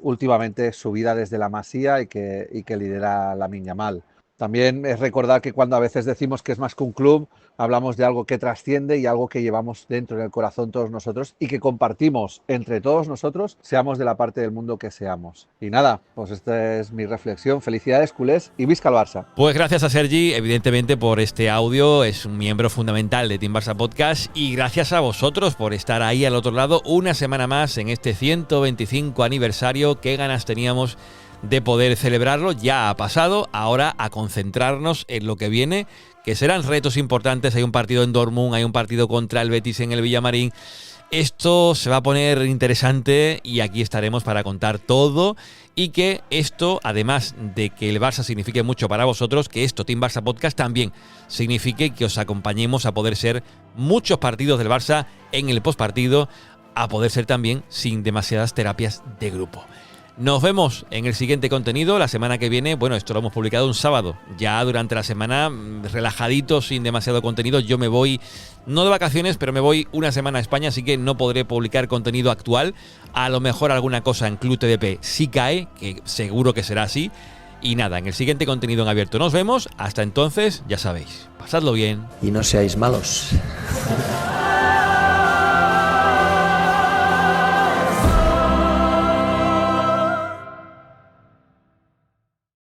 últimamente subida desde la Masía y que lidera Lamine Yamal. También es recordar que cuando a veces decimos que es más que un club, hablamos de algo que trasciende y algo que llevamos dentro del corazón todos nosotros y que compartimos entre todos nosotros, seamos de la parte del mundo que seamos. Y nada, pues esta es mi reflexión. Felicidades, culés, y visca el Barça. Pues gracias a Sergi, evidentemente, por este audio. Es un miembro fundamental de Team Barça Podcast y gracias a vosotros por estar ahí al otro lado una semana más en este 125 aniversario. Qué ganas teníamos de poder celebrarlo. Ya ha pasado, ahora a concentrarnos en lo que viene, que serán retos importantes. Hay un partido en Dortmund, hay un partido contra el Betis en el Villamarín. esto se va a poner interesante y aquí estaremos para contar todo. Y que esto, además de que el Barça signifique mucho para vosotros, que esto, Team Barça Podcast, también signifique que os acompañemos a poder ser muchos partidos del Barça en el postpartido, a poder ser también sin demasiadas terapias de grupo. Nos vemos en el siguiente contenido la semana que viene. Bueno, esto lo hemos publicado un sábado. Ya durante la semana, relajadito, sin demasiado contenido. Yo me voy, no de vacaciones, pero me voy una semana a España, así que no podré publicar contenido actual. A lo mejor alguna cosa en Club TDP sí cae, que seguro que será así. Y nada, en el siguiente contenido en abierto nos vemos. Hasta entonces, ya sabéis, pasadlo bien. Y no seáis malos.